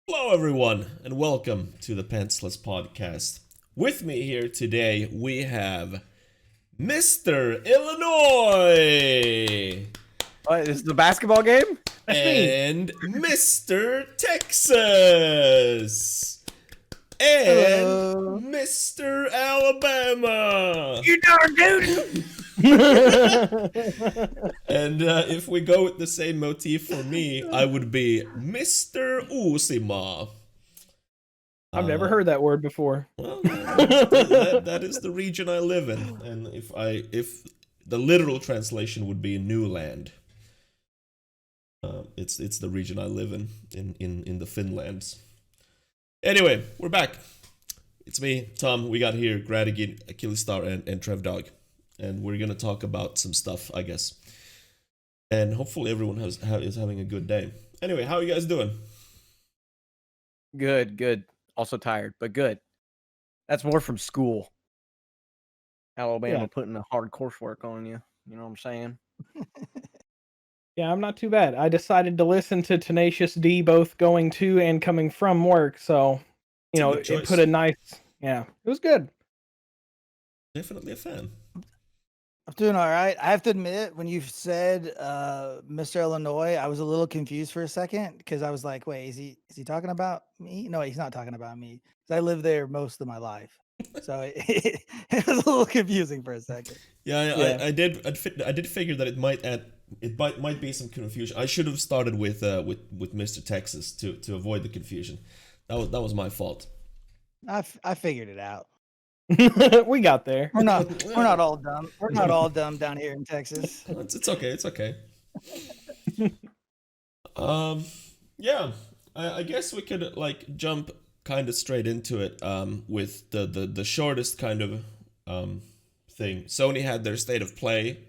Hello, everyone, and welcome to the Pantsless podcast. With me here today, we have Mr. Illinois What, this is the basketball game? That's me. and Mr. Texas and Hello. Mr. Alabama. You darn dude! And if we go with the same motif for me, I would be Mr. Usima. I've never heard that word before. Well, that is the region I live in, and if the literal translation would be new land, it's the region I live in the Finlands. Anyway, we're back. It's me, Tom. We got here Gradigin, Achilles Star, and Trev Dog, and we're gonna talk about some stuff, I guess. And hopefully everyone is having a good day. Anyway, how are you guys doing? Good. Also tired, but good. That's more from school. Alabama Yeah. putting a hard coursework on you. You know what I'm saying? Yeah, I'm not too bad. I decided to listen to Tenacious D both going to and coming from work, so It's a good it choice. put a nice it was good. Definitely a fan. I'm doing all right. I have to admit, when you said Mr. Illinois, I was a little confused for a second because I was like, "Wait, is he talking about me? No, he's not talking about me because I lived there most of my life." So it was a little confusing for a second. Yeah, I did figure that it might be some confusion. I should have started with Mr. Texas to avoid the confusion. That was my fault. I figured it out. We got there. We're not all dumb. We're not all dumb down here in Texas. It's okay. It's okay. Yeah. I guess we could like jump kind of straight into it. With the shortest kind of thing. Sony had their state of play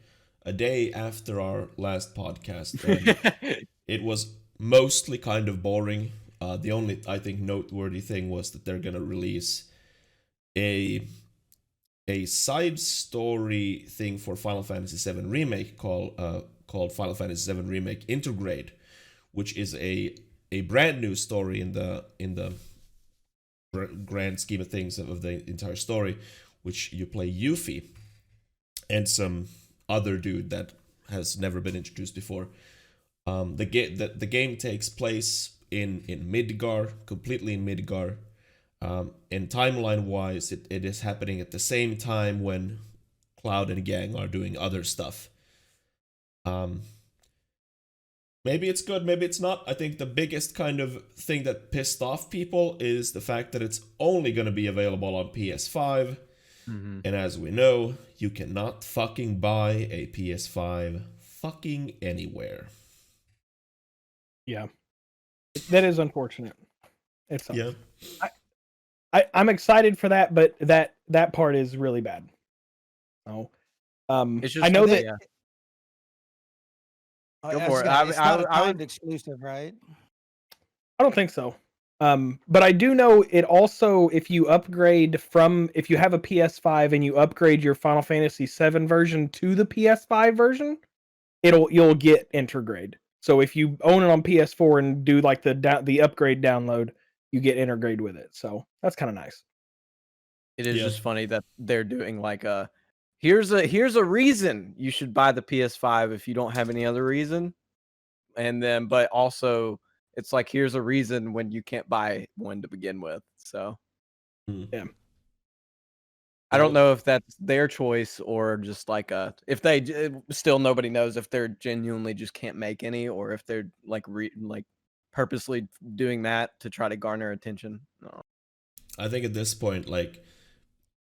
a day after our last podcast. And it was mostly kind of boring. The only, I think, noteworthy thing was that they're gonna release a side story thing for Final Fantasy VII Remake called Final Fantasy VII Remake Intergrade, which is a brand new story in the grand scheme of things of the entire story, which you play Yuffie and some other dude that has never been introduced before. The game takes place in Midgar, completely in Midgar. And timeline-wise, it is happening at the same time when Cloud and gang are doing other stuff. Maybe it's good, maybe it's not. I think the biggest kind of thing that pissed off people is the fact that it's only going to be available on PS5. Mm-hmm. And as we know, you cannot fucking buy a PS5 fucking anywhere. Yeah. That is unfortunate. It's Yeah. I'm excited for that, but that part is really bad. So It's just I know that yeah. I Go was for it. gonna- It's not a I would- timed exclusive, right? I don't think so. But I do know it also, if you have a PS5 and you upgrade your Final Fantasy VII version to the PS5 version, you'll get Intergrade. So if you own it on PS4 and do like the upgrade download, you get Intergrade with it. So that's kind of nice. It is Yeah. just funny that they're doing like here's a reason you should buy the PS5 if you don't have any other reason. And then but also it's like here's a reason when you can't buy one to begin with. So Yeah. I don't know if that's their choice or just like if they still nobody knows if they're genuinely just can't make any or if they're like purposely doing that to try to garner attention. No. I think at this point, like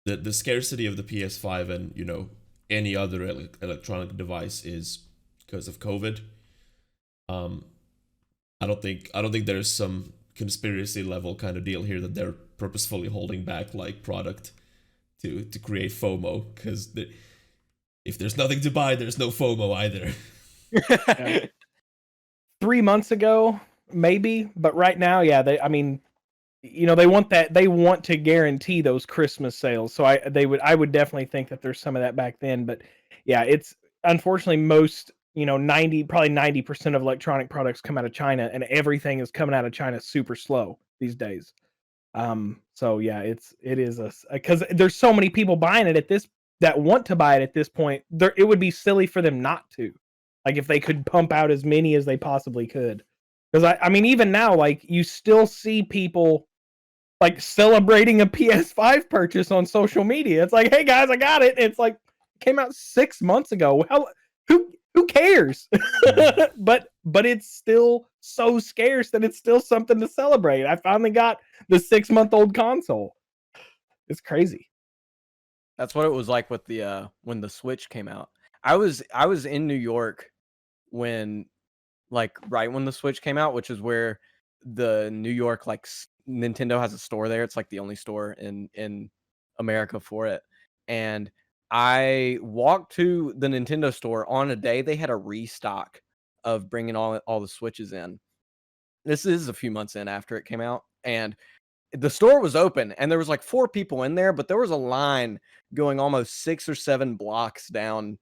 the scarcity of the PS5 and any other electronic device is because of COVID. I don't think there's some conspiracy level kind of deal here that they're purposefully holding back like product to create FOMO, because if there's nothing to buy, there's no FOMO either. Yeah. 3 months ago, maybe, but right now, yeah, they want to guarantee those Christmas sales. So I would definitely think that there's some of that back then, but yeah, it's unfortunately most probably 90% of electronic products come out of China, and everything is coming out of China super slow these days. So yeah, it is because there's so many people buying it that want to buy it at this point. It would be silly for them not to, like if they could pump out as many as they possibly could. Because I mean, even now, like you still see people like celebrating a PS5 purchase on social media. It's like, hey guys, I got it. It's like it came out 6 months ago. Who cares? but it's still so scarce that it's still something to celebrate. I finally got the 6-month-old console. It's crazy. That's what it was like with the when the Switch came out. I was in New York when right when the Switch came out, which is where the New York Nintendo has a store there. It's like the only store in America for it. And I walked to the Nintendo store on a day they had a restock of bringing all the Switches in. This is a few months in after it came out, and the store was open, and there was like 4 people in there, but there was a line going almost 6 or 7 blocks down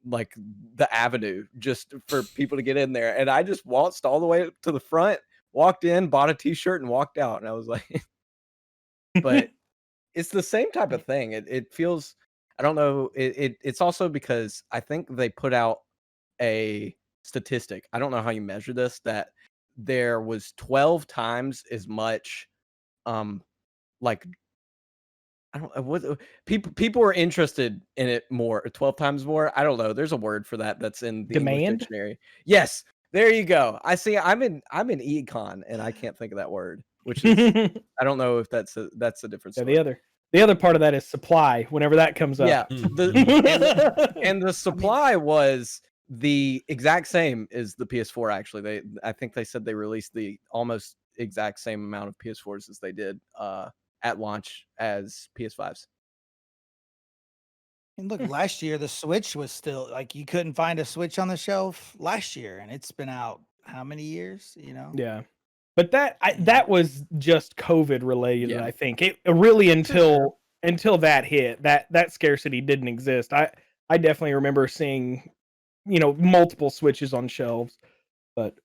like the avenue just for people to get in there. And I just waltzed all the way to the front, walked in, bought a t-shirt, and walked out. And I was like, but it's the same type of thing. It feels, I don't know. It's also because I think they put out a statistic. I don't know how you measure this, that there was 12 times as much like I don't know what people are interested in it more, 12 times more. I don't know. There's a word for that that's in the English Demand? dictionary. Yes, there you go. I see. I'm in econ and I can't think of that word, which is I don't know if that's a different story. Yeah, the other part of that is supply. Whenever that comes up, Yeah, and the supply was the exact same as the PS4. Actually, I think they said they released the almost exact same amount of PS4s as they did at launch as PS5s. And look, last year the Switch was still like you couldn't find a Switch on the shelf last year, and it's been out how many years? Yeah, but that was just COVID related. Yeah. I think it really until that hit, that scarcity didn't exist. I definitely remember seeing multiple Switches on shelves, but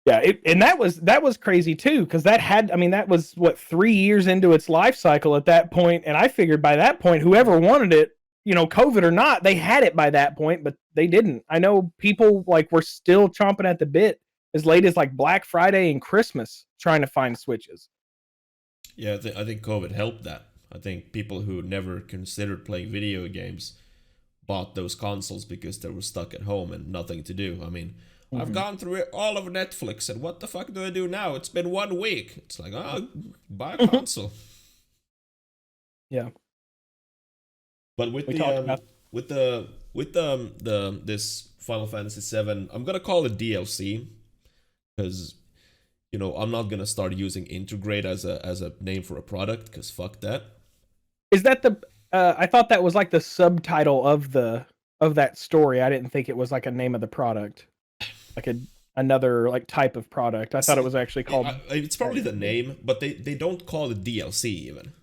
yeah, and that was crazy too, because that was what 3 years into its life cycle at that point, and I figured by that point whoever wanted it, COVID or not, they had it by that point, but they didn't. I know people were still chomping at the bit as late as Black Friday and Christmas trying to find Switches. Yeah, I think COVID helped that. I think people who never considered playing video games bought those consoles because they were stuck at home and nothing to do. I mean, I've gone through all of Netflix, and what the fuck do I do now? It's been 1 week. It's like, buy a console. Yeah. But with this Final Fantasy VII, I'm gonna call it DLC because I'm not gonna start using Integrate as a name for a product because fuck that. Is that the? I thought that was the subtitle of that story. I didn't think it was a name of the product. Another type of product. I thought it was actually called. It's probably the name, but they don't call it DLC even.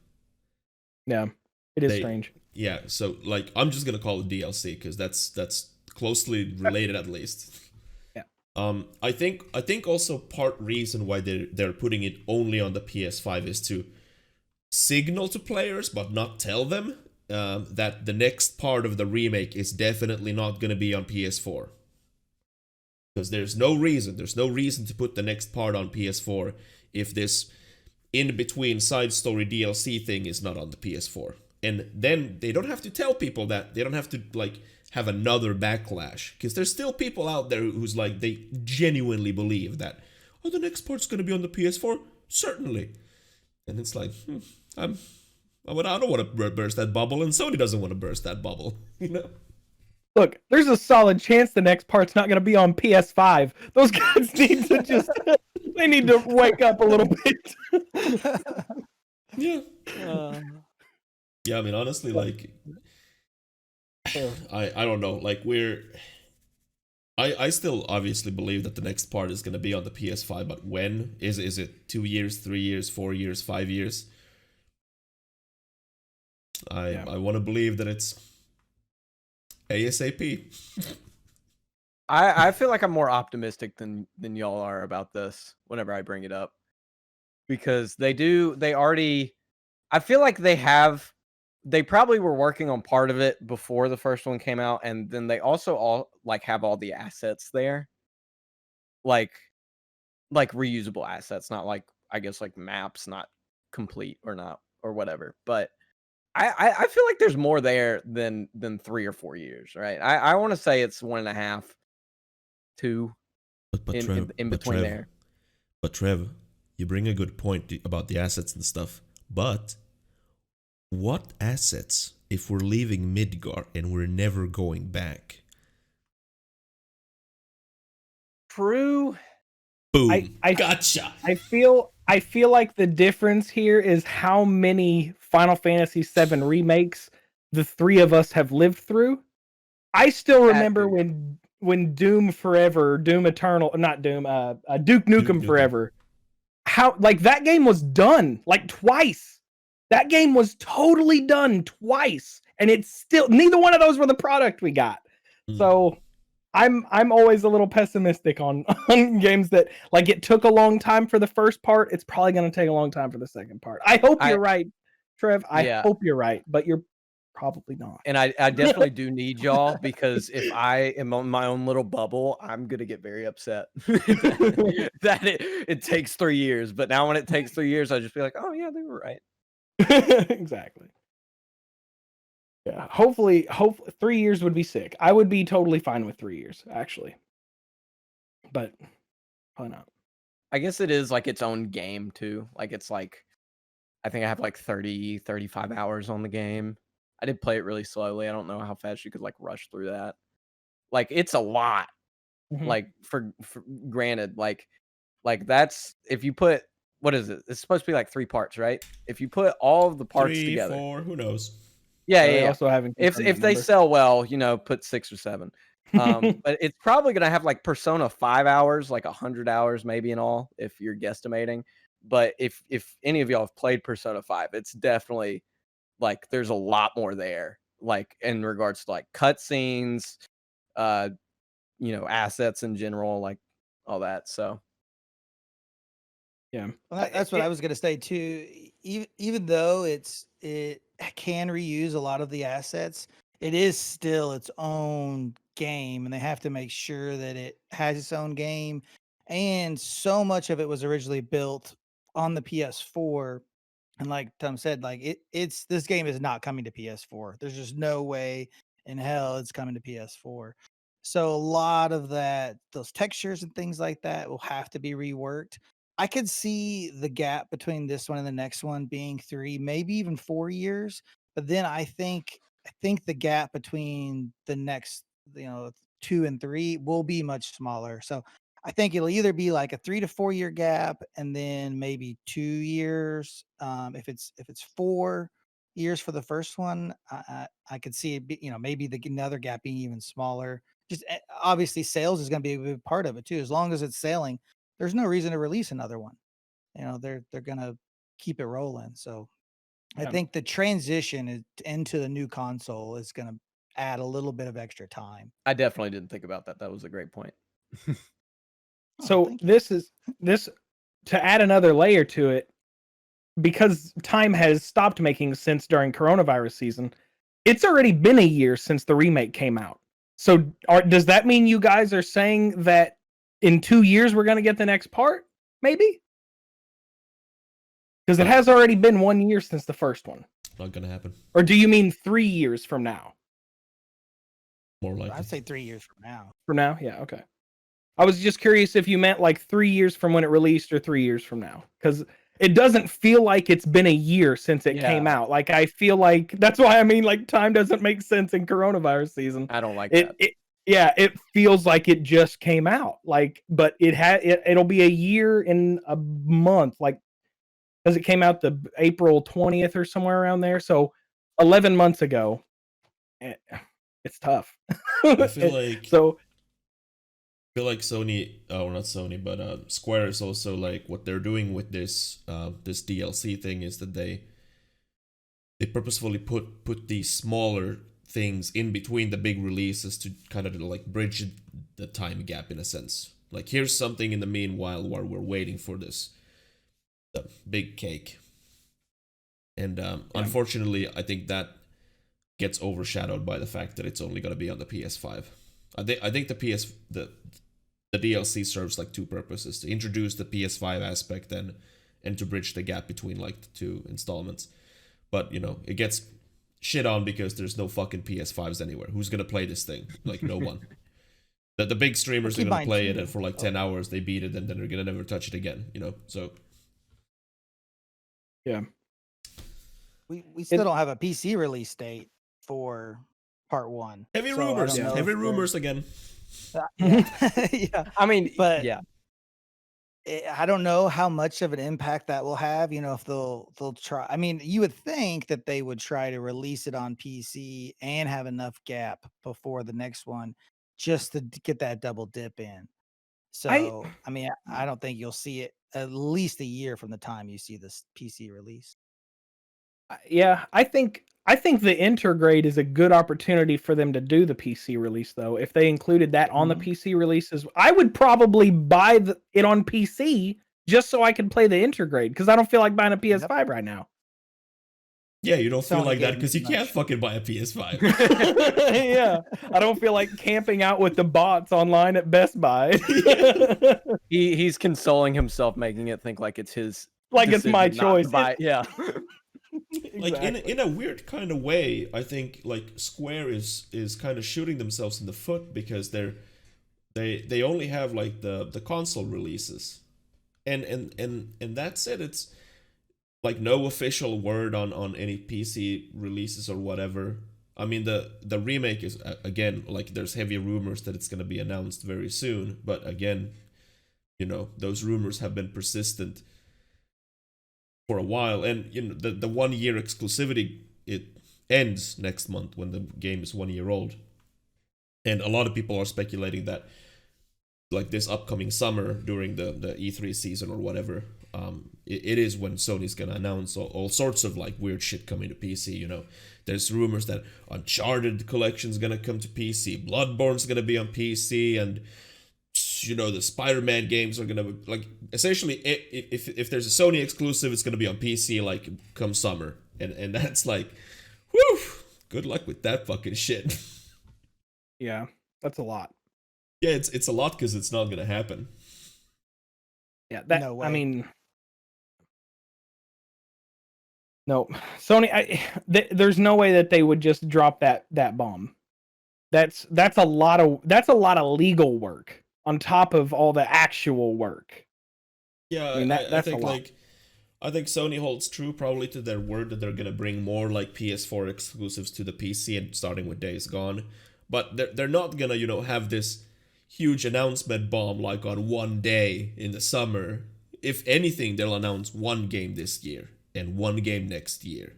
Yeah, it is strange. Yeah, so I'm just gonna call it DLC because that's closely related at least. Yeah. I think also part reason why they're putting it only on the PS5 is to signal to players but not tell them that the next part of the remake is definitely not gonna be on PS4. Because there's no reason to put the next part on PS4 if this in-between side story DLC thing is not on the PS4. And then they don't have to tell people that. They don't have to have another backlash. Because there's still people out there who's they genuinely believe that, oh, the next part's gonna be on the PS4? Certainly. And it's I don't want to burst that bubble, and Sony doesn't want to burst that bubble, Look, there's a solid chance the next part's not going to be on PS5. Those guys need to they need to wake up a little bit. Yeah. Yeah, I mean, honestly, I don't know. I still obviously believe that the next part is going to be on the PS5, but when? Is it 2 years, 3 years, 4 years, 5 years? I want to believe that it's ASAP. I feel like I'm more optimistic than y'all are about this whenever I bring it up. Because they already, I feel like they probably were working on part of it before the first one came out, and then they also all like have all the assets there. Like reusable assets, not like, I guess, like maps, not complete or not or whatever. But I feel like there's more there than 3 or 4 years, right? I want to say it's 1.5, 2 But Trev, in but between Trev, there. but Trev, you bring a good point about the assets and stuff. But what assets if we're leaving Midgar and we're never going back? True. Boom. I Gotcha. I feel like the difference here is how many Final Fantasy VII remakes the three of us have lived through. I still remember when Doom Forever, Doom Eternal, not Doom, Duke Nukem Forever. How like that game was done like twice. That game was totally done twice, and it's still neither one of those were the product we got. So I'm always a little pessimistic on games that like it took a long time for the first part. It's probably going to take a long time for the second part. I hope you're right, Trev. I hope you're right, but you're probably not. And I definitely do need y'all, because if I am on my own little bubble, I'm gonna get very upset that it takes 3 years. But now when it takes 3 years, I just be like, oh yeah, they were right. Exactly. Yeah. Hopefully 3 years would be sick. I would be totally fine with 3 years, actually. But probably not. I guess it is like its own game too. Like it's like, I think I have like 30, 35 hours on the game. I did play it really slowly. I don't know how fast you could like rush through that. Like it's a lot. Like for granted, like that's, if you put, what is it? It's supposed to be like 3 parts, right? If you put all of the parts 3, together, 4, who knows? yeah. Also having If they sell well, put 6 or 7. But it's probably gonna have like Persona 5 hours, like 100 hours maybe in all, if you're guesstimating. But if any of y'all have played Persona 5, it's definitely like there's a lot more there, like in regards to like cutscenes, assets in general, like all that. So yeah, Well, that's what I was gonna say too. Even though it can reuse a lot of the assets, it is still its own game, and they have to make sure that it has its own game. And so much of it was originally built on the PS4, and like Tom said, like it's this game is not coming to PS4. There's just no way in hell it's coming to PS4. So a lot of those textures and things like that will have to be reworked. I could see the gap between this one and the next one being 3, maybe even 4 years. But then I think the gap between the next, 2 and 3 will be much smaller. So I think it'll either be like a 3 to 4 year gap, and then maybe 2 years. If it's 4 years for the first one, I could see it be, maybe another gap being even smaller. Just obviously sales is going to be a big part of it too. As long as it's selling, there's no reason to release another one. They're gonna keep it rolling. So I Yeah. think the transition into the new console is gonna add a little bit of extra time. I definitely didn't think about that. That was a great point. So thank you. this to add another layer to it, because time has stopped making sense during coronavirus season. It's already been a year since the remake came out. So does that mean you guys are saying that in 2 years we're going to get the next part? Maybe? Because it has already been 1 year since the first one. Not gonna happen. Or do you mean 3 years from now? More likely. I'd say 3 years from now. From now? Yeah, okay. I was just curious if you meant like 3 years from when it released or 3 years from now. Because it doesn't feel like it's been a year since it came out. Like, I feel like that's why I mean, like, time doesn't make sense in coronavirus season. I don't like that. It feels like it just came out. Like, but it'll be a year in a month. Like, because it came out the April 20th or somewhere around there. So 11 months ago. It's tough. I feel like Sony, or not Sony, but Square is also like, what they're doing with this this DLC thing is that they purposefully put these smaller things in between the big releases to kind of like bridge the time gap in a sense. Like, here's something in the meanwhile while we're waiting for this the big cake. And unfortunately, I think that gets overshadowed by the fact that it's only going to be on the PS5. I think the DLC serves like two purposes: to introduce the PS5 aspect and to bridge the gap between like the two installments. But you know, it gets shit on because there's no fucking PS5s anywhere. Who's gonna play this thing? Like, no one. The big streamers are gonna play it, and for like 10 hours they beat it, and then they're gonna never touch it again. You know, so Yeah. We still don't have a PC release date for part 1. heavy So I rumors, don't know heavy if they're- rumors again. Yeah. Yeah. I mean, But- yeah, I don't know how much of an impact that will have. You know, if they'll try. I mean, you would think that they would try to release it on PC and have enough gap before the next one, just to get that double dip in. So, I mean, I don't think you'll see it at least a year from the time you see this PC release. Yeah, I think the intergrade is a good opportunity for them to do the PC release, though. If they included that on the PC releases, I would probably buy it on PC just so I could play the intergrade, because I don't feel like buying a PS5 right now. Yeah, you don't feel Sony like that gave because me you much. can't fucking buy a PS5. Yeah, I don't feel like camping out with the bots online at Best Buy. he's consoling himself, making it think like it's his, Like it's my decision not to choice. buy- yeah. Like Exactly. in a weird kind of way, I think like Square is kind of shooting themselves in the foot because they only have like the console releases, and that's it. It's like no official word on any PC releases or whatever. I mean, the remake is again, like, there's heavy rumors that it's going to be announced very soon, but again, you know, those rumors have been persistent for a while, and you know, the 1 year exclusivity, it ends next month when the game is 1 year old, and a lot of people are speculating that like this upcoming summer during the E3 season or whatever, it is when Sony's gonna announce all sorts of like weird shit coming to PC. You know, there's rumors that Uncharted collection's gonna come to PC, Bloodborne's gonna be on PC, and you know, the Spider-Man games are gonna, like, essentially if there's a Sony exclusive, it's gonna be on PC like come summer, and that's like, whew, good luck with that fucking shit. Yeah, that's a lot. Yeah, it's a lot because it's not gonna happen. Yeah, that No way. I mean, no, Sony. There's no way that they would just drop that bomb. That's a lot of legal work on top of all the actual work. Yeah, I mean, that's I a think lot. like I think Sony holds true probably to their word that they're gonna bring more like PS4 exclusives to the PC, and starting with Days Gone, but they're not gonna, you know, have this huge announcement bomb like on one day in the summer. If anything, they'll announce one game this year and one game next year,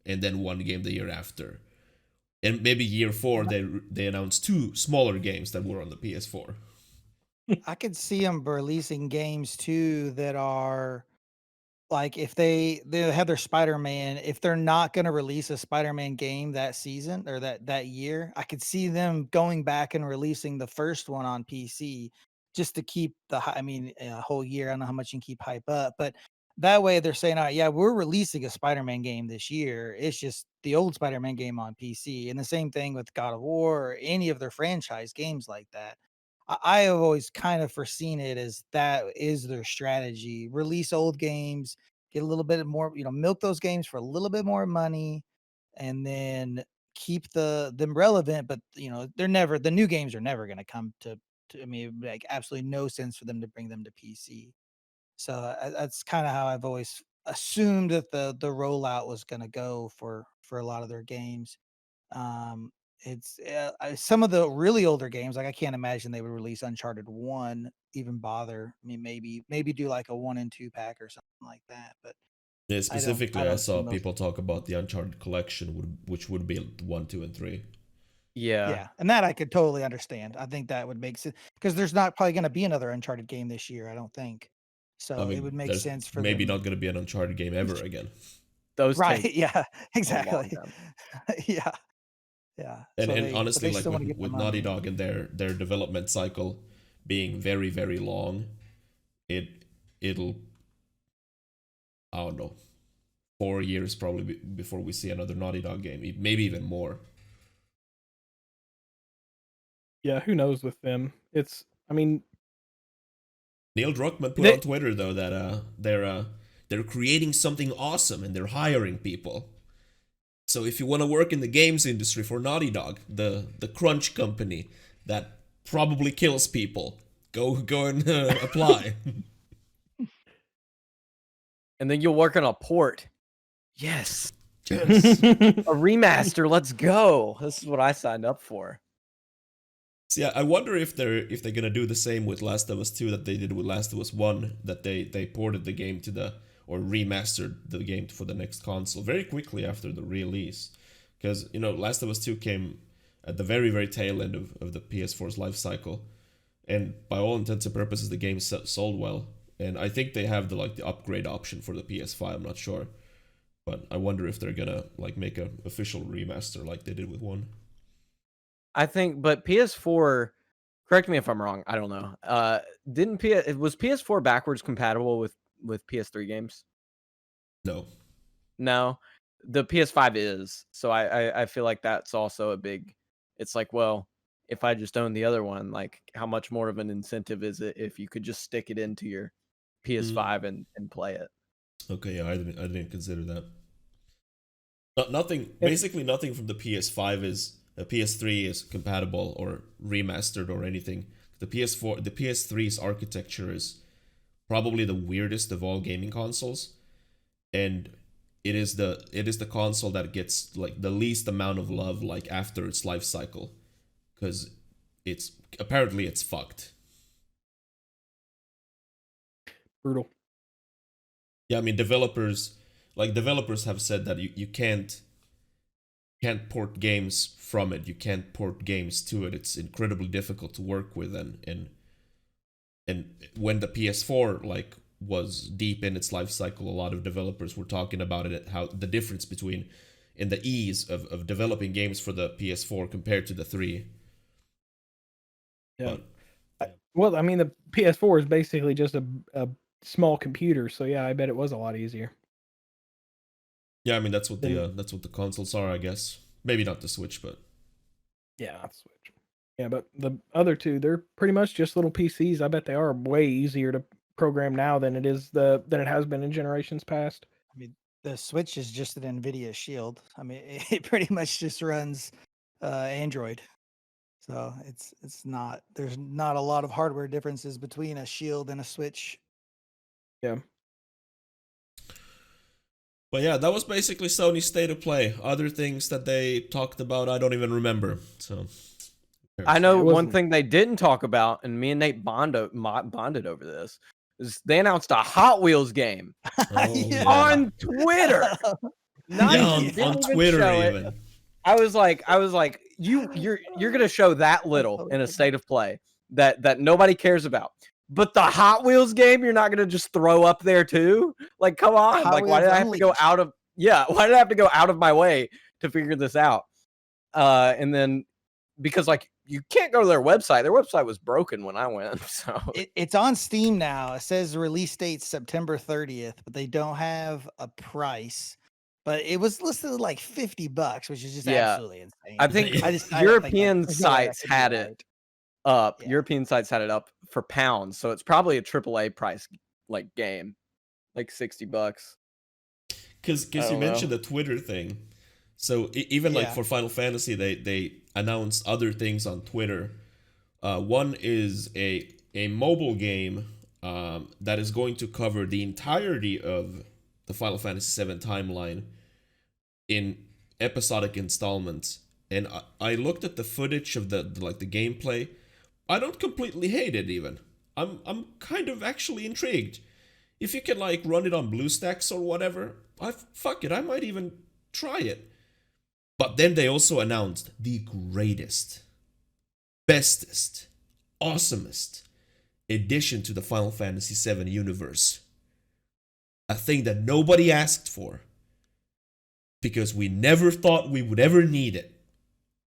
and then one game the year after, and maybe year 4 they announce 2 smaller games that were on the PS4. I could see them releasing games too that are like, if they have their Spider-Man, if they're not going to release a Spider-Man game that season or that year, I could see them going back and releasing the first one on PC just to keep I mean, a whole year. I don't know how much you can keep hype up, but that way they're saying, all right, yeah, we're releasing a Spider-Man game this year. It's just the old Spider-Man game on PC. And the same thing with God of War or any of their franchise games like that. I have always kind of foreseen it as that is their strategy. Release old games, get a little bit more, you know, milk those games for a little bit more money, and then keep them relevant. But you know, the new games are never going to come to. I mean, it would make absolutely no sense for them to bring them to PC. So that's kind of how I've always assumed that the rollout was going to go for a lot of their games. Um, it's some of the really older games, like I can't imagine they would release Uncharted 1, even bother. I mean, maybe do like a 1 and 2 pack or something like that. But Yeah, I specifically, I don't saw see most. people talk about the Uncharted collection, which would be 1, 2, and 3. Yeah, and that I could totally understand. I think that would make sense because there's not probably going to be another Uncharted game this year. I don't think. So I mean, it would make there's sense for maybe them. not going to be an Uncharted game ever again. Those Right? take Yeah. a long Exactly. time. Yeah. Yeah. And So and they, but honestly, they like still want to get the with Naughty money. Dog and their development cycle being very very long, it'll I don't know 4 years probably before we see another Naughty Dog game, maybe even more. Yeah, who knows with them? I mean, Neil Druckmann put on they, Twitter though that they're creating something awesome and they're hiring people. So if you want to work in the games industry for Naughty Dog, the crunch company that probably kills people, go and apply. And then you'll work on a port. Yes. Yes. A remaster. Let's go. This is what I signed up for. See, I wonder if they're gonna do the same with Last of Us 2 that they did with Last of Us 1, that they ported the game or remastered the game for the next console very quickly after the release. Because, Last of Us 2 came at the very, very tail end of the PS4's life cycle. And by all intents and purposes, the game sold well. And I think they have the upgrade option for the PS5, I'm not sure. But I wonder if they're gonna make a official remaster like they did with 1. I think, but PS4, correct me if I'm wrong, I don't know. Was PS4 backwards compatible with PS3 games? No. No. The PS5 is. So I feel like that's also a big, it's like, well, if I just own the other one, like how much more of an incentive is it if you could just stick it into your PS5 and play it? Okay, yeah, I didn't consider that. Nothing, It- basically nothing from the PS5 PS3 is compatible or remastered or anything. The PS3's architecture is probably the weirdest of all gaming consoles, and it is the console that gets the least amount of love after its life cycle, because it's fucked. brutal. Yeah, I mean developers have said that you can't port games from it. You can't port games to it. It's incredibly difficult to work with, and when the PS4 was deep in its life cycle, a lot of developers were talking about it, how the difference between in the ease of developing games for the PS4 compared to the 3. Yeah. But, Well, I mean, the PS4 is basically just a small computer, so yeah, I bet it was a lot easier. yeah, I mean that's what the consoles are, I guess. Maybe not the Switch, but Yeah, not the Switch. Yeah, but the other two, they're pretty much just little PCs. I bet they are way easier to program now than it has been in generations past. I mean, the Switch is just an NVIDIA Shield. I mean, it pretty much just runs Android. So it's not, there's not a lot of hardware differences between a Shield and a Switch. Yeah. But yeah, that was basically Sony's state of play. Other things that they talked about, I don't even remember. So I know It one wasn't- thing they didn't talk about, and me and Nate bonded over this, is they announced a Hot Wheels game Oh, Yeah. on Twitter. Not yeah, even- didn't on even Twitter show it. even. I was like, you're gonna show that little in a state of play that nobody cares about. But the Hot Wheels game, you're not gonna just throw up there too? Like, come on! Hot Like, why did Wheels I have to go Unleashed. out of? Yeah, why did I have to go out of my way to figure this out? And then because you can't go to their website. Their website was broken when I went. So It's on Steam now. It says the release date September 30th, but they don't have a price. But it was listed at like $50, which is just Yeah. absolutely insane. I think I don't think European there's no way that sites could be had right. it up. Yeah. European sites had it up for pounds, so it's probably a AAA price game, like $60. Because I you don't mentioned know. the Twitter thing. So even Yeah. for Final Fantasy, they announce other things on Twitter. One is a mobile game that is going to cover the entirety of the Final Fantasy VII timeline in episodic installments. And I looked at the footage of the gameplay. I don't completely hate it even. I'm kind of actually intrigued. If you can run it on BlueStacks or whatever, fuck it, I might even try it. But then they also announced the greatest, bestest, awesomest addition to the Final Fantasy VII universe. A thing that nobody asked for, because we never thought we would ever need it.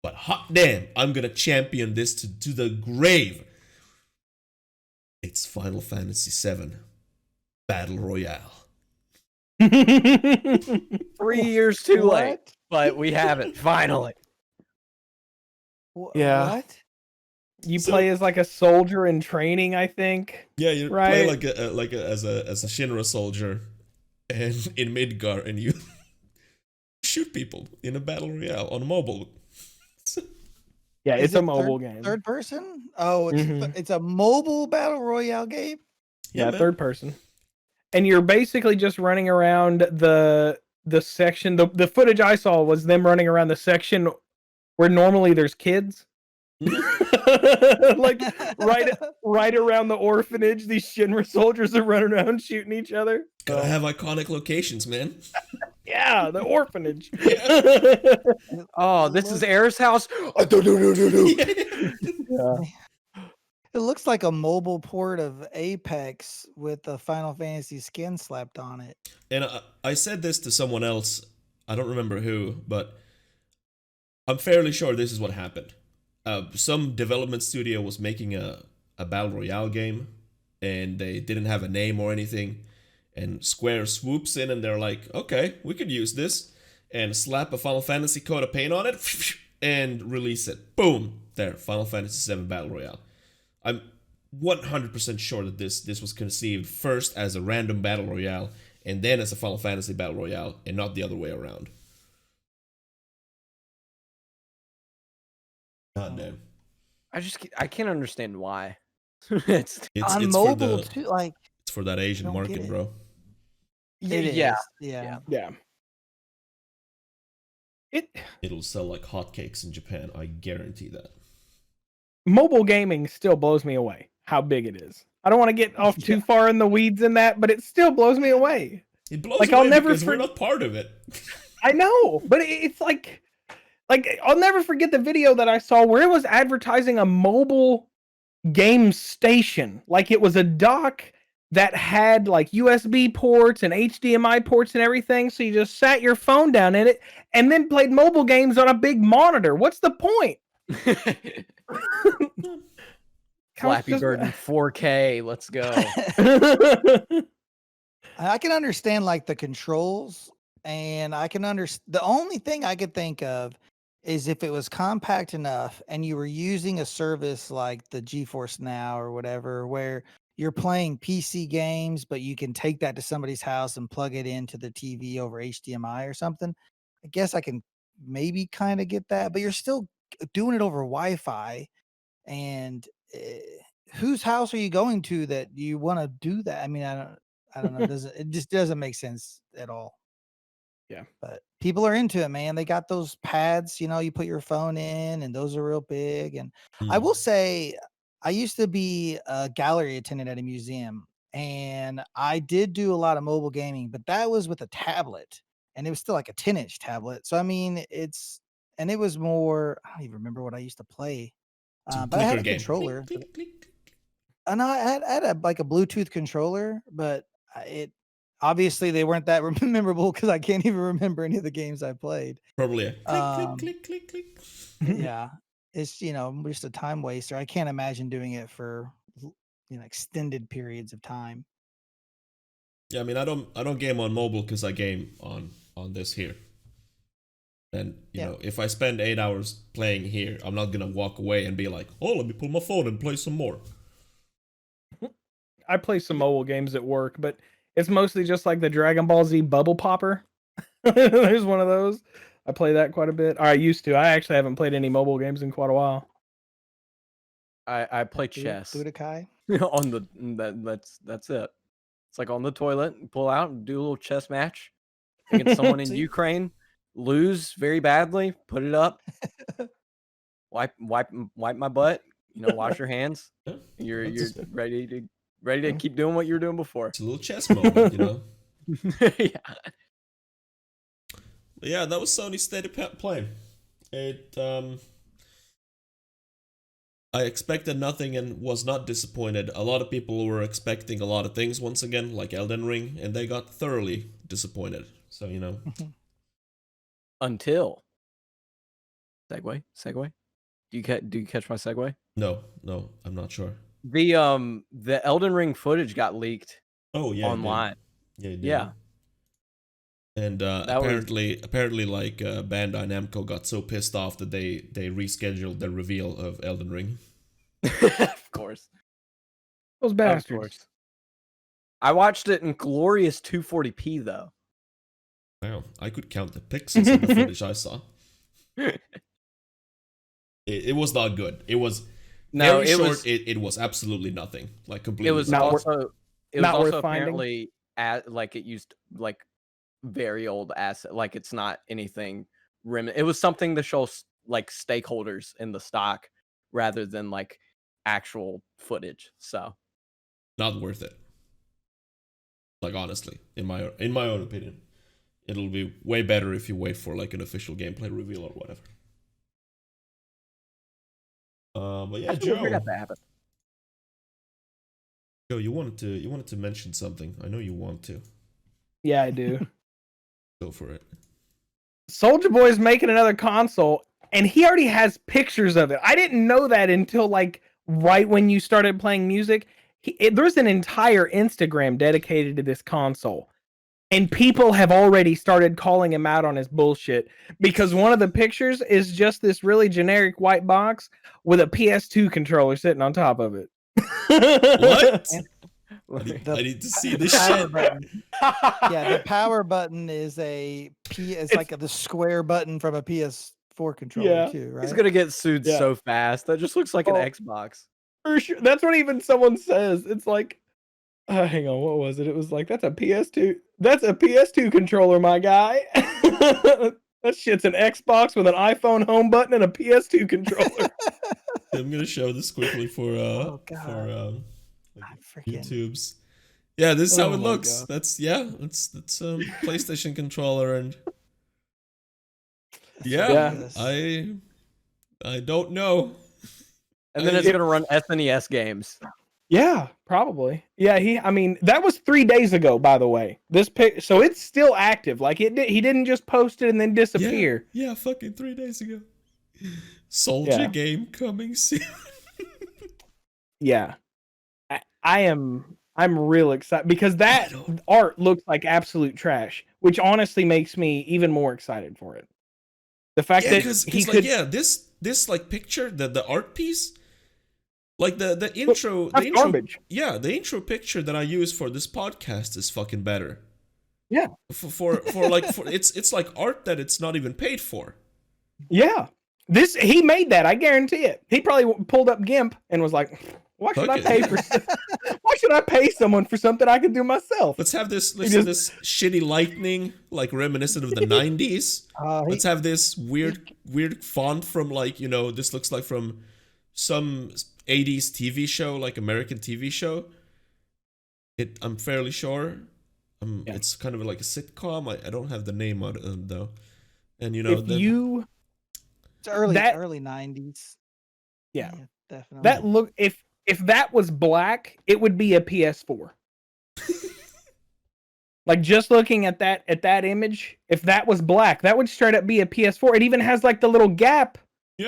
But hot damn, I'm gonna champion this to the grave. It's Final Fantasy VII Battle Royale. 3 years too late, What? but we have it finally. Yeah. What? You So- play as like a soldier in training, I think. Yeah, you Right. play like as a Shinra soldier, and in Midgar, and you shoot people in a battle royale on mobile. Yeah, Is it's a it mobile game. Third person? Oh, Mhm. it's a mobile battle royale game. Yeah, man. third person. And you're basically just running around the section. The footage I saw was them running around the section where normally there's kids. Like right around the orphanage, these Shinra soldiers are running around shooting each other. Gotta have iconic locations, man. Yeah, the orphanage. Oh, this is Air's house. Yeah. It looks like a mobile port of Apex with a Final Fantasy skin slapped on it. And I said this to someone else, I don't remember who, but I'm fairly sure this is what happened. Some development studio was making a battle royale game, and they didn't have a name or anything. And Square swoops in, and they're like, "Okay, we could use this," and slap a Final Fantasy coat of paint on it, and release it. Boom! There, Final Fantasy VII Battle Royale. I'm 100% sure that this was conceived first as a random battle royale, and then as a Final Fantasy battle royale, and not the other way around. God damn. I can't understand why. it's On It's mobile for the too, like it's for that Asian don't get market, it. bro. it is. yeah. Yeah. Yeah. It'll sell like hotcakes in Japan. I guarantee that. Mobile gaming still blows me away how big it is. I don't want to get off too far in the weeds in that, but it still blows me away. It blows Like, away I'll never because we're not part of it. I know, but it's like I'll never forget the video that I saw where it was advertising a mobile game station. Like it was a dock that had like USB ports and HDMI ports and everything. So you just sat your phone down in it and then played mobile games on a big monitor. What's the point? Flappy Bird in 4K. Let's go. I can understand like the controls, and I can understand. The only thing I could think of is if it was compact enough and you were using a service like the GeForce Now or whatever, where you're playing PC games, but you can take that to somebody's house and plug it into the TV over HDMI or something. I guess I can maybe kind of get that, but you're still doing it over Wi-Fi. And whose house are you going to that you want to do that? I mean, I don't know. It just doesn't make sense at all. Yeah. But people are into it, man. They got those pads, you put your phone in, and those are real big. And I will say, I used to be a gallery attendant at a museum, and I did do a lot of mobile gaming, but that was with a tablet, and it was still like a 10-inch tablet. So I mean, it was more. I don't even remember what I used to play, Some but I had clicker a game. controller. Click, click, click. And I had a like a Bluetooth controller, but it obviously they weren't that memorable because I can't even remember any of the games I played. Probably a click, Um, click, click, click, click. Yeah, it's just a time waster. I can't imagine doing it for extended periods of time. Yeah, I mean, I don't game on mobile because I game on this here. And you Yeah. know, if I spend 8 hours playing here, I'm not gonna walk away and be like, "Oh, let me pull my phone and play some more." I play some mobile games at work, but it's mostly just like the Dragon Ball Z Bubble Popper. There's one of those. I play that quite a bit. Or I used to. I actually haven't played any mobile games in quite a while. I play chess Budokai. on that's it. It's like on the toilet, pull out and do a little chess match against someone in See? Ukraine. Lose very badly, put it up, wipe my butt. Wash your hands. Yeah, You're that's- ready to keep doing what you were doing before. It's a little chess moment, you know. Yeah. But yeah, that was Sony's state of play. It I expected nothing and was not disappointed. A lot of people were expecting a lot of things once again, like Elden Ring, and they got thoroughly disappointed. So, Until Segue. Do you catch my segue? No, I'm not sure. The Elden Ring footage got leaked Oh yeah, online. Yeah, it did. Yeah. And apparently, like Bandai Namco got so pissed off that they rescheduled the reveal of Elden Ring. Of course. Those Of bastards. course. I watched it in glorious 240p though. Wow, I could count the pixels in the footage I saw. It was not good. It was very short. It was absolutely nothing. Like completely. It was Not also not worth finding? apparently like it used like very old asset. Like it's not anything. It was something to show like stakeholders in the stock rather than like actual footage. So not worth it. Like honestly, in my own opinion, it'll be way better if you wait for like an official gameplay reveal or whatever. But yeah, Joe. Forgot that happened. Joe, you wanted to mention something. I know you want to. Yeah, I do. Go for it. Soulja Boy is making another console, and he already has pictures of it. I didn't know that until like right when you started playing music. There's an entire Instagram dedicated to this console, and people have already started calling him out on his bullshit because one of the pictures is just this really generic white box with a PS2 controller sitting on top of it. What? The I need to see this power shit. button. Yeah, the power button is it's like the square button from a PS4 controller Yeah. too, right? He's gonna get sued Yeah. so fast. That just looks like an Xbox. For sure. That's what even someone says. It's like, hang on, what was it? It was like, that's a PS2. That's a PS2 controller, my guy. That shit's an Xbox with an iPhone home button and a PS2 controller. I'm gonna show this quickly for freaking- YouTube's. Yeah, this is how Oh it my looks. God. That's PlayStation controller and yeah, ridiculous. I don't know. And then it's gonna run SNES games. Yeah, probably. Yeah, I mean, that was 3 days ago, by the way. This pic, so it's still active. Like he didn't just post it and then disappear. Yeah, fucking 3 days ago. Soulja game coming soon. Yeah. I'm real excited because that art looks like absolute trash, which honestly makes me even more excited for it. The fact that he could, this like picture, the art piece, like the intro, that's garbage. Yeah, the intro picture that I use for this podcast is fucking better. Yeah. For it's like art that it's not even paid for. Yeah. He made that, I guarantee it. He probably pulled up GIMP and was like, why should I pay for why should I pay someone for something I can do myself? Let's have this shitty lightning, like reminiscent of the 90s. Let's have this weird font from like, this looks like from some 80s TV show, like American TV show. I'm fairly sure. It's kind of like a sitcom. I don't have the name on it though. And it's early 90s. Yeah, definitely. That look, if that was black, it would be a PS4. Like just looking at that image, if that was black, that would straight up be a PS4. It even has like the little gap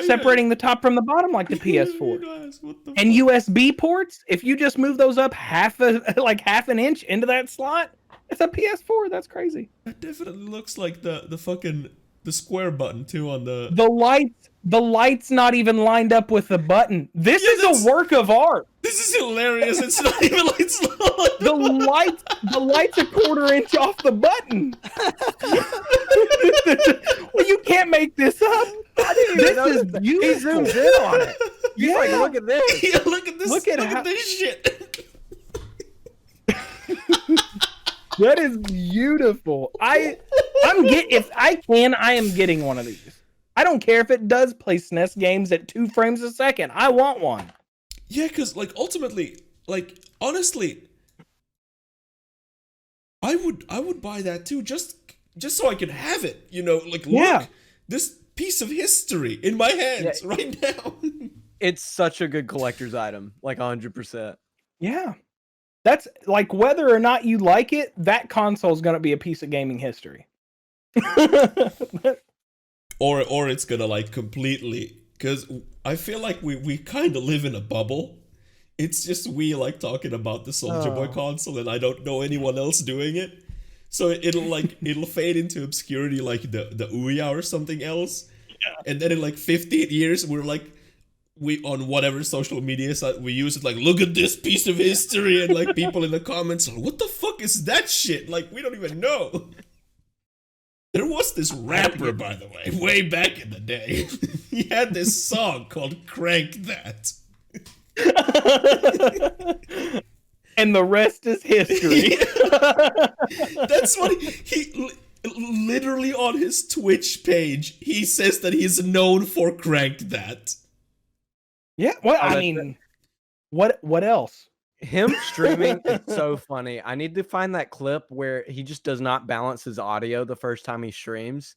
separating the top from the bottom, like the PS4. And USB ports, if you just move those up half an inch into that slot, it's a PS4. That's crazy. That definitely looks like the fucking the square button too on the light's not even lined up with the button. This is a work of art. This is hilarious. It's not even like the light's a quarter inch off the button. Well, you can't make this up. This is beautiful. He zooms in on it. He's like, look at this. Yeah, look at this. Look at this shit. That is beautiful. I am getting one of these. I don't care if it does play SNES games at 2 frames a second. I want one. Yeah, because like ultimately, like honestly, I would buy that too, just so I could have it. Look, this piece of history in my hands right now. It's such a good collector's item, like 100%. Yeah. That's like whether or not you like it, that console is going to be a piece of gaming history. or it's gonna like completely, because I feel like we kind of live in a bubble. It's just we like talking about the Soulja Boy console, and I don't know anyone else doing it. So it'll fade into obscurity like the Ouya or something else. Yeah. And then in like 15 years, we're like, we on whatever social media site we use it, like, look at this piece of history, and like people in the comments are, what the fuck is that shit? Like, we don't even know. There was this rapper, by the way, way back in the day. He had this song called Crank That. And the rest is history. That's what he literally on his Twitch page, he says that he's known for Crank That. Yeah, well, I mean, what else? Him streaming is so funny. I need to find that clip where he just does not balance his audio the first time he streams.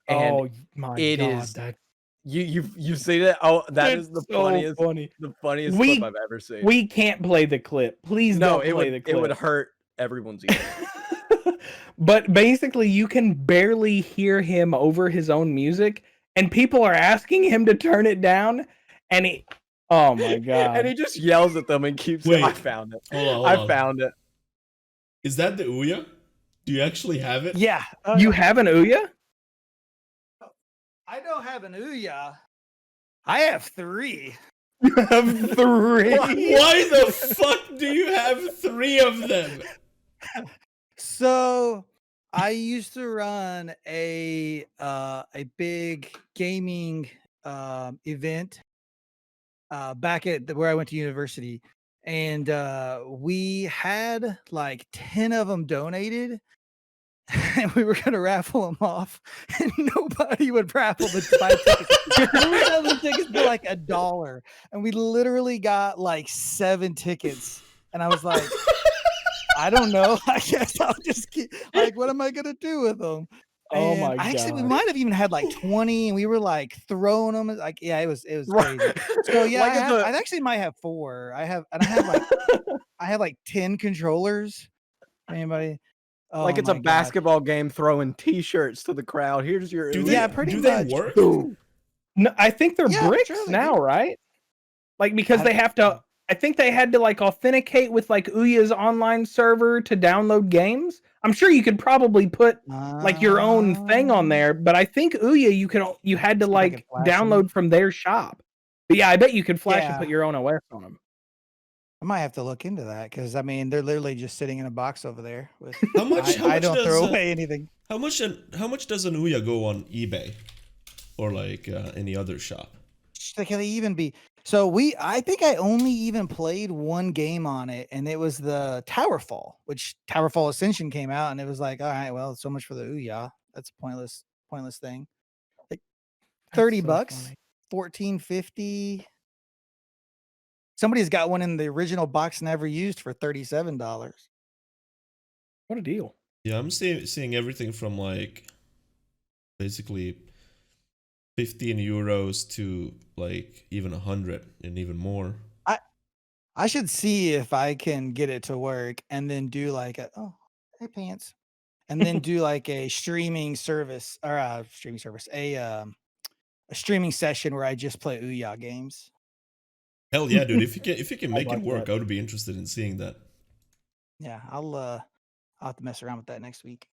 And oh my it god, is that you've seen it? Oh, that is the so funniest funny. the funniest clip I've ever seen. We can't play the clip. Please no, don't play the clip. It would hurt everyone's ears. But basically, you can barely hear him over his own music, and people are asking him to turn it down, and he, oh my god. And he just yells at them and keeps Wait. I found it. Hold I on. found it. Is that the Ouya? Do you actually have it? Yeah. You have an Ouya? I don't have an Ouya. I have 3. You have 3. Why the fuck do you have 3 of them? So I used to run a big gaming event back at where I went to university, and we had like 10 of them donated. And we were gonna raffle them off, and nobody would raffle the 5 tickets. We were selling the tickets for like $1, and we literally got like 7 tickets. And I was like, I don't know. I guess I'll just keep, like, what am I gonna do with them? Oh And my actually, we God. might have even had like 20, and we were like throwing them. Like, yeah, it was Right. crazy. So yeah, Like I actually might have 4. I have like I have like 10 controllers. Anybody? Oh like it's a my God. basketball game throwing t-shirts to the crowd. Here's your Do Ouya. they, Yeah, pretty do much. they work? No, I think they're Yeah, bricks sure they now, do. right? Like, because I they don't have to, I think they had to like authenticate with like Ouya's online server to download games. I'm sure you could probably put like your own thing on there, but I think Ouya you had to See if I can like flash 'em. download from their shop. But yeah, I bet you could flash and Yeah. put your own OS on them. I might have to look into that, because I mean they're literally just sitting in a box over there. With, How much? How I much don't does throw away anything. how much does an Ouya go on eBay, or like any other shop? Can they even be? So I think I only even played one game on it, and it was the Towerfall, which Towerfall Ascension came out, and it was like, all right, well, so much for the Ouya. That's a pointless thing. Like $30, funny. $14.50. Somebody's got one in the original box never used for $37. What a deal. Yeah, I'm seeing everything from like basically 15 euros to like even 100 and even more. I should see if I can get it to work, and then do like hey pants, and then do like a streaming service, or a streaming session where I just play Ouya games. Hell yeah, dude! If you can I make like it work, that. I would be interested in seeing that. Yeah, I'll have to mess around with that next week.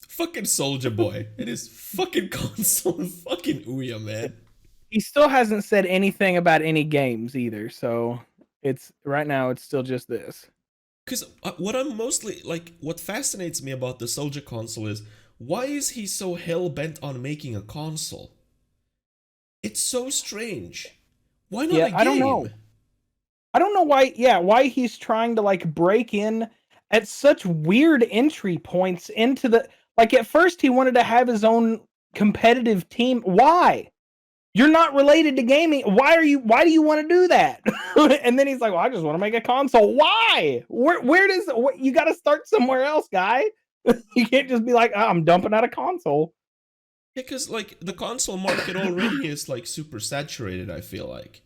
Fucking Soulja Boy, it is fucking console and fucking Ouya, man. He still hasn't said anything about any games either, so it's right now it's still just this. Because what I'm mostly like, what fascinates me about the Soulja console is, why is he so hell bent on making a console? It's so strange. Why not a game? I don't know. I don't know why he's trying to like break in at such weird entry points into the, like, at first he wanted to have his own competitive team. Why? You're not related to gaming. Why do you want to do that? And then he's like, well, I just want to make a console. Why? You got to start somewhere else, guy. You can't just be like, I'm dumping out a console. Because like the console market already is like super saturated, I feel like.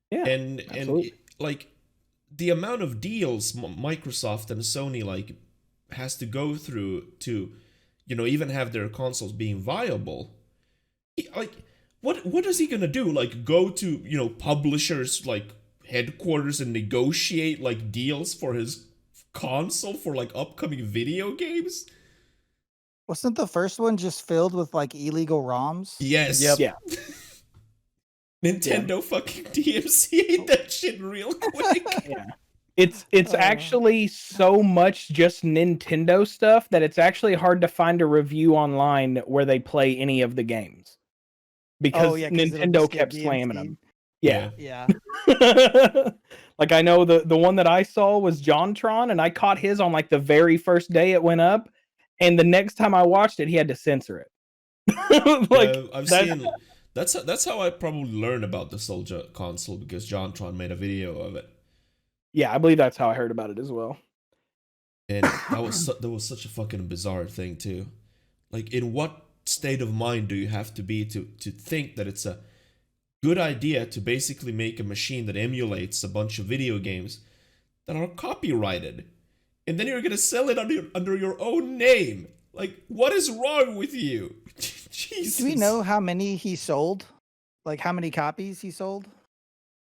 Yeah, and absolutely. like the amount of deals Microsoft and Sony like has to go through to, even have their consoles being viable, like what is he gonna do? Like go to publishers like headquarters and negotiate like deals for his console for like upcoming video games? Wasn't the first one just filled with like illegal ROMs? Yes. Yep. Yeah. Nintendo fucking DMCA'd that shit real quick. Yeah. It's actually so much just Nintendo stuff that it's actually hard to find a review online where they play any of the games. Because 'cause it'll Nintendo just get kept slamming them. DMC'd. Yeah. Yeah. Like I know the one that I saw was JonTron, and I caught his on like the very first day it went up, and the next time I watched it, he had to censor it. Like I've seen that's how I probably learned about the Soulja console, because JonTron made a video of it. yeah, I believe that's how I heard about it as well. And that was such a fucking bizarre thing too. Like, in what state of mind do you have to be to think that it's a good idea to basically make a machine that emulates a bunch of video games that are copyrighted, and then you're gonna sell it under your own name? Like, what is wrong with you? Jesus. Do we know how many he sold? Like how many copies he sold?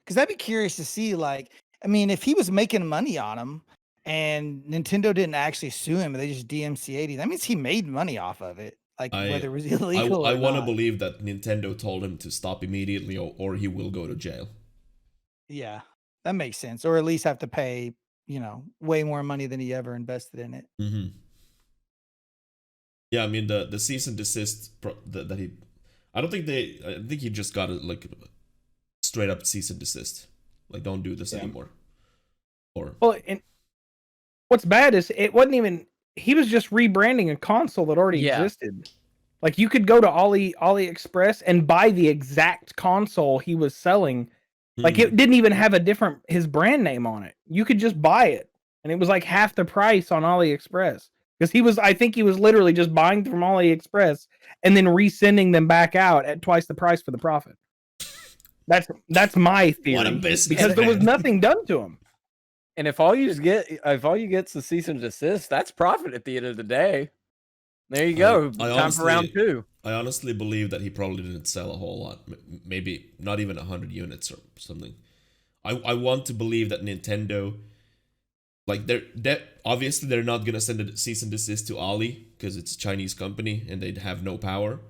Because I'd be curious to see. Like, I mean, if he was making money on them and Nintendo didn't actually sue him, they just DMCA'd him, that means he made money off of it. Like whether it was illegal. I or want to not. believe that Nintendo told him to stop immediately, or he will go to jail. Yeah, that makes sense. Or at least have to pay, way more money than he ever invested in it. Mm-hmm. Yeah, I mean the cease and desist that he, I think he just got it like straight up cease and desist, like don't do this anymore. Or Well, and what's bad is it wasn't even. He was just rebranding a console that already existed. Like you could go to AliExpress and buy the exact console he was selling. Like it didn't even have his brand name on it. You could just buy it, and it was like half the price on AliExpress. Because I think he was literally just buying from AliExpress and then resending them back out at twice the price for the profit. That's my theory. What a business, because there was nothing done to him. And if all you get's the cease and desist, that's profit at the end of the day. There you go. Time for round 2. I honestly believe that he probably didn't sell a whole lot. Maybe not even 100 units or something. I want to believe that Nintendo, like, obviously they're not gonna send a cease and desist to Ali because it's a Chinese company and they'd have no power.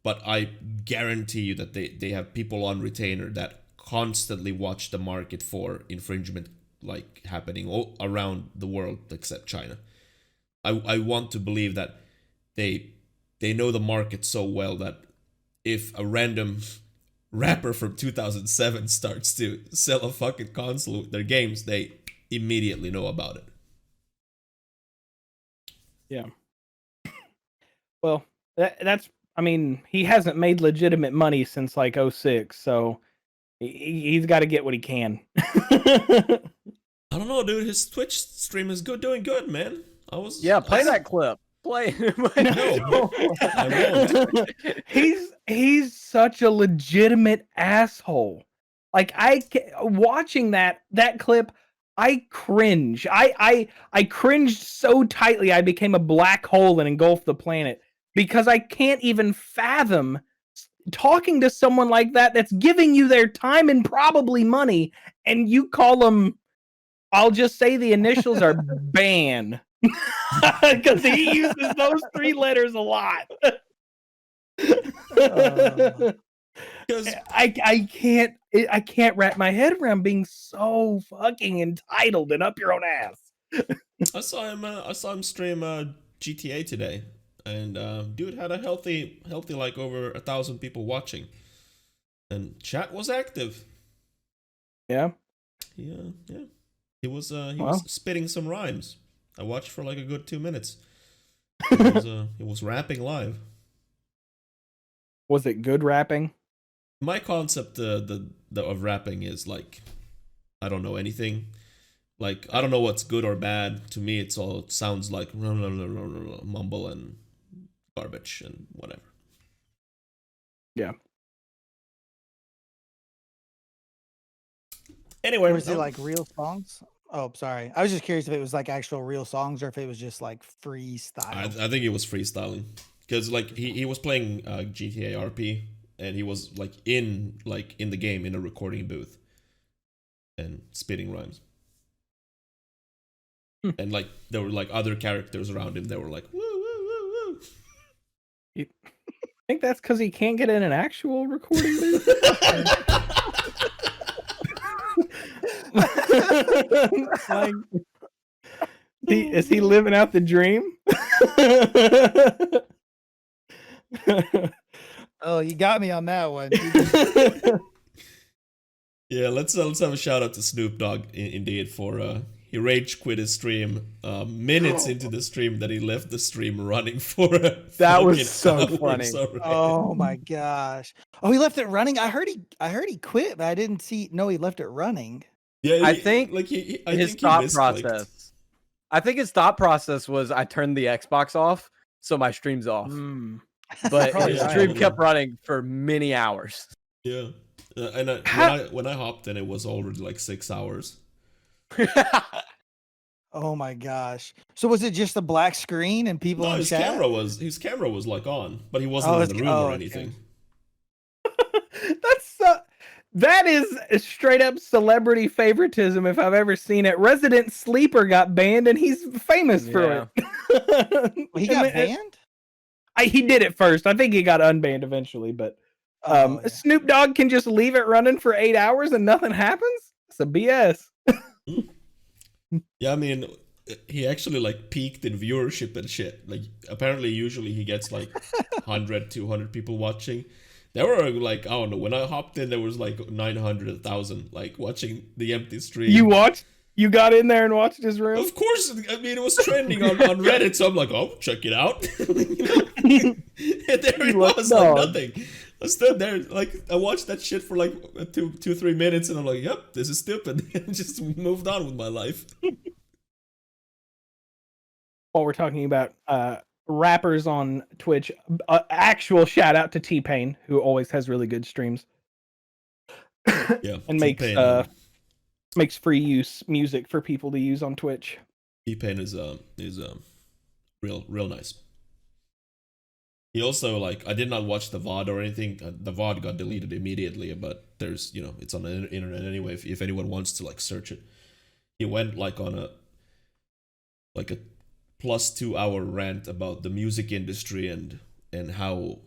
But I guarantee you that they have people on retainer that constantly watch the market for infringement, like, happening all around the world except China. I want to believe that they know the market so well that if a random rapper from 2007 starts to sell a fucking console with their games, they immediately know about it. Yeah. Well, that's. I mean, he hasn't made legitimate money since like 2006, so he's got to get what he can. I don't know, dude. His Twitch stream is doing good, man. Play that clip. Play. No, I won't. He's such a legitimate asshole. Like watching that clip, I cringe. I cringed so tightly I became a black hole and engulfed the planet because I can't even fathom talking to someone like that's giving you their time and probably money, and you call them. I'll just say the initials are ban. Because he uses those 3 letters a lot. I can't wrap my head around being so fucking entitled and up your own ass. I saw him stream GTA today, and dude had a healthy like over 1,000 people watching, and chat was active. Yeah. He was spitting some rhymes. I watched for like a good 2 minutes. It was rapping live. Was it good rapping? My concept of rapping is like, I don't know anything. Like, I don't know what's good or bad. To me, it sounds like mumble and garbage and whatever. Yeah. Anyway, Or is it like real songs? Oh, sorry. I was just curious if it was like actual real songs or if it was just like freestyle. I think he was freestyling because like he was playing GTA RP and he was like in the game in a recording booth and spitting rhymes. And like there were like other characters around him that were like woo woo woo woo. I think that's because he can't get in an actual recording booth. Like, is he living out the dream? Oh, you got me on that one. Yeah, let's have a shout out to Snoop Dogg indeed for he rage quit his stream minutes into the stream that he left the stream running for That was so funny. Oh my gosh. Oh, he left it running. I heard he quit, but I didn't know he left it running. Yeah, I think like his thought process. I think his thought process was I turned the Xbox off, so my stream's off. But his stream kept running for many hours. Yeah, and when I hopped in, it was already like 6 hours. Oh my gosh! So was it just a black screen and people? No, in his chat? camera was like on, but he wasn't in the room or anything. That is a straight up celebrity favoritism if I've ever seen it. Resident Sleeper got banned and he's famous for it. He got banned? He did it first. I think he got unbanned eventually, but Snoop Dogg can just leave it running for 8 hours and nothing happens? It's a BS. Yeah, I mean, he actually like peaked in viewership and shit. Like apparently usually he gets like 100, 200 people watching. There were like, I don't know, when I hopped in, there was like 900, 1,000 like watching the empty stream. You got in there and watched his room? Of course, I mean, it was trending on Reddit, so I'm like, oh, check it out. And there it was, like nothing. I stood there, like, I watched that shit for like 2-3 minutes, and I'm like, yep, this is stupid. And just moved on with my life. While we're talking about rappers on Twitch, actual shout out to T-Pain, who always has really good streams. Yeah, and makes free use music for people to use on Twitch. T-Pain is real nice. He also, like, I did not watch the VOD or anything. The VOD got deleted immediately, but there's, it's on the internet anyway. If anyone wants to like search it, he went like on a +2 hour rant about the music industry and how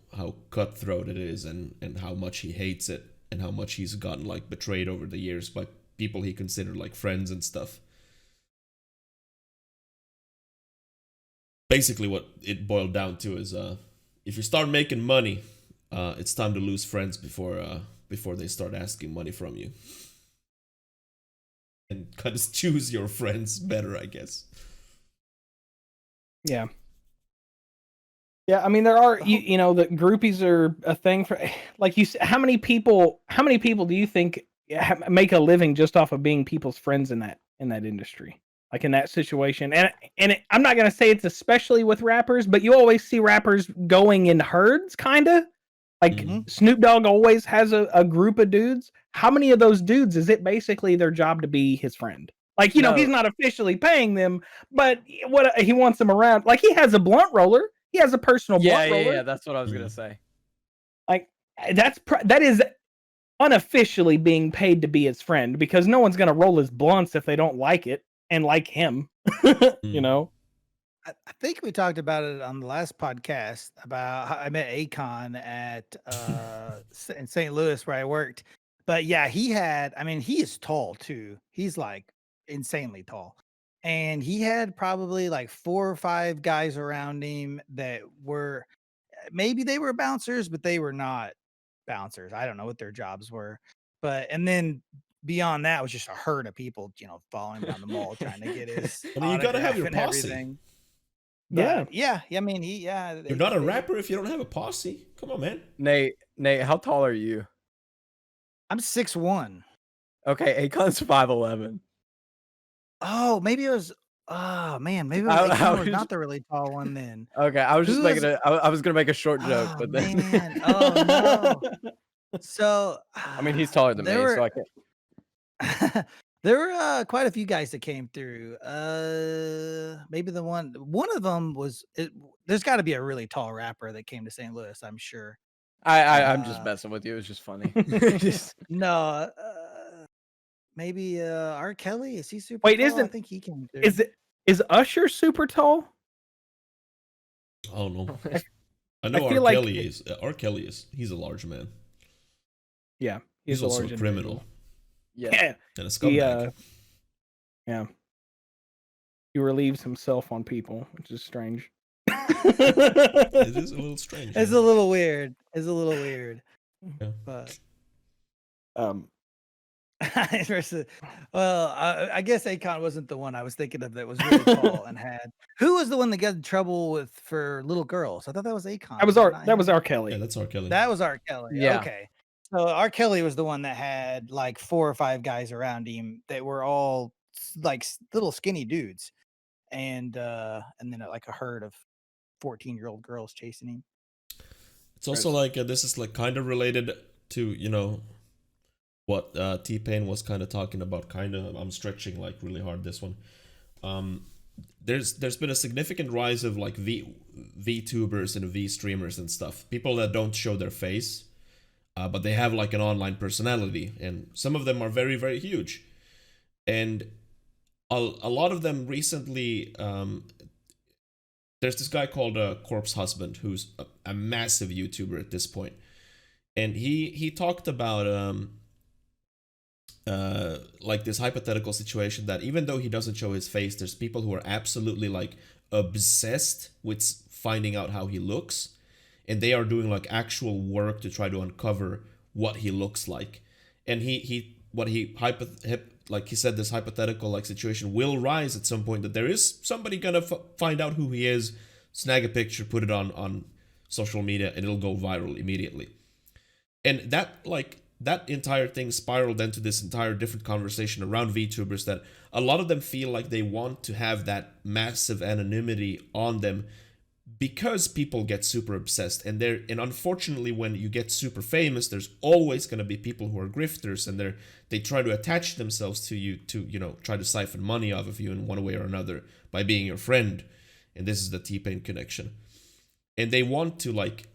cutthroat it is and how much he hates it and how much he's gotten like betrayed over the years by people he considered like friends and stuff. Basically what it boiled down to is if you start making money, it's time to lose friends before they start asking money from you. And kind of choose your friends better, I guess. Yeah. Yeah, I mean there are you know the groupies are a thing for like you said, how many people do you think make a living just off of being people's friends in that industry? Like in that situation. And I'm not going to say it's especially with rappers, but you always see rappers going in herds kind of. Like Snoop Dogg always has a group of dudes. How many of those dudes is it basically their job to be his friend? Like, you know, he's not officially paying them, but what he wants them around. Like, he has a blunt roller. He has a personal blunt roller. Yeah, that's what I was going to say. Like, that is unofficially being paid to be his friend because no one's going to roll his blunts if they don't like it and like him, you know? I think we talked about it on the last podcast about how I met Akon at in St. Louis where I worked. But yeah, he is tall too. He's like insanely tall. And he had probably like 4 or 5 guys around him that were maybe they were bouncers, but they were not bouncers. I don't know what their jobs were. And then beyond that was just a herd of people, following down the mall trying to get his I mean, you gotta have your posse. Everything. But, yeah. I mean, you're not a rapper if you don't have a posse. Come on, man. Nate, how tall are you? I'm 6'1". Okay, Akon's 5'11". Oh, maybe it was. Oh man, maybe it was Akon was not the really tall one then. Okay, I was just I was gonna make a short joke, but then. Man. Oh no. So I mean, he's taller than me, so I can't. There were quite a few guys that came through. Maybe one of them was. There's got to be a really tall rapper that came to St. Louis. I'm sure. I'm just Uh, messing with you. It was just funny. Just no, maybe R. Kelly. Is he super Wait, tall? I think he came through. is Usher super tall? I don't know. I I know feel R. like Kelly is. R. Kelly is. He's a large man. Yeah, He's a also large a criminal individual. yeah. and a He scumbag. yeah, he relieves himself on people, which is strange. It is a little strange. It's Yeah. a little weird. It's a little weird. Yeah. But Um, well, I guess Akon wasn't the one I was thinking of that was really tall and had. Who was the one that got in trouble with for little girls? I thought that was Akon. that was him? R. Kelly. Yeah, that's R. Kelly. That was R. Kelly. Yeah. Okay. So R. Kelly was the one that had like 4 or 5 guys around him that were all like little skinny dudes, and then like a herd of 14-year-old girls chasing him. It's also like this is like kind of related to what T-Pain was kind of talking about. Kind of, I'm stretching like really hard this one. There's been a significant rise of like Vtubers and V streamers and stuff. People that don't show their face, but they have like an online personality, and some of them are very, very huge. And a lot of them recently, there's this guy called Corpse Husband who's a massive YouTuber at this point, and he talked about like this hypothetical situation that even though he doesn't show his face, there's people who are absolutely like obsessed with finding out how he looks, and they are doing like actual work to try to uncover what he looks like. And he said this hypothetical like situation will rise at some point, that there is somebody gonna find out who he is, snag a picture, put it on social media, and it'll go viral immediately. And that entire thing spiraled into this entire different conversation around VTubers, that a lot of them feel like they want to have that massive anonymity on them because people get super obsessed, and unfortunately when you get super famous, there's always going to be people who are grifters, and they try to attach themselves to you to try to siphon money off of you in one way or another by being your friend. And this is the T-Pain connection, and they want to like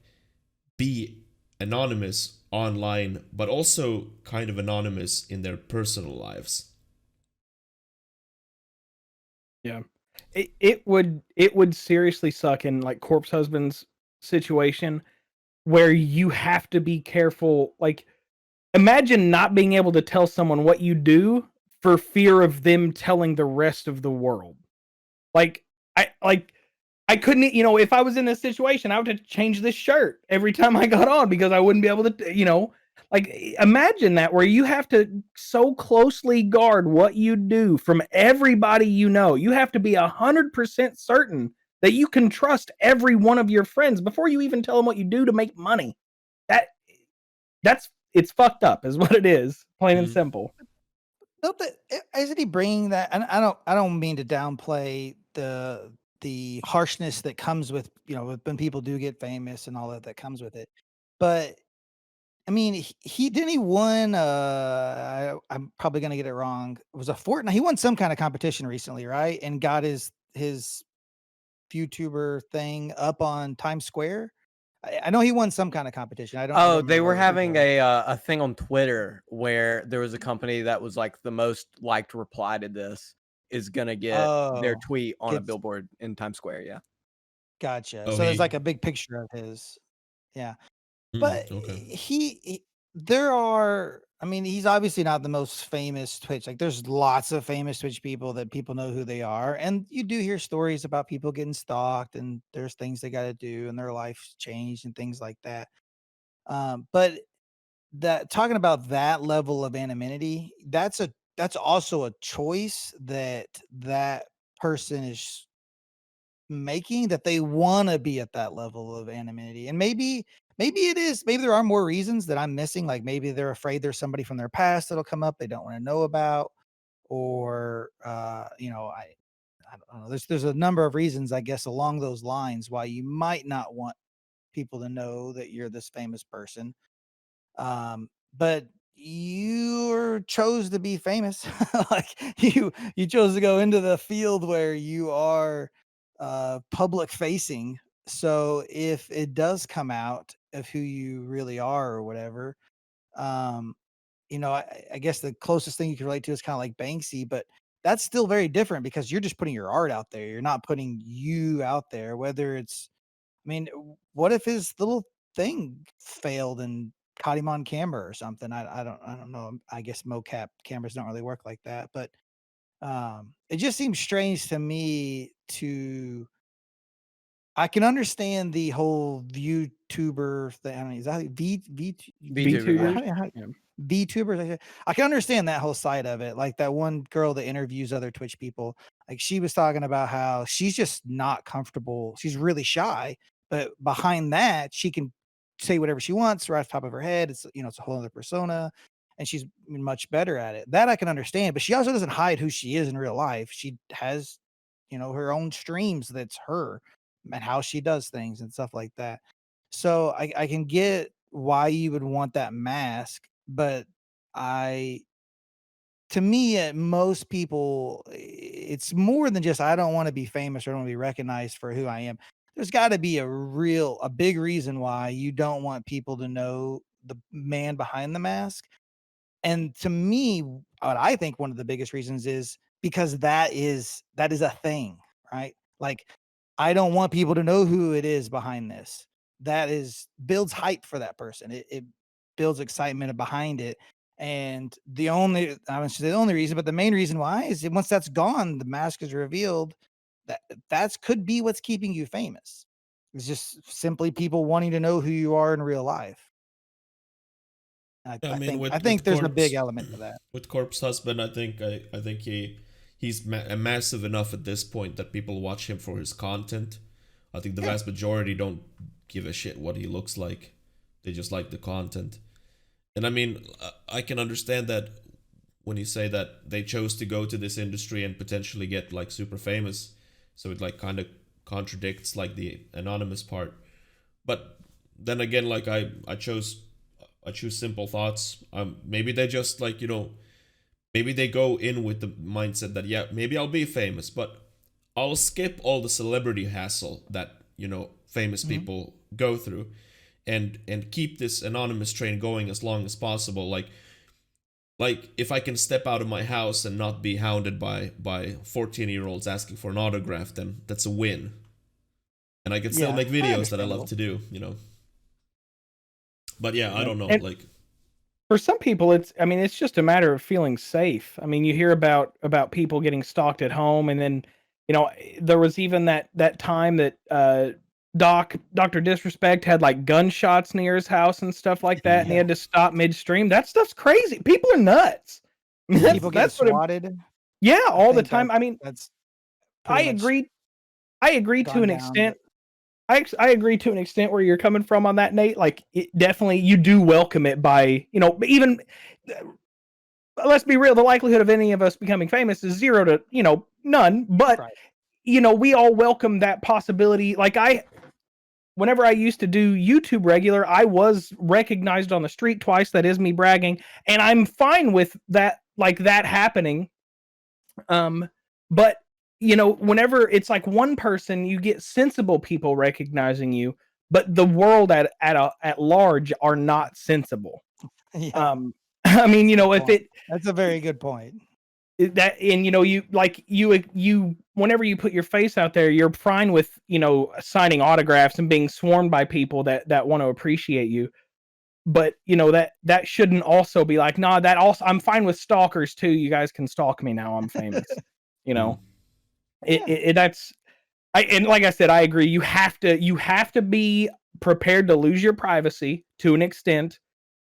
be anonymous online but also kind of anonymous in their personal lives. Yeah. It would seriously suck in like Corpse Husband's situation, where you have to be careful. Like, imagine not being able to tell someone what you do for fear of them telling the rest of the world. I couldn't, if I was in this situation, I would have to change this shirt every time I got on because I wouldn't be able to, like, imagine that, where you have to so closely guard what you do from everybody you know. You have to be 100% certain that you can trust every one of your friends before you even tell them what you do to make money. It's fucked up, is what it is, plain and simple. Isn't he bringing that? And I don't mean to downplay the harshness that comes with when people do get famous and all that comes with it, but I mean, he won. I'm probably gonna get it wrong. It was a Fortnite. He won some kind of competition recently, right? And got his YouTuber thing up on Times Square. I know he won some kind of competition. I don't. Oh, they remember were what it was having for. a thing on Twitter where there was a company that was like the most liked reply to this is gonna get their Oh, tweet on a gets billboard in Times Square. Yeah. gotcha. Oh, So there's like a big picture of his. Yeah. But okay. there are, I mean, he's obviously not the most famous Twitch. Like, there's lots of famous Twitch people that people know who they are, and you do hear stories about people getting stalked, and there's things they got to do, and their life's changed, and things like that. But that talking about that level of anonymity, that's also a choice that person is making, that they want to be at that level of anonymity. And maybe it is, maybe there are more reasons that I'm missing, like maybe they're afraid there's somebody from their past that'll come up they don't want to know about, or I don't know, there's a number of reasons, I guess, along those lines why you might not want people to know that you're this famous person. But you chose to be famous. Like you chose to go into the field where you are public facing. So if it does come out of who you really are or whatever, um, I guess the closest thing you can relate to is kind of like Banksy, but that's still very different because you're just putting your art out there. You're not putting you out there, whether it's, I mean, what if his little thing failed and caught him on camera or something? I don't know. I guess mocap cameras don't really work like that, but it just seems strange to me to. I can understand the whole VTuber thing. I don't know, is that VTuber, Yeah. VTubers? I can understand that whole side of it. Like that one girl that interviews other Twitch people, like she was talking about how she's just not comfortable. She's really shy, but behind that, she can say whatever she wants right off the top of her head. It's it's a whole other persona, and she's much better at it. That I can understand, but she also doesn't hide who she is in real life. She has, her own streams that's her and how she does things and stuff like that. So I can get why you would want that mask, but I to me, most people, it's more than just I don't want to be famous or I don't want to be recognized for who I am. There's got to be a big reason why you don't want people to know the man behind the mask. And to me, what I think one of the biggest reasons is because that is a thing, right? Like I don't want people to know who it is behind this. That is builds hype for that person. It builds excitement behind it. And I would say the only reason, but the main reason why is once that's gone, the mask is revealed. That's could be what's keeping you famous. It's just simply people wanting to know who you are in real life. Yeah, I I mean, think with I think with there's a big Corpse, element to that. with Corpse Husband, I think he's massive enough at this point that people watch him for his content. I think the Yeah. vast majority don't give a shit what he looks like; they just like the content. And I mean, I can understand that when you say that they chose to go to this industry and potentially get like super famous, so it like kind of contradicts like the anonymous part. But then again, like I choose simple thoughts. Maybe they just like maybe they go in with the mindset that yeah, maybe I'll be famous, but I'll skip all the celebrity hassle that famous Mhm. people go through, and keep this anonymous train going as long as possible. Like if I can step out of my house and not be hounded by 14-year-olds asking for an autograph, then that's a win. And I can still Yeah, make videos that I love understandable. to do. But yeah, I Yeah. don't know. And Like for some people, it's just a matter of feeling safe. I mean, you hear about people getting stalked at home, and then, there was even that time that Dr. Disrespect had like gunshots near his house and stuff like that, and he Yeah. had to stop midstream. That stuff's crazy. People are nuts. I mean, People getting that's what swatted. yeah, I all the think time. I mean, that's I pretty much agree. I agree to gone an down. extent. I agree to an extent where you're coming from on that, Nate. Like, it definitely, you do welcome it by, even let's be real, the likelihood of any of us becoming famous is 0 to, none. But, Right. we all welcome that possibility. Like, whenever I used to do YouTube regular, I was recognized on the street twice. That is me bragging. And I'm fine with that, like that happening. But whenever it's like one person, you get sensible people recognizing you, but the world at large are not sensible. Yeah. I mean, Good if point. That's a very good point. that, and you whenever you put your face out there, you're fine with signing autographs and being swarmed by people that want to appreciate you. But that shouldn't also be like, nah, that also, I'm fine with stalkers too. You guys can stalk me now. I'm famous. You know, that's and like I said, I agree. You have to be prepared to lose your privacy to an extent.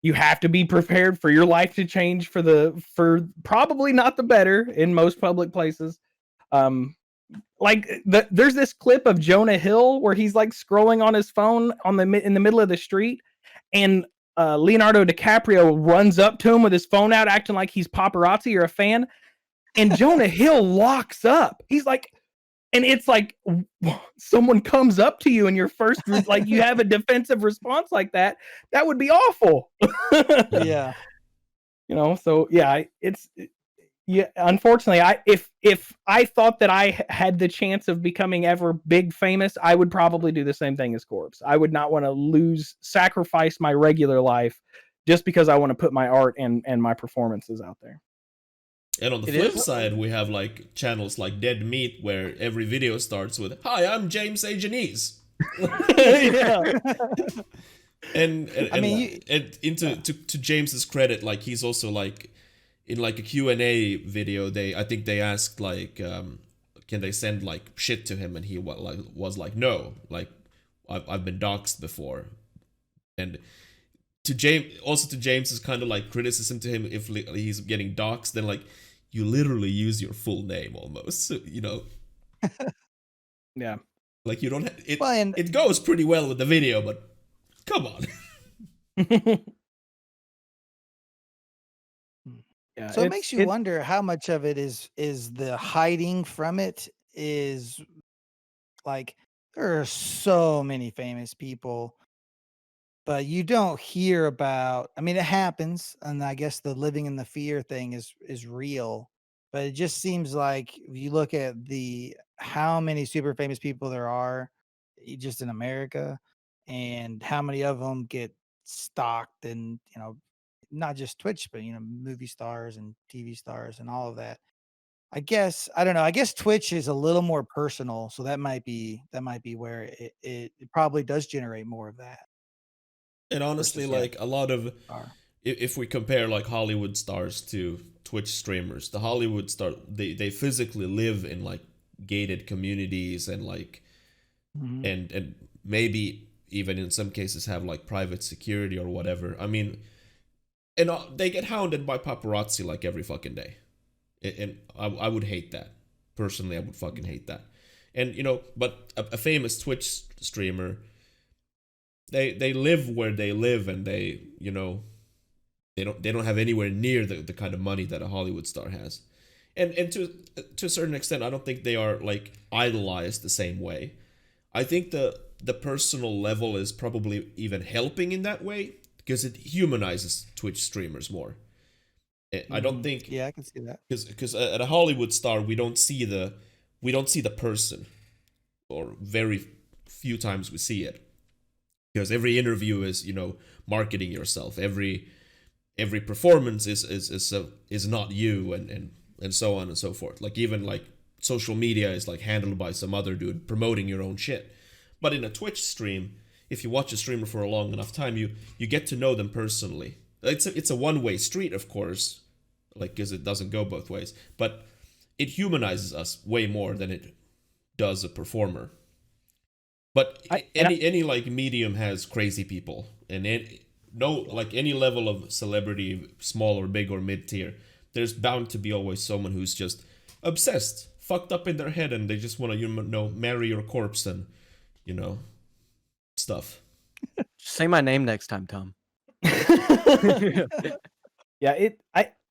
You have to be prepared for your life to change for probably not the better in most public places. There's this clip of Jonah Hill where he's like scrolling on his phone in the middle of the street, and Leonardo DiCaprio runs up to him with his phone out, acting like he's paparazzi or a fan, and Jonah Hill locks up. He's like, and it's like someone comes up to you and your first, like, you have a defensive response like that. That would be awful. Yeah. So yeah, yeah. Unfortunately, if I thought that I had the chance of becoming ever big famous, I would probably do the same thing as Corpse. I would not want to sacrifice my regular life just because I want to put my art and my performances out there. And on the flip side, we have like channels like Dead Meat where every video starts with "Hi, I'm James A. Janice." Yeah. To James's credit, like he's also like in like a Q&A video, I think they asked like can they send like shit to him, and he was like no, like I've been doxxed before. And to James's kind of like criticism to him, if he's getting doxxed, then like you literally use your full name almost, so, Yeah. Like you don't it goes pretty well with the video, but come on. Yeah, so it makes you wonder how much of it is the hiding from it is like there are so many famous people, but you don't hear about. I mean, it happens, and I guess the living in the fear thing is real. But it just seems like if you look at how many super famous people there are, just in America, and how many of them get stalked, and not just Twitch, but movie stars and TV stars and all of that. I guess I don't know. I guess Twitch is a little more personal, so that might be where it probably does generate more of that. And honestly, like a lot of, if we compare like Hollywood stars to Twitch streamers, the Hollywood star they physically live in like gated communities and like and maybe even in some cases have like private security or whatever. I mean, and they get hounded by paparazzi like every fucking day, and I would hate that personally. I would fucking hate that. And but a famous Twitch streamer, they live where they live, and they they don't have anywhere near the kind of money that a Hollywood star has. And to a certain extent, I don't think they are like idolized the same way. I think the personal level is probably even helping in that way, because it humanizes Twitch streamers more. I don't think. Yeah, I can see that. Because at a Hollywood star, we don't see the person, or very few times we see it. Because every interview is marketing yourself. Every performance is not you, and so on and so forth. Like even like social media is like handled by some other dude promoting your own shit. But in a Twitch stream, if you watch a streamer for a long enough time, you get to know them personally. It's a one-way street, of course, like because it doesn't go both ways. But it humanizes us way more than it does a performer. But any like medium has crazy people, and any level of celebrity, small or big or mid tier, there's bound to be always someone who's just obsessed, fucked up in their head, and they just want to marry your corpse and stuff. Say my name next time, Tom. Yeah,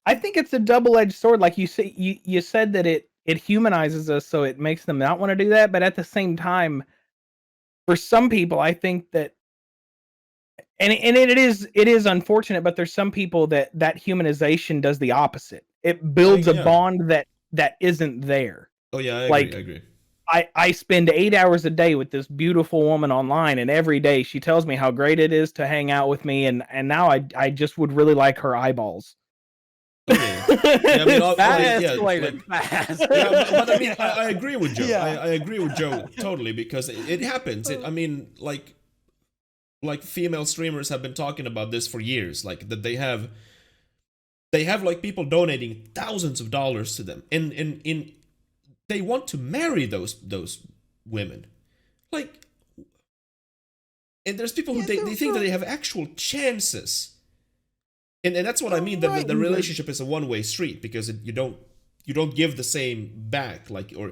I think it's a double-edged sword. Like you say, you said that it humanizes us, so it makes them not want to do that. But at the same time, for some people, I think that, and it is unfortunate, but there's some people that humanization does the opposite. It builds a bond that isn't there. Oh yeah, I agree. I spend 8 hours a day with this beautiful woman online, and every day she tells me how great it is to hang out with me, and now I just would really like her eyeballs. Oh, yeah. I mean, that escalated fast. Yeah, but I mean, I agree with Joe. Yeah. I agree with Joe totally, because it happens. I mean, like female streamers have been talking about this for years, like that they have like people donating thousands of dollars to them, and they want to marry those women, like, and there's people who they think that they have actual chances, and that's what I mean. That the relationship is a one-way street, because you don't give the same back, like, or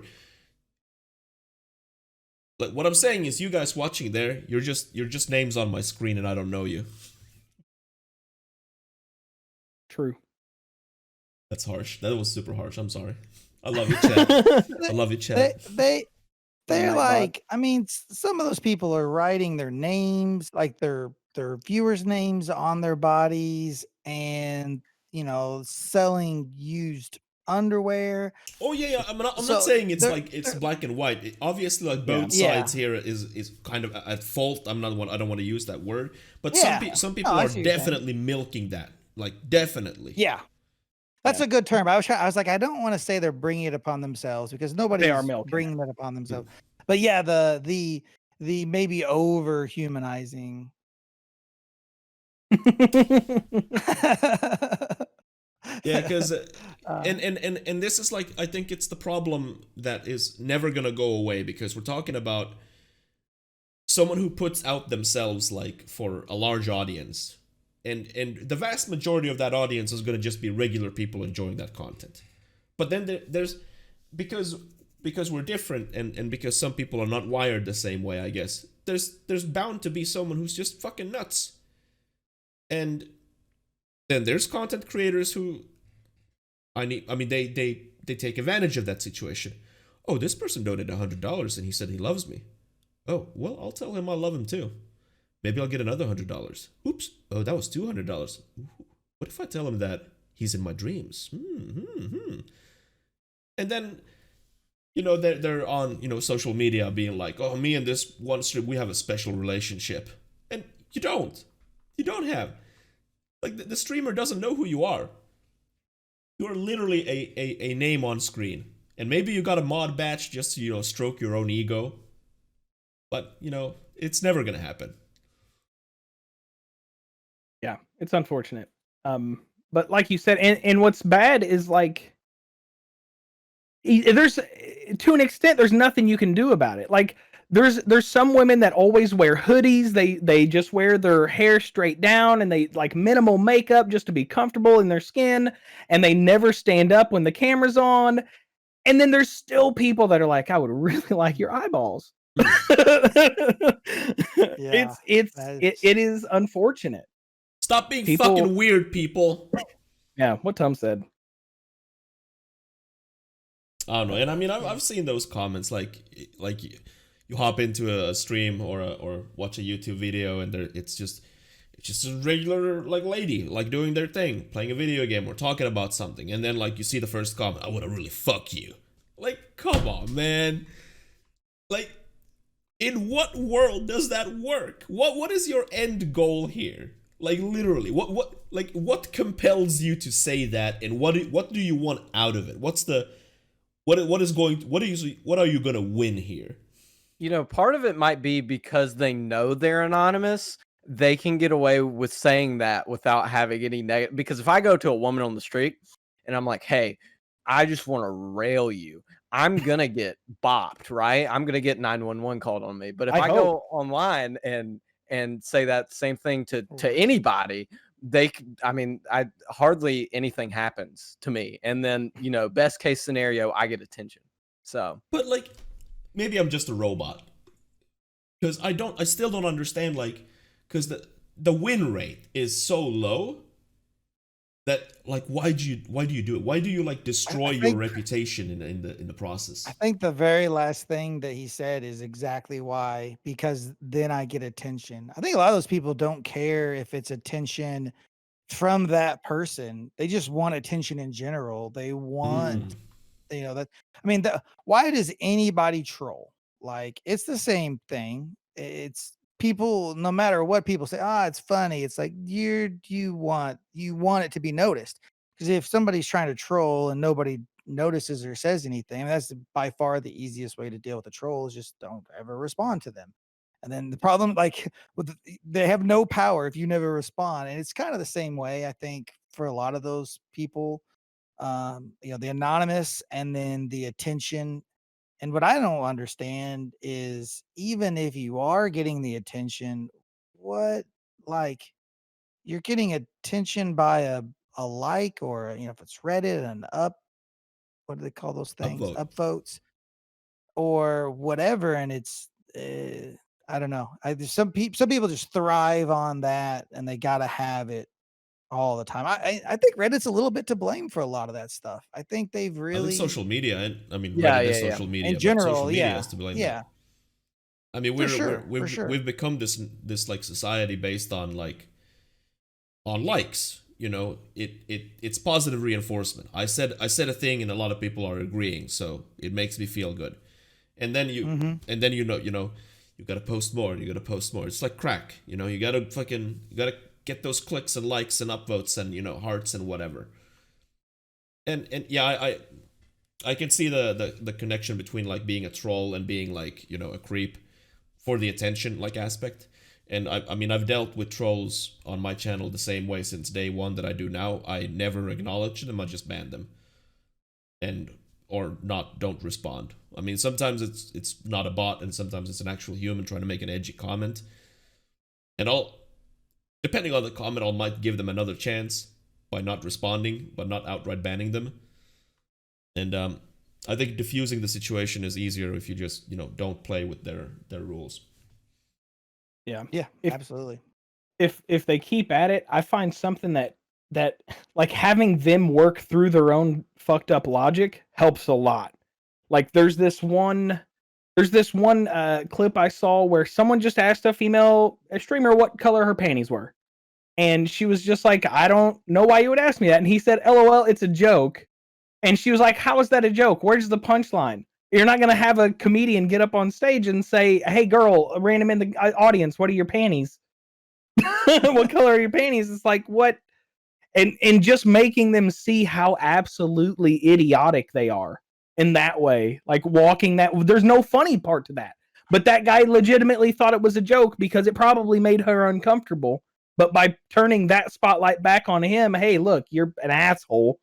like what I'm saying is, you guys watching there, you're just names on my screen, and I don't know you. True. That's harsh. That was super harsh. I'm sorry. I love you, chat. I love you, chat. They're like, I mean, some of those people are writing their names, like their viewers' names on their bodies, and selling used underwear. Oh yeah. I'm not So saying it's they're- like it's they're- black and white. Obviously, like both Yeah. sides here is kind of at fault. I don't want to use that word, but Yeah. some No, people I are see what you're saying. definitely milking that. Like definitely. Yeah. That's Yeah. a good term. I was like, I don't want to say they're bringing it upon themselves because nobody's milking it. bringing it upon themselves. But yeah, the maybe over humanizing. Yeah, because and this is like I think it's the problem that is never gonna go away because we're talking about someone who puts out themselves like for a large audience, and the vast majority of that audience is gonna just be regular people enjoying that content. But then there's because we're different and because some people are not wired the same way, I guess there's bound to be someone who's just fucking nuts, and then there's content creators who they take advantage of that situation. Oh, this person donated $100 and he said he loves me. Oh, well, I'll tell him I love him too. Maybe I'll get another $100. Oops. Oh, that was $200. What if I tell him that he's in my dreams? And then, they're on, social media being like, oh, me and this one stream, we have a special relationship. And you don't. You don't have. Like, the streamer doesn't know who you are. You're literally a name on screen. And maybe you got a mod badge just to, stroke your own ego. But, it's never going to happen. Yeah, it's unfortunate. But like you said, and what's bad is like, there's to an extent, there's nothing you can do about it. Like, there's some women that always wear hoodies. They just wear their hair straight down and they like minimal makeup just to be comfortable in their skin, and they never stand up when the camera's on. And then there's still people that are like, I would really like your eyeballs. Yeah, it is unfortunate. Stop being People- fucking weird, people. Yeah, what Tom said. I don't know, and I mean, I've seen those comments like you hop into a stream or watch a YouTube video and it's just a regular like lady like doing their thing, playing a video game or talking about something, and then like you see the first comment, I want to really fuck you. Like, come on, man. Like, in what world does that work? What is your end goal here? Like, literally, what compels you to say that, and what do you want out of it? What are you gonna win here? Part of it might be because they know they're anonymous. They can get away with saying that without having any negative. Because if I go to a woman on the street and I'm like, hey, I just want to rail you, I'm going to get bopped, right? I'm going to get 911 called on me. But if I go online and say that same thing to anybody, I hardly anything happens to me. And then, best case scenario, I get attention. So, but like, maybe I'm just a robot, because I still don't understand, like, because the win rate is so low that, like, why do you do it? Why do you like destroy your reputation in the process? I think the very last thing that he said is exactly why, because then I get attention. I think a lot of those people don't care if it's attention from that person. They just want attention in general. They want, why does anybody troll? Like, it's the same thing. It's people, no matter what people say, it's funny. It's like you want it to be noticed. Because if somebody's trying to troll and nobody notices or says anything, that's by far the easiest way to deal with a troll, is just don't ever respond to them. And then the problem, like, they have no power if you never respond. And it's kind of the same way, I think, for a lot of those people, the anonymous and then the attention. And what I don't understand is, even if you are getting the attention, you're getting attention by a like, or if it's Reddit, and what do they call those things? Upvote. Upvotes or whatever. And it's I don't know. Some people just thrive on that, and they gotta have it all the time. I think Reddit's a little bit to blame for a lot of that stuff. I think they've I really think social media, and I mean, Yeah, Reddit is yeah. social media, in but general, social media yeah, has to blame yeah. that. I mean, For sure. we've become this like society based on like on likes. you know, it's positive reinforcement. I said a thing and a lot of people are agreeing, so it makes me feel good. And then you you gotta post more, you gotta post more. It's like crack, you know, you gotta get those clicks and likes and upvotes and, you know, hearts and whatever. And yeah, I can see the connection between like being a troll and being like, you know, a creep for the attention like aspect. And I mean, I've dealt with trolls on my channel the same way since day one that I do now. I never acknowledge them, I just ban them. Or don't respond. I mean, sometimes it's not a bot and sometimes it's an actual human trying to make an edgy comment. And depending on the comment, I might give them another chance by not responding, but not outright banning them. And I think diffusing the situation is easier if you just, you know, don't play with their rules. Yeah. Yeah, If- absolutely. If they keep at it, I find something that like having them work through their own fucked up logic helps a lot. Like there's this one clip I saw where someone just asked a female streamer what color her panties were. And she was just like, I don't know why you would ask me that. And he said, LOL, it's a joke. And she was like, how is that a joke? Where's the punchline? You're not going to have a comedian get up on stage and say, hey, girl, random in the audience, what are your panties? What color are your panties? It's like, what? And just making them see how absolutely idiotic they are in that way. Like walking that, there's no funny part to that. But that guy legitimately thought it was a joke because it probably made her uncomfortable. But by turning that spotlight back on him, hey, look, you're an asshole.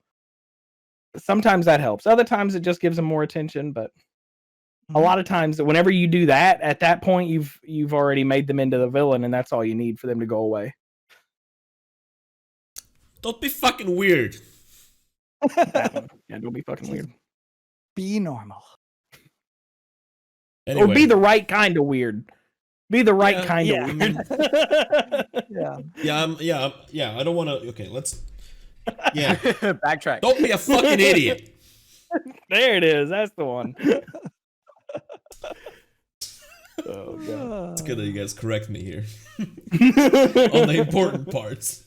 Sometimes that helps. Other times it just gives them more attention. But a lot of times, whenever you do that, at that point, you've already made them into the villain, and that's all you need for them to go away. Don't be fucking weird. Yeah, don't be fucking weird. Be normal. Anyway, Or be the right kind of weird. Be the right Yeah, kind yeah. of weird. Yeah. I don't want to. Okay, let's. Yeah, Backtrack. don't be a fucking idiot. There it is. That's the one. Oh god. It's good that you guys correct me here on the important parts.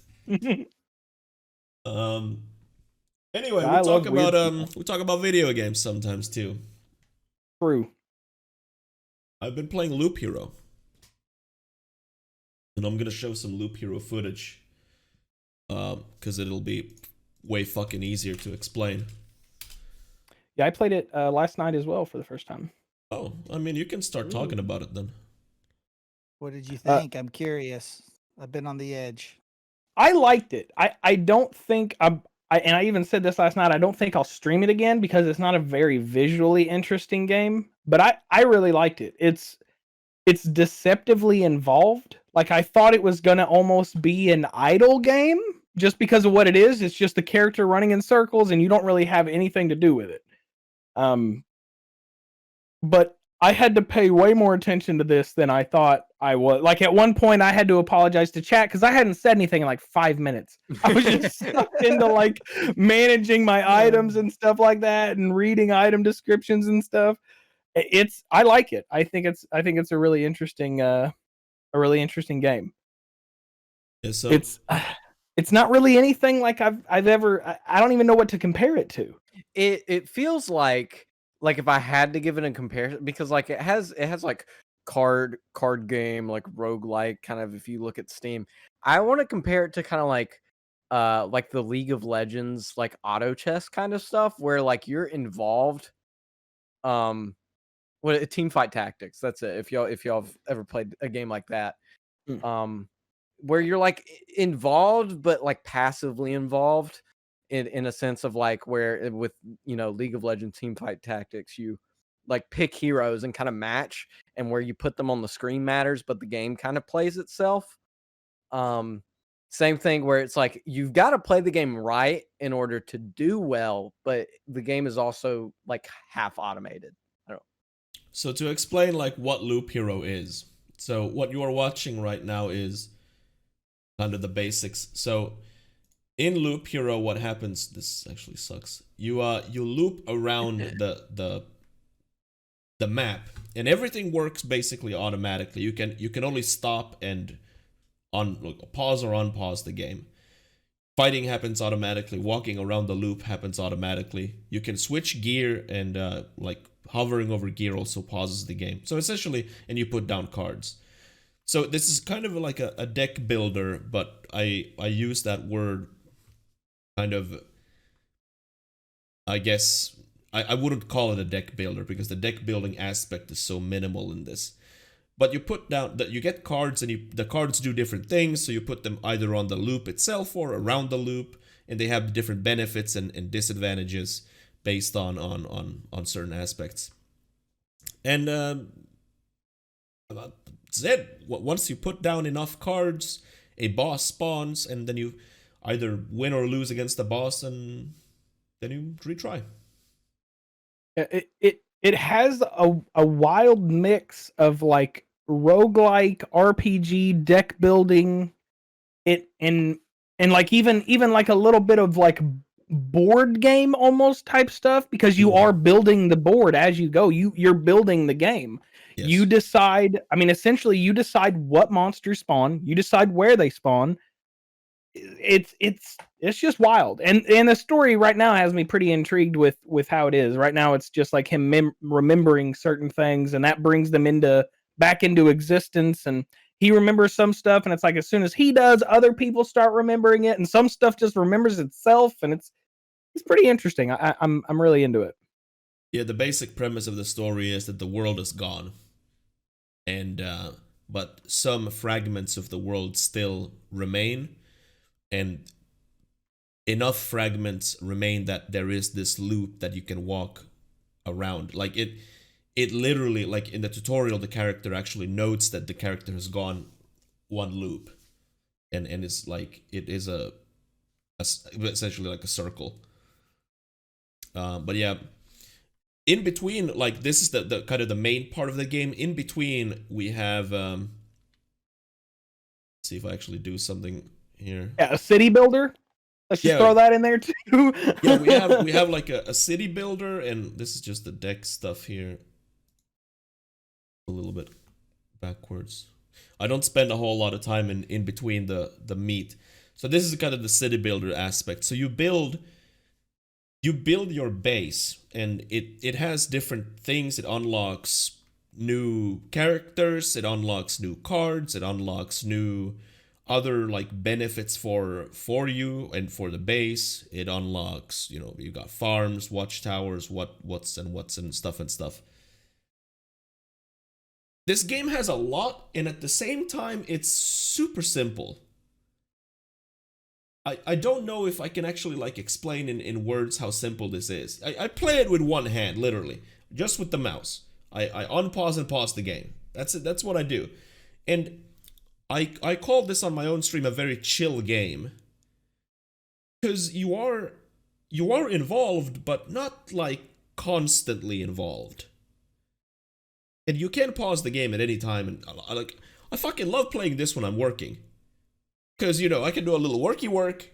Anyway, I love weird we talk about video games sometimes too. True. I've been playing Loop Hero, and I'm gonna show some Loop Hero footage, because it'll be way fucking easier to explain. Yeah, I played it last night as well for the first time. Oh, I mean, you can start talking about it then. What did you think? I'm curious. I've been on the edge. I liked it. I don't think and I even said this last night, I don't think I'll stream it again because it's not a very visually interesting game, but I really liked it. It's deceptively involved. Like I thought it was going to almost be an idle game just because of what it is. It's just the character running in circles and you don't really have anything to do with it. But I had to pay way more attention to this than I thought I was. Like at one point I had to apologize to chat because I hadn't said anything in like 5 minutes. I was just sucked into like managing my items and stuff like that and reading item descriptions and stuff. I like it. I think it's a really interesting game. Yeah, so It's not really anything like I've ever. I don't even know what to compare it to. It feels like if I had to give it a comparison, because like it has like card game, like roguelike kind of, if you look at Steam. I want to compare it to kind of like the League of Legends, like auto chess kind of stuff, where like you're involved. Team fight tactics, that's it. If y'all have ever played a game like that. Where you're like involved but like passively involved in a sense of like where with, you know, League of Legends team fight tactics, you like pick heroes and kind of match, and where you put them on the screen matters, but the game kind of plays itself. Same thing where it's like you've got to play the game right in order to do well, but the game is also like half automated. I don't know. So to explain like what Loop Hero is, so what you are watching right now is kind of the basics. So in Loop Hero, what happens? This actually sucks. You loop around the map, and everything works basically automatically. You can only stop and pause or unpause the game. fighting happens automatically. Walking around the loop happens automatically. You can switch gear, and like hovering over gear also pauses the game. So essentially, and you put down cards. So this is kind of like a deck builder, but I use that word kind of, I guess, I wouldn't call it a deck builder because the deck building aspect is so minimal in this. But you put down that you get cards, and the cards do different things. So you put them either on the loop itself or around the loop, and they have different benefits and disadvantages based on certain aspects. And that's it. Once you put down enough cards, a boss spawns, and then you either win or lose against the boss, and then you retry. It has a wild mix of like roguelike RPG deck building, and like even like a little bit of like board game almost type stuff, because you are building the board as you go. You're building the game. Yes. You decide, I mean, essentially you decide what monsters spawn, you decide where they spawn. It's just wild, and the story right now has me pretty intrigued with how it is right now. It's just like him remembering certain things, and that brings them back into existence, and he remembers some stuff, and it's like as soon as he does, other people start remembering it, and some stuff just remembers itself, and it's pretty interesting. I'm really into it. Yeah, the basic premise of the story is that the world is gone, and but some fragments of the world still remain, and enough fragments remain that there is this loop that you can walk around. Like it literally, like in the tutorial, the character actually notes that the character has gone one loop, and it's like it is essentially like a circle. But yeah, in between, like this is the kind of the main part of the game. In between, we have let's see if I actually do something here. Yeah, a city builder. Let's just throw that in there too. Yeah, we have like a city builder, and this is just the deck stuff here. A little bit backwards. I don't spend a whole lot of time in between the meat. So this is kind of the city builder aspect. So you build your base, and it has different things. It unlocks new characters, it unlocks new cards, it unlocks new other like benefits for you and for the base. It unlocks, you got farms, watchtowers, what's and stuff. This game has a lot, and at the same time it's super simple. I don't know if I can actually like explain in words how simple this is. I play it with one hand, literally, just with the mouse. I unpause and pause the game. That's it. That's what I do. And I call this on my own stream a very chill game, because you are involved, but not like constantly involved. And you can pause the game at any time. And I fucking love playing this when I'm working, because I can do a little worky work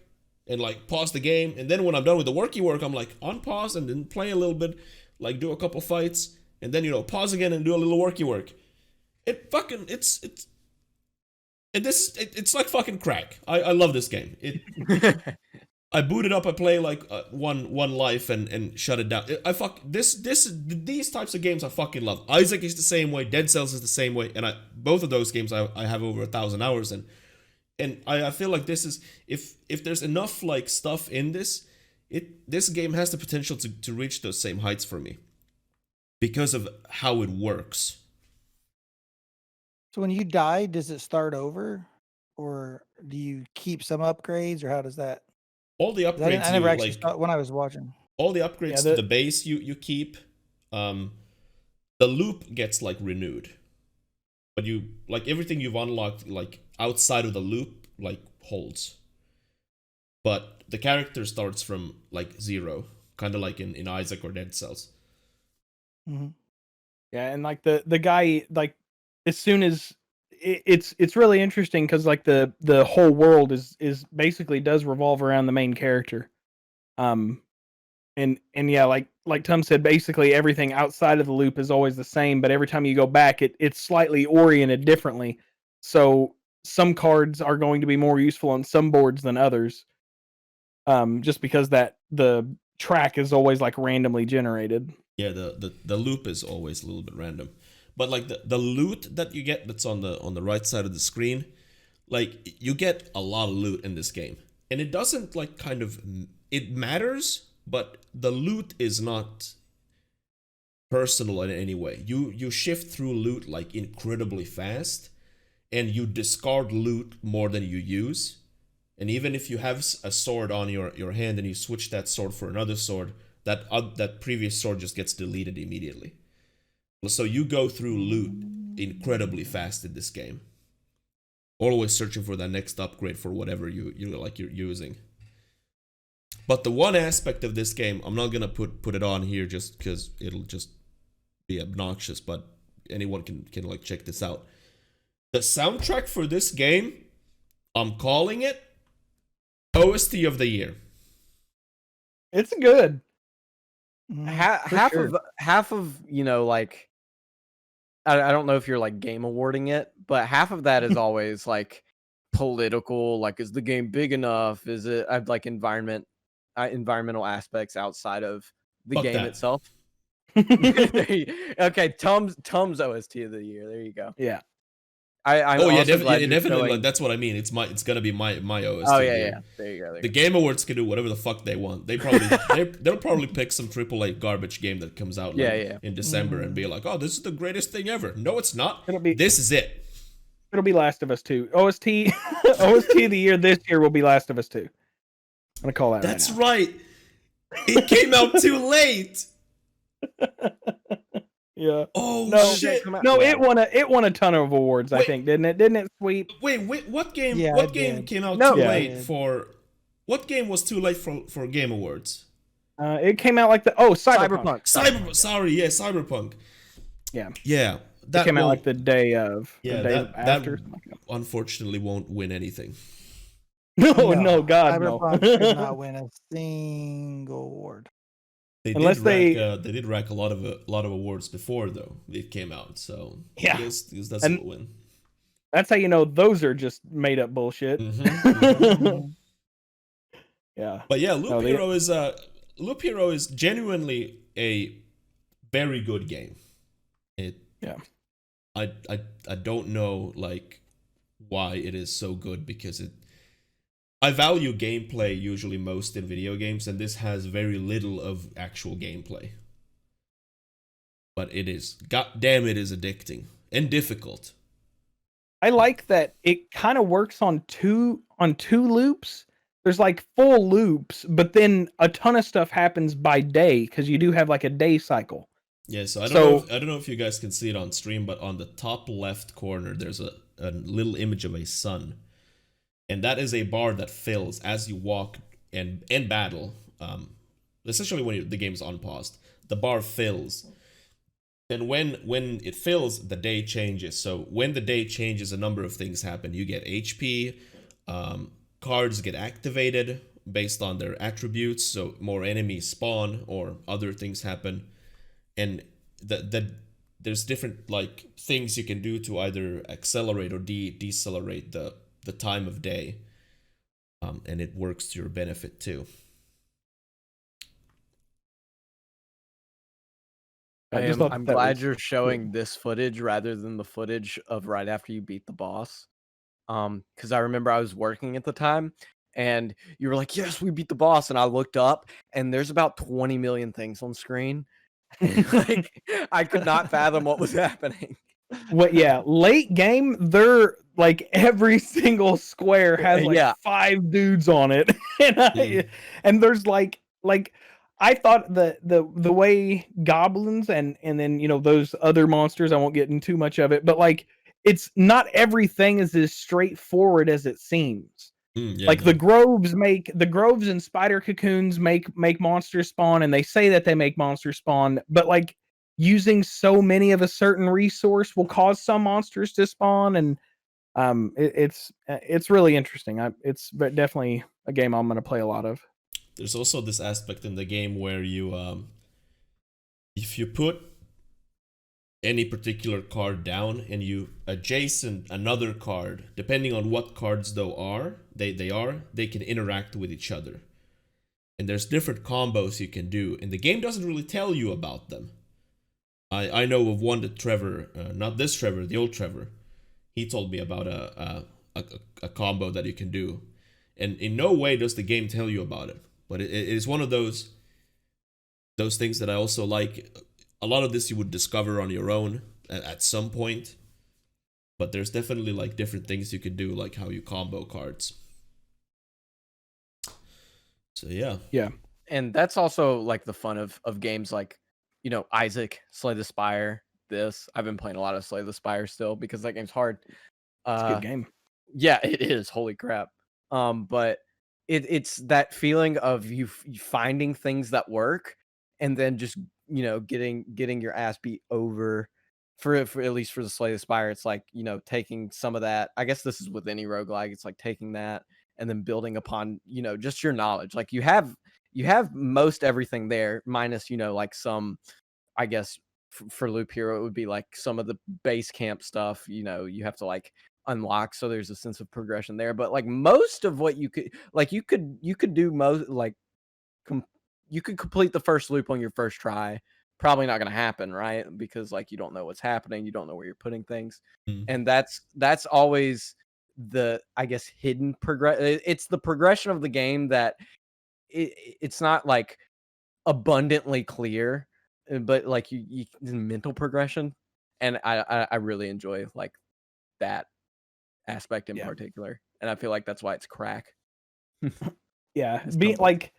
and like pause the game, and then when I'm done with the worky work, I'm like unpause and then play a little bit, like do a couple fights, and then pause again and do a little worky work. It's like fucking crack. I love this game. I boot it up, I play like one life and shut it down. These types of games I fucking love. Isaac is the same way, Dead Cells is the same way, and both of those games I have over 1,000 hours in. And I feel like this is, if there's enough like stuff in this game has the potential to reach those same heights for me, because of how it works. So when you die, does it start over, or do you keep some upgrades, or how does that? All the upgrades I never actually saw when I was watching. All the upgrades to the base you keep. The loop gets like renewed, but you like everything you've unlocked like outside of the loop like holds. But the character starts from like zero, kind of like in Isaac or Dead Cells. Mm-hmm. Yeah, and like the guy, like as soon as it's really interesting, because like the whole world is basically does revolve around the main character. And yeah, like Tom said, basically everything outside of the loop is always the same, but every time you go back, it's slightly oriented differently. So some cards are going to be more useful on some boards than others. just because that the track is always like randomly generated. Yeah, the loop is always a little bit random. But like the loot that you get that's on the right side of the screen, like you get a lot of loot in this game. And it doesn't like kind of it matters, but the loot is not personal in any way. You shift through loot like incredibly fast, and you discard loot more than you use. And even if you have a sword on your hand and you switch that sword for another sword, that previous sword just gets deleted immediately. So you go through loot incredibly fast in this game. Always searching for that next upgrade for whatever you're using. But the one aspect of this game, I'm not gonna put it on here just because it'll just be obnoxious, but anyone can like check this out. The soundtrack for this game, I'm calling it OST of the year. It's good. Half of like I don't know if you're like game awarding it, but half of that is always like political. Like, is the game big enough? Is it like environmental aspects outside of the game itself? Okay, Tom's OST of the year. There you go. Yeah. Definitely. Like, that's what I mean. It's gonna be my OST. Oh yeah. There you go. The Game Awards can do whatever the fuck they want. They'll probably pick some AAA garbage game that comes out in December and be like, oh, this is the greatest thing ever. No, it's not. This is it. It'll be Last of Us 2. OST of the year this year will be Last of Us 2. I'm gonna call that. That's right. It came out too late. Yeah. Oh no, shit! No, it won a ton of awards. I think didn't it? Didn't it sweep? Wait. What game? Yeah, what game came out too late for? What game was too late for Game Awards? It came out like Cyberpunk. Sorry, yeah, Cyberpunk. Yeah. Yeah. That came out like the day of. Yeah, the day after. That unfortunately won't win anything. No, God, Cyberpunk did not win a single award. They did rack a lot of awards before though it came out, so yeah, I guess that's a win. That's how you know those are just made up bullshit. Mm-hmm. Yeah, but yeah, Loop Hero is genuinely a very good game. I don't know like why it is so good because I value gameplay usually most in video games, and this has very little of actual gameplay. But it is, goddamn, it is addicting and difficult. I like that it kind of works on two loops. There's like full loops, but then a ton of stuff happens by day because you do have like a day cycle. Yeah, so I don't know if you guys can see it on stream, but on the top left corner there's a little image of a sun. And that is a bar that fills as you walk and in battle. Essentially, when the game's unpaused, the bar fills. And when it fills, the day changes. So when the day changes, a number of things happen. You get HP. Cards get activated based on their attributes. So more enemies spawn or other things happen. And there's different like things you can do to either accelerate or decelerate the time of day, and it works to your benefit too. I'm glad you're showing this footage rather than the footage of right after you beat the boss, because I remember I was working at the time and you were like, yes, we beat the boss, and I looked up and there's about 20 million things on screen. Like, I could not fathom what was happening. Yeah, late game, they're like every single square has like 5 dudes on it. And there's like I thought the way goblins and then those other monsters, I won't get into too much of it, but like it's not everything is as straightforward as it seems. The groves and spider cocoons make monsters spawn, and they say that they make monsters spawn, but like using so many of a certain resource will cause some monsters to spawn, and it's really interesting. It's definitely a game I'm going to play a lot of. There's also this aspect in the game where you if you put any particular card down and you adjacent another card, depending on what cards they can interact with each other. and there's different combos you can do, and the game doesn't really tell you about them. I know of one that Trevor, not this Trevor, the old Trevor, he told me about a combo that you can do, and in no way does the game tell you about it. But it is one of those things that I also like. A lot of this you would discover on your own at some point, but there's definitely like different things you can do, like how you combo cards. So yeah. And that's also like the fun of games like, you know, Isaac, Slay the Spire. I've been playing a lot of Slay the Spire still because that game's hard. It's a good game. Yeah, it is. Holy crap. But it's that feeling of you finding things that work and then just, you know, getting your ass beat over for at least for the Slay the Spire. It's like, you know, taking some of that. I guess this is with any roguelike. It's like taking that and then building upon, you know, just your knowledge. Like you have most everything there, minus, you know, like some, I guess for Loop Hero, it would be like some of the base camp stuff, you know, you have to like unlock. So there's a sense of progression there. But like most of what you could, like you could do most, like you could complete the first loop on your first try. Probably not going to happen, right? Because like you don't know what's happening. You don't know where you're putting things. And that's always the, I guess, hidden progress. It's the progression of the game that it's not like abundantly clear, but like you mental progression, and I really enjoy like that aspect in particular, and I feel like that's why it's crack. Yeah, being like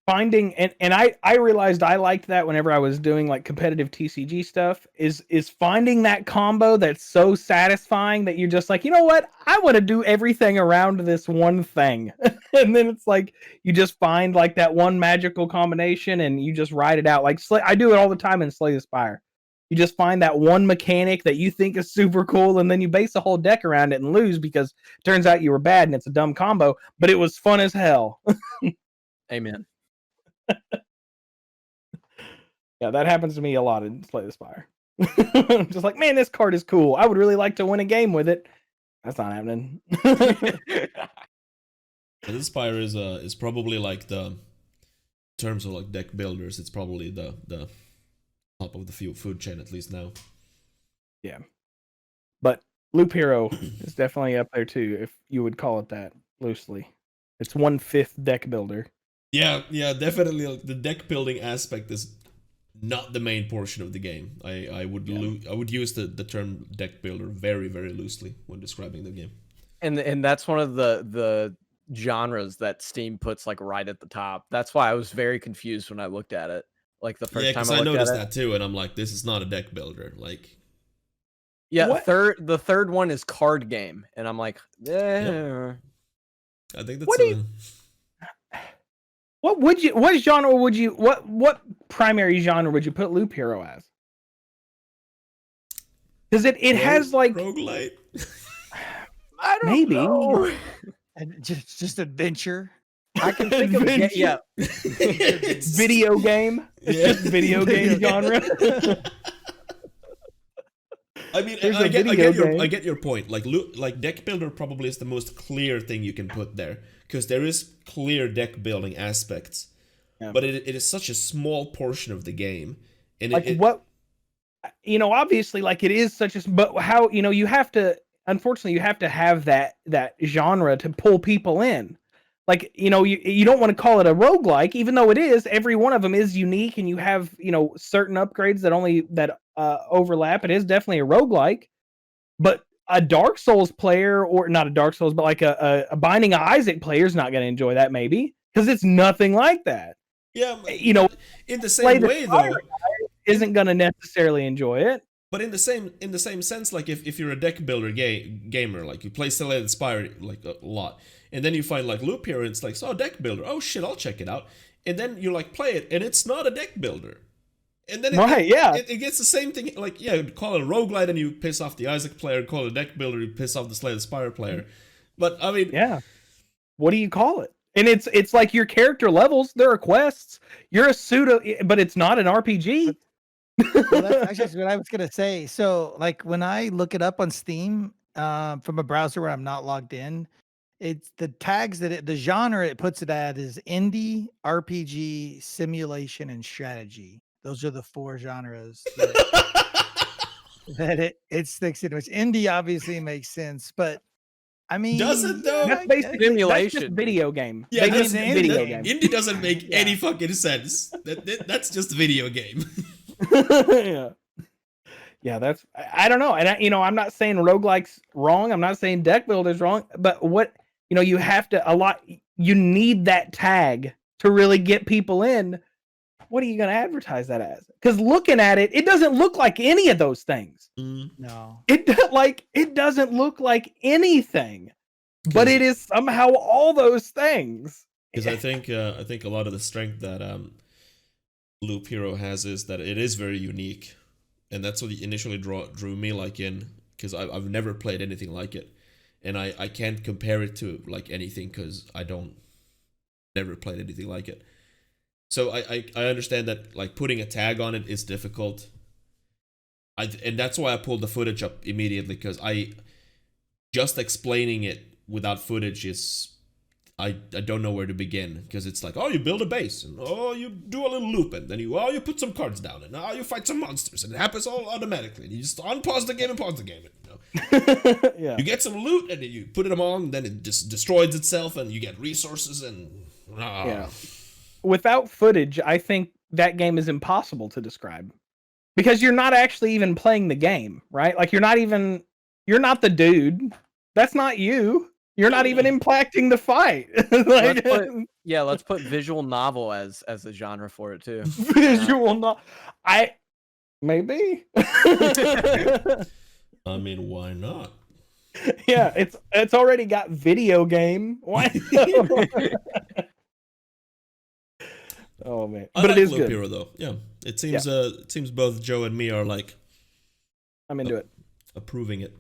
finding and I realized I liked that whenever I was doing like competitive TCG stuff is finding that combo that's so satisfying that you're just like, you know what, I want to do everything around this one thing. And then it's like you just find like that one magical combination and you just ride it out. Like I do it all the time in Slay the Spire. You just find that one mechanic that you think is super cool, and then you base a whole deck around it and lose because it turns out you were bad and it's a dumb combo, but it was fun as hell. Amen. Yeah, that happens to me a lot in Slay the Spire. I'm just like, man, this card is cool. I would really like to win a game with it. That's not happening. This Spire is probably like the, in terms of like deck builders, it's probably the top of the food chain, at least now. Yeah, but Loop Hero is definitely up there too, if you would call it that loosely. It's 1/5 deck builder. Yeah, definitely. Like, the deck building aspect is not the main portion of the game. I would use the term deck builder very, very loosely when describing the game. And that's one of the genres that Steam puts like right at the top. That's why I was very confused when I looked at it. Like the first time I noticed that too, and I'm like, this is not a deck builder. Like, yeah, the third one is card game, and I'm like, I think that's what primary genre would you put Loop Hero as? Because it has like roguelite. I don't maybe know. Just adventure. I can think of video game. It's just video game genre. I mean, I get your point. Like deck builder probably is the most clear thing you can put there, because there is clear deck building aspects, but it is such a small portion of the game. And like obviously, like it is such a, but how, you have to, unfortunately, you have to have that genre to pull people in. Like, you don't want to call it a roguelike, even though it is. Every one of them is unique, and you have, certain upgrades that overlap. It is definitely a roguelike. But a Dark Souls player, or not a Dark Souls, but like a Binding of Isaac player is not going to enjoy that, maybe, because it's nothing like that. Yeah, in the same way, though, isn't going to necessarily enjoy it. But in the same sense, like if you're a deck builder gamer, like you play Slay the Spire like a lot, and then you find like Loop Hero, and it's like, deck builder, oh shit, I'll check it out, and then you like play it, and it's not a deck builder, and then it gets the same thing. Like, call it a roguelite and you piss off the Isaac player, call it a deck builder, you piss off the Slay the Spire player. But I mean, what do you call it? And it's like your character levels, there are quests. You're a pseudo, but it's not an RPG. Well, that's actually what I was gonna say. So, like when I look it up on Steam from a browser where I'm not logged in, it's the tags the genre it puts it at is indie, RPG, simulation, and strategy. Those are the 4 genres that it sticks in. Which indie obviously makes sense, but I mean, Does it though? That's I basically guess. that's just Simulation. video game. Yeah, They that's just the video indie game. Indie doesn't make Yeah. any fucking sense. That's just video game. Yeah. Yeah, that's I don't know. And I'm not saying roguelike's wrong. I'm not saying deck build is wrong, but you have to you need that tag to really get people in. What are you going to advertise that as? Because looking at it, it doesn't look like any of those things. No. It doesn't look like anything, but it is somehow all those things. Because I think a lot of the strength that Loop Hero has is that it is very unique, and that's what initially drew me in, because I've never played anything like it, and I can't compare it to like anything because I never played anything like it. So I understand that like putting a tag on it is difficult. And that's why I pulled the footage up immediately, because just explaining it without footage is I don't know where to begin, because it's like, oh, you build a base, and oh, you do a little loop, and then you put some cards down, and you fight some monsters, and it happens all automatically. And you just unpause the game and pause the game. Yeah. You get some loot, and then you put them on, and then it just destroys itself, and you get resources, and Yeah. Without footage, I think that game is impossible to describe, because you're not actually even playing the game, right? Like you're not the dude. That's not you. You're not even impacting the fight. Let's put visual novel as a genre for it too. Visual novel. Maybe. I mean, why not? Yeah, it's already got video game. Why? Oh man, I but like it is Loop good. Hero though. Yeah, it seems both Joe and me are like I'm into it. approving it.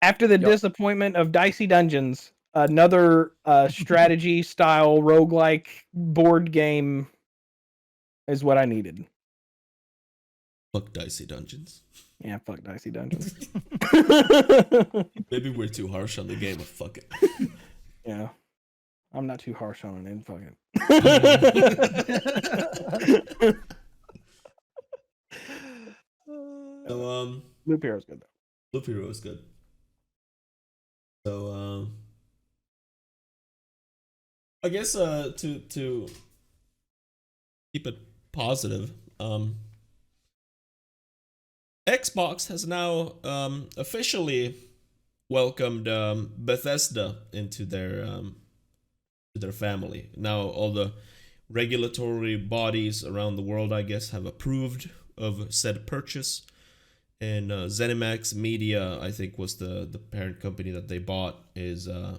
After the disappointment of Dicey Dungeons, another strategy style roguelike board game is what I needed. Fuck Dicey Dungeons. Yeah, fuck Dicey Dungeons. Maybe we're too harsh on the game, but fuck it. Yeah. I'm not too harsh on it. Fuck it. So Loop Hero's good though. Loop Hero is good. So I guess to keep it positive, Xbox has now officially welcomed Bethesda into their family. Now all the regulatory bodies around the world, I guess, have approved of said purchase. And ZeniMax Media, I think, was the parent company that they bought, is now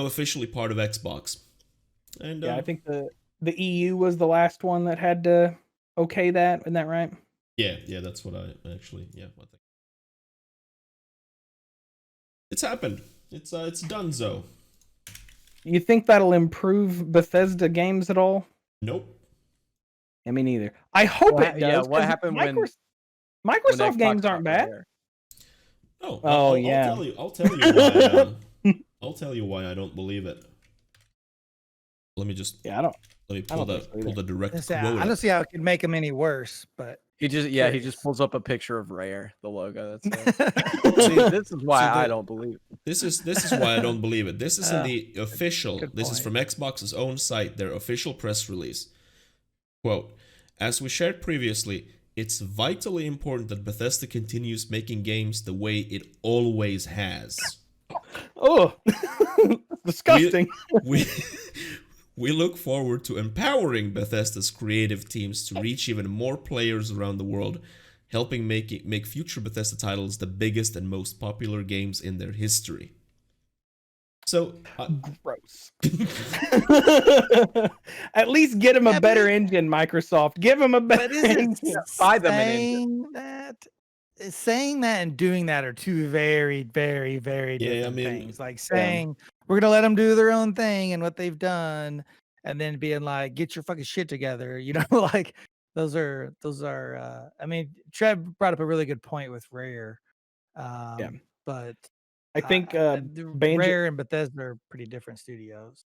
officially part of Xbox. And Yeah, I think the EU was the last one that had to okay that. Isn't that right? yeah, that's what I think. It's happened. It's donezo. You think that'll improve Bethesda games at all? Nope. I mean, neither. I hope it does. Yeah, what 'cause happened when Microsoft Xbox games got aren't bad? Rare? No. Oh, I'll yeah. tell you. I'll tell you why. I'll tell you why I don't believe it. Let me just. Yeah, I don't. Let me pull don't think so either. the direct quote. I don't see how it could make them any worse, but He just Curious. pulls up a picture of Rare, the logo. That's it. See, this is why I don't believe it. This is why I don't believe it. This is in the official. good This is from Xbox's own site, their official press release. Quote: As we shared previously, it's vitally important that Bethesda continues making games the way it always has. Oh, disgusting. We look forward to empowering Bethesda's creative teams to reach even more players around the world, helping make future Bethesda titles the biggest and most popular games in their history. So, Gross. At least get him a better engine, Microsoft. Give him a better engine. Buy them an engine. saying that and doing that are two very, very, very different mean, things. Like saying we're gonna let them do their own thing and what they've done, and then being like, "Get your fucking shit together," you know, like those are. I mean, Trev brought up a really good point with Rare, but I think Rare and Bethesda are pretty different studios.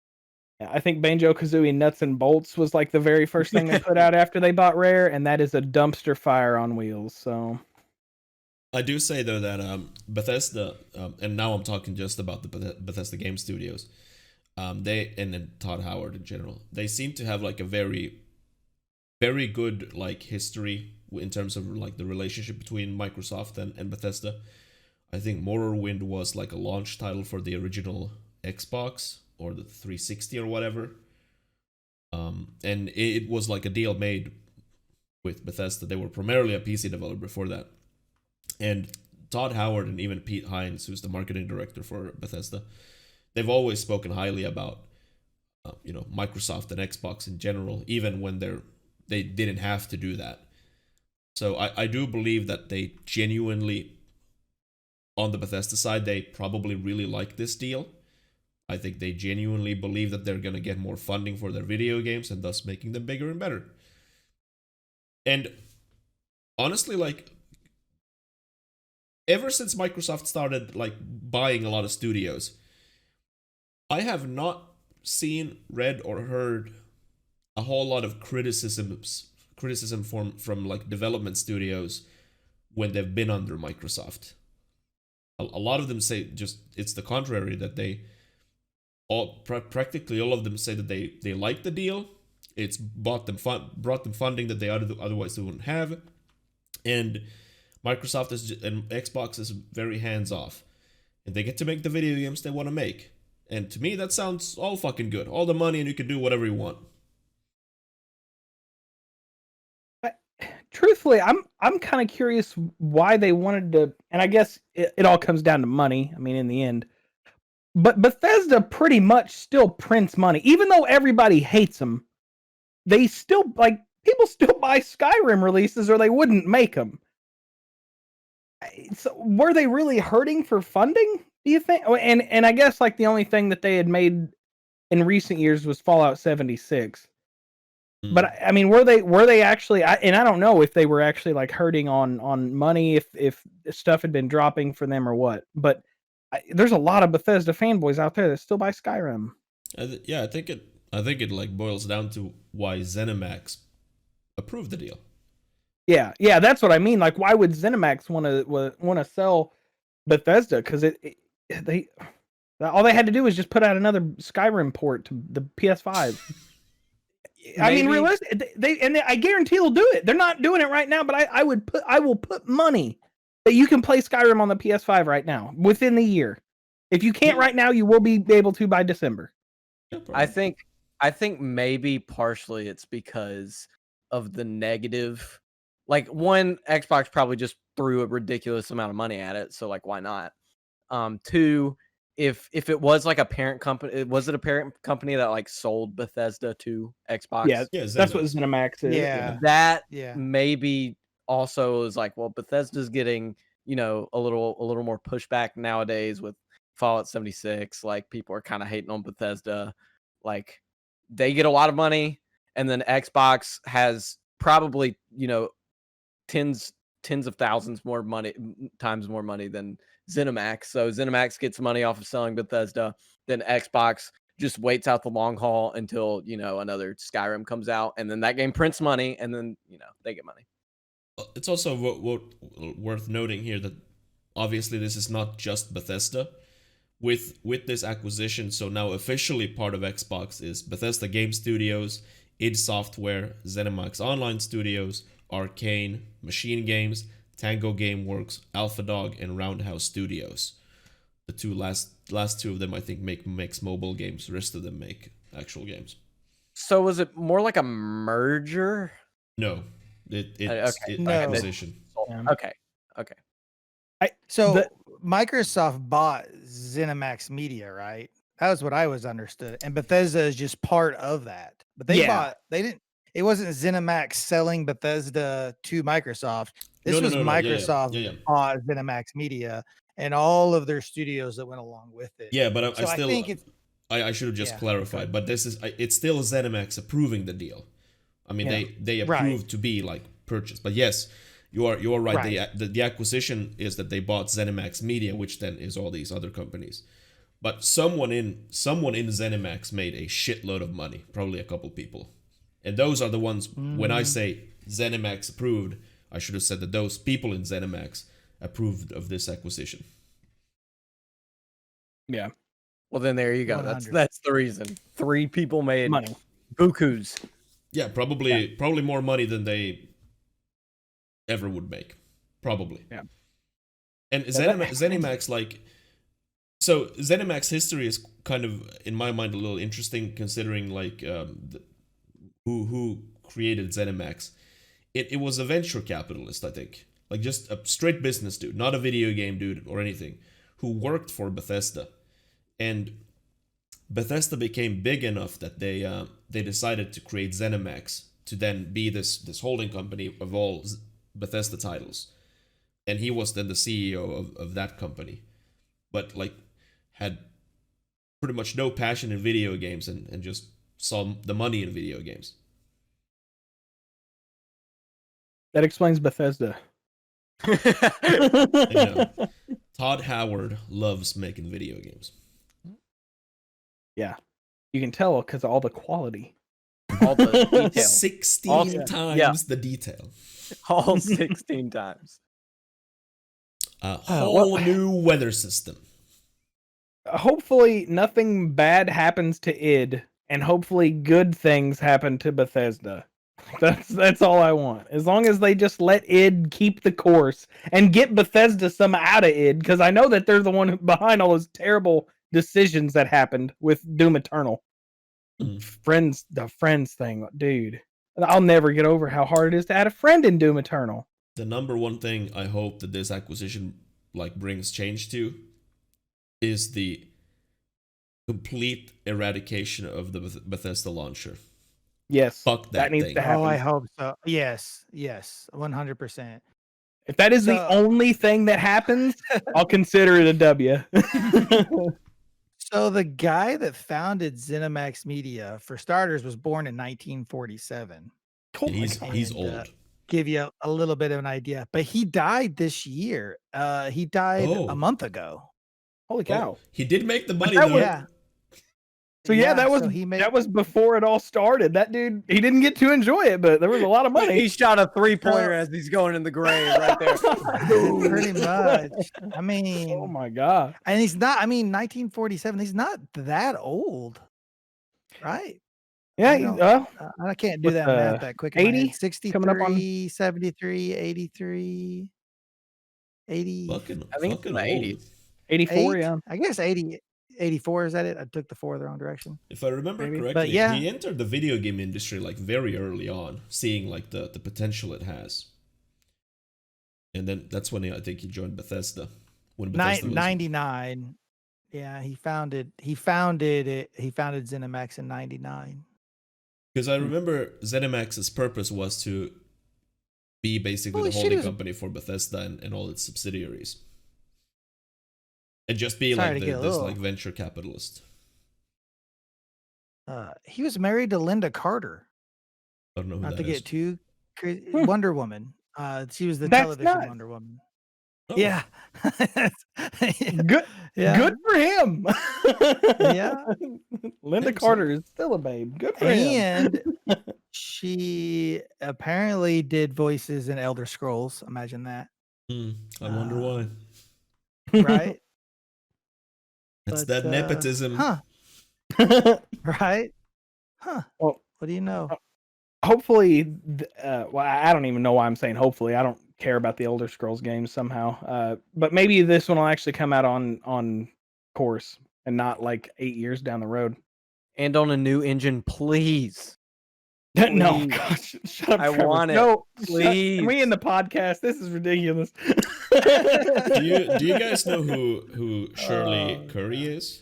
I think Banjo-Kazooie Nuts and Bolts was like the very first thing they put out after they bought Rare, and that is a dumpster fire on wheels. So I do say though that Bethesda, and now I'm talking just about the Bethesda game studios, they and then Todd Howard in general, they seem to have like a very, very good like history in terms of like the relationship between Microsoft and Bethesda. I think Morrowind was like a launch title for the original Xbox or the 360 or whatever. And it was like a deal made with Bethesda. They were primarily a PC developer before that. And Todd Howard and even Pete Hines, who's the marketing director for Bethesda, they've always spoken highly about Microsoft and Xbox in general, even when they didn't have to do that. So I do believe that they genuinely, on the Bethesda side, they probably really like this deal. I think they genuinely believe that they're going to get more funding for their video games and thus making them bigger and better. And honestly, like, ever since Microsoft started like buying a lot of studios, I have not seen, read, or heard a whole lot of criticism from like development studios when they've been under Microsoft. A lot of them say just it's the contrary, that they practically all of them say that they like the deal. It's brought them funding that they otherwise wouldn't have, and Microsoft and Xbox is very hands off, and they get to make the video games they want to make. And to me, that sounds all fucking good. All the money, and you can do whatever you want. truthfully, I'm kind of curious why they wanted to, and I guess it all comes down to money. I mean, in the end. But Bethesda pretty much still prints money. Even though everybody hates them, they still, like, people still buy Skyrim releases or they wouldn't make them. So were they really hurting for funding, do you think? And I guess, like, the only thing that they had made in recent years was Fallout 76. But I mean, were they actually? And I don't know if they were actually like hurting on money, if stuff had been dropping for them or what. But there's a lot of Bethesda fanboys out there that still buy Skyrim. Yeah, I think it like boils down to why ZeniMax approved the deal. Yeah, that's what I mean. Like, why would ZeniMax want to sell Bethesda? Because they all they had to do was just put out another Skyrim port to the PS5. I mean, realistic. I guarantee they'll do it. They're not doing it right now, but I will put money that you can play Skyrim on the PS5 right now within the year. If you can't right now, you will be able to by December. I think maybe partially it's because of the negative. Like, one, Xbox probably just threw a ridiculous amount of money at it, so like, why not? Two, if it was like a parent company, was it a parent company that like sold Bethesda to Xbox? Yeah, that's what ZeniMax is. Yeah. That maybe also is like, well, Bethesda's getting, a little more pushback nowadays with Fallout 76. Like, people are kind of hating on Bethesda. Like, they get a lot of money, and then Xbox has probably, tens of thousands times more money than ZeniMax. So ZeniMax gets money off of selling Bethesda. Then Xbox just waits out the long haul until, another Skyrim comes out, and then that game prints money, and then, they get money. It's also worth noting here that obviously this is not just Bethesda. With this acquisition, so now officially part of Xbox is Bethesda Game Studios, id Software, ZeniMax Online Studios, Arcane, Machine Games, Tango Gameworks, AlphaDog, and Roundhouse Studios. The two last two of them, I think, makes mobile games. The rest of them make actual games. So was it more like a merger? No, it's No. acquisition. Okay. Microsoft bought ZeniMax Media, right? That was what I was understood. And Bethesda is just part of that. But it wasn't ZeniMax selling Bethesda to Microsoft. This was Microsoft bought ZeniMax Media and all of their studios that went along with it. Yeah, but I think I should have just clarified, but it's still ZeniMax approving the deal. I mean, they approved to be like purchased. But yes, You are right. Right. The acquisition is that they bought ZeniMax Media, which then is all these other companies. But someone in ZeniMax made a shitload of money, probably a couple people. And those are the ones, when I say ZeniMax approved, I should have said that those people in ZeniMax approved of this acquisition. Yeah. Well, then there you go. 100. That's the reason. 3 people made Money. bukus. Yeah, probably more money than they ever would make. Probably. Yeah. And ZeniMax, like, so ZeniMax history is kind of, in my mind, a little interesting considering like who created ZeniMax. It was a venture capitalist, I think, like just a straight business dude, not a video game dude or anything, who worked for Bethesda, and Bethesda became big enough that they decided to create ZeniMax to then be this holding company of all Bethesda titles, and he was then the CEO of that company, but like had pretty much no passion in video games and just saw the money in video games. That explains Bethesda. And, you know, Todd Howard loves making video games. Yeah. You can tell because of all the quality. All the detail. 16 All- times yeah. the detail. All 16 times. A whole new weather system. Hopefully nothing bad happens to id, and hopefully good things happen to Bethesda. That's all I want. As long as they just let id keep the course and get Bethesda some out of id, because I know that they're the one behind all those terrible decisions that happened with Doom Eternal. The friends thing, dude. I'll never get over how hard it is to add a friend in Doom Eternal. The number one thing I hope that this acquisition like brings change to is the complete eradication of the Bethesda launcher. Yes, Fuck that needs thing. to happen. Oh, I hope so. Yes, 100%. If that is the only thing that happens, I'll consider it a W. So the guy that founded ZeniMax Media, for starters, was born in 1947. He's old. Give you a little bit of an idea, but he died this year. He died a month ago. Holy cow! He did make the money that though. was- Yeah. So yeah, that was so he made that was before it all started. That dude, he didn't get to enjoy it, but there was a lot of He money. shot a 3-pointer as he's going in the grave right there. pretty much. I mean, Oh my god! and he's not. I mean, 1947. He's not that old, right? Yeah, I don't- well, I can't do With, that math that quick. 80 63, coming up on- 73, 83, 80. Fucking I think it's fucking in the old. 80s. 84. 8? Yeah, I guess 80, 84. Is that it? I took the 4 the wrong direction. If I remember Maybe. correctly, But yeah. he entered the video game industry like very early on, seeing like the potential it has. And then that's when I think he joined Bethesda. When Bethesda was 99. Yeah, he founded it. He founded ZeniMax in 99. because I remember ZeniMax's purpose was to be basically Holy the shit, holding he was- company for Bethesda and all its subsidiaries. And just be Sorry like to get a this little- like venture capitalist. He was married to Linda Carter. I don't know who Not that to is. get too crazy. Hmm. Wonder Woman. She was the That's television nuts. Wonder Woman. Oh, Yeah. good. Yeah. Good for him. Yeah. Linda Thanks, Carter is still a babe. Good for him. And she apparently did voices in Elder Scrolls. Imagine that, I wonder why. right? It's But, that nepotism. Huh? Right? Huh? Well, What do you know? hopefully, well, I don't even know why I'm saying hopefully. I don't care about the Elder Scrolls games somehow. But maybe this one will actually come out on course and not like 8 years down the road. And on a new engine, please. No, Please. gosh, shut up. I Trevor. want it. No, Please. Can we end the podcast? This is ridiculous. do you guys know who Shirley Curry is?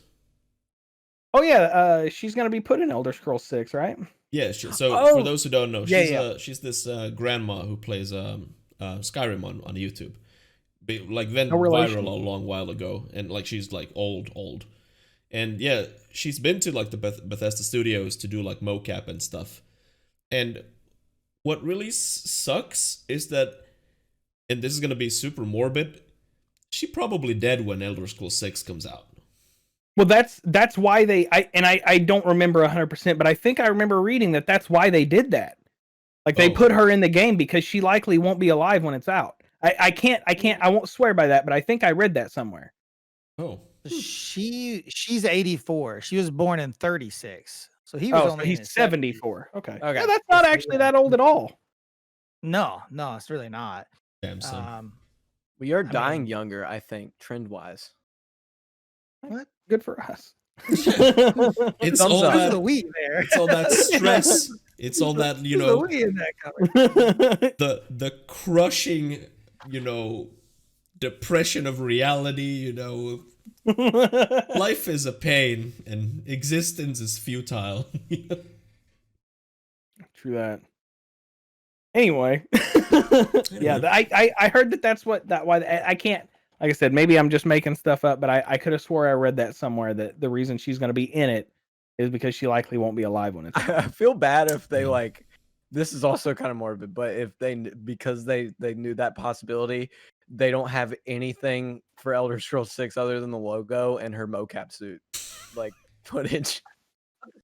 Oh yeah, she's gonna be put in Elder Scrolls 6, right? Yeah, so Oh, for those who don't know, yeah, she's this grandma who plays Skyrim on YouTube. Like went No relation. viral a long while ago, and like she's like old, and yeah, she's been to like the Bethesda studios to do like mocap and stuff. And what really sucks is that and this is gonna be super morbid, she probably dead when Elder Scrolls 6 comes out. Well, that's why I don't remember 100%, but I think I remember reading that's why they did that. Like they put her in the game because she likely won't be alive when it's out. I won't swear by that, but I think I read that somewhere. Oh. She's 84. She was born in 36. So he was only so in he's his 74. 70s. Okay. Yeah, that's not actually that old at all. No, it's really not. Damn son. We are dying younger, I think, trend-wise. What? Good for us. It's all that the we there. It's all that stress. It's all that, you know, the we in that cover. the crushing, you know, depression of reality, you know. Life is a pain and existence is futile. True that. Anyway, yeah, I heard that's why I can't. Like I said, maybe I'm just making stuff up, but I could have swore I read that somewhere that the reason she's going to be in it is because she likely won't be alive when it's. I feel bad if they like. This is also kind of morbid, but if because they knew that possibility, they don't have anything for Elder Scrolls 6 other than the logo and her mocap suit, like footage.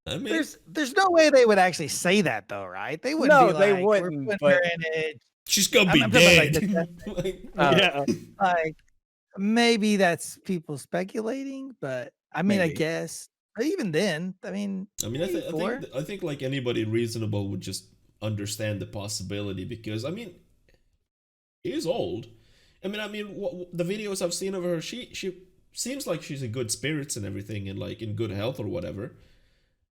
I mean, there's no way they would actually say that though, right? They wouldn't. No, be like, they wouldn't. We're But her in it. she's gonna be I'm dead. Yeah, Like maybe that's people speculating, but I mean, I guess even then, I mean, I think like anybody reasonable would just understand the possibility because I mean, she is old. I mean, the videos I've seen of her, she seems like she's in good spirits and everything, and like in good health or whatever.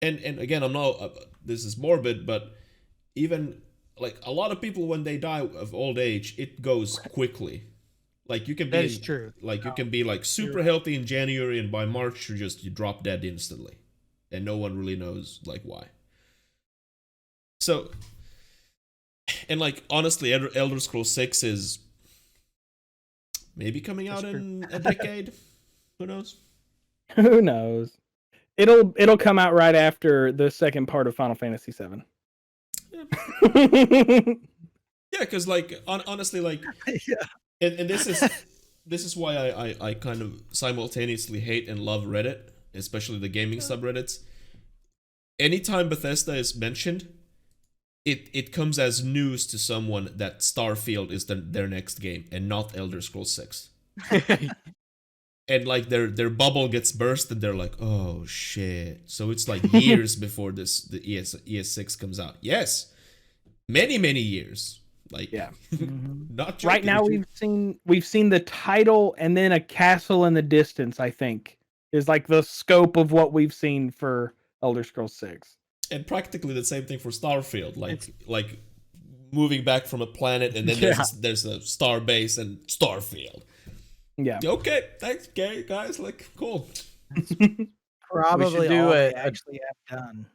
And again, I'm not. This is morbid, but even like a lot of people when they die of old age, it goes quickly. Like you can be, that is true. Like you can be like super healthy in January, and by March you drop dead instantly, and no one really knows like why. So, and like honestly, Elder Scrolls 6 is maybe coming out in a decade. Who knows? Who knows? It'll come out right after the second part of Final Fantasy VII. Yeah, because like honestly, like Yeah. And this is why I kind of simultaneously hate and love Reddit, especially the gaming subreddits. Anytime Bethesda is mentioned, it comes as news to someone that Starfield is their next game and not Elder Scrolls 6. And like their bubble gets burst and they're like, oh shit. So it's like years before the ES6 comes out. Yes. Many years. Like yeah. Not joking. Right now we've seen the title and then a castle in the distance, I think, is like the scope of what we've seen for Elder Scrolls 6. And practically the same thing for Starfield, like moving back from a planet and then there's a star base and Starfield. Yeah. Okay, thanks, guys. Like, cool. Probably we should do all they it. actually have done.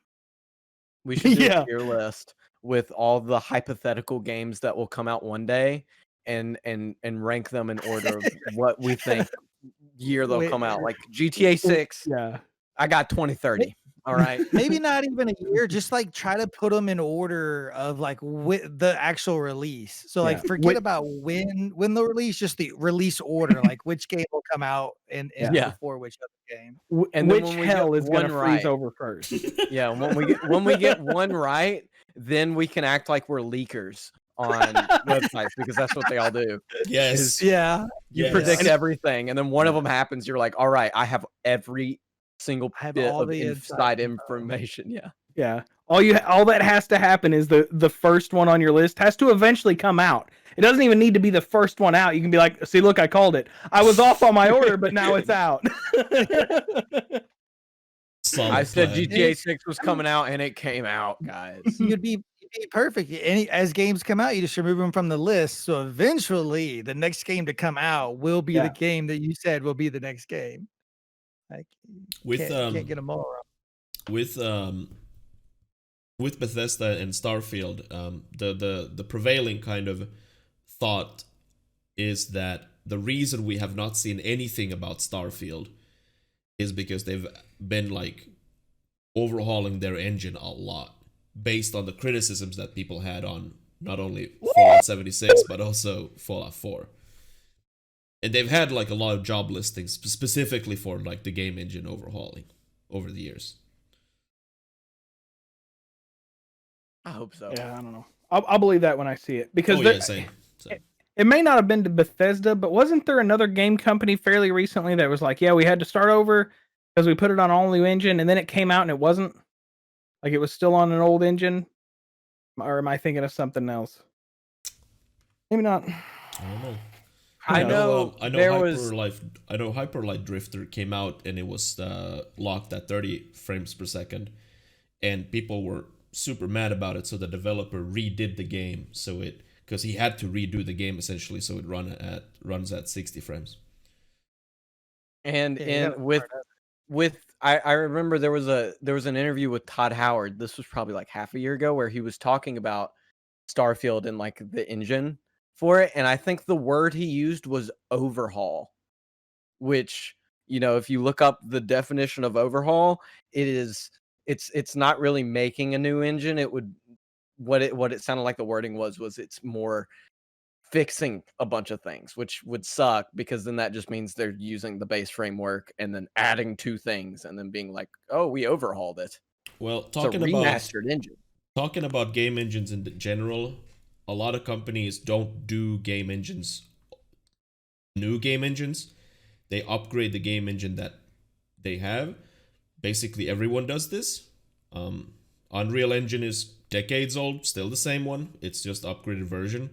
We should do a tier list with all the hypothetical games that will come out one day, and rank them in order of what we think year they'll come out. Like GTA 6. Yeah. I got 2030. All right. Maybe not even a year. Just like try to put them in order of like the actual release. So like forget about when the release, just the release order. Like which game will come out and before which other game. And which hell is going to freeze over first? Yeah. When we get one right, then we can act like we're leakers on websites because that's what they all do. Yes. You predict everything, and then one of them happens. You're like, all right, I have every single bit of inside information. Yeah. All that has to happen is the first one on your list has to eventually come out. It doesn't even need to be the first one out. You can be like, see, look, I called it. I was off on my order, but now it's out. I said GTA 6 was coming out, and it came out, guys. You'd be perfect. As games come out, you just remove them from the list. So eventually, the next game to come out will be the game that you said will be the next game. Like, can't get them all wrong. With Bethesda and Starfield, the prevailing kind of thought is that the reason we have not seen anything about Starfield is because they've been like overhauling their engine a lot based on the criticisms that people had on not only Fallout 76 but also Fallout 4. And they've had like a lot of job listings specifically for like the game engine overhauling over the years. I hope so. Yeah, I don't know. I'll believe that when I see it because Same. it may not have been to Bethesda, but wasn't there another game company fairly recently that was like, yeah, we had to start over because we put it on all new engine, and then it came out and it wasn't, like, it was still on an old engine? Or am I thinking of something else? Maybe not. I don't know. I know there was. I know Hyper Light Drifter came out and it was locked at 30 frames per second, and people were super mad about it. So the developer redid the game because he had to redo the game essentially so it runs at 60 frames. And I remember there was an interview with Todd Howard. This was probably like half a year ago, where he was talking about Starfield and like the engine for it, and I think the word he used was overhaul, which, you know, if you look up the definition of overhaul, it's not really making a new engine. It would what it sounded like the wording was it's more fixing a bunch of things, which would suck because then that just means they're using the base framework and then adding 2 things and then being like, oh, we overhauled it. Well, It's a remastered engine. Talking about game engines in general, a lot of companies don't do game engines, new game engines. They upgrade the game engine that they have. Basically, everyone does this. Unreal Engine is decades old, still the same one. It's just upgraded version.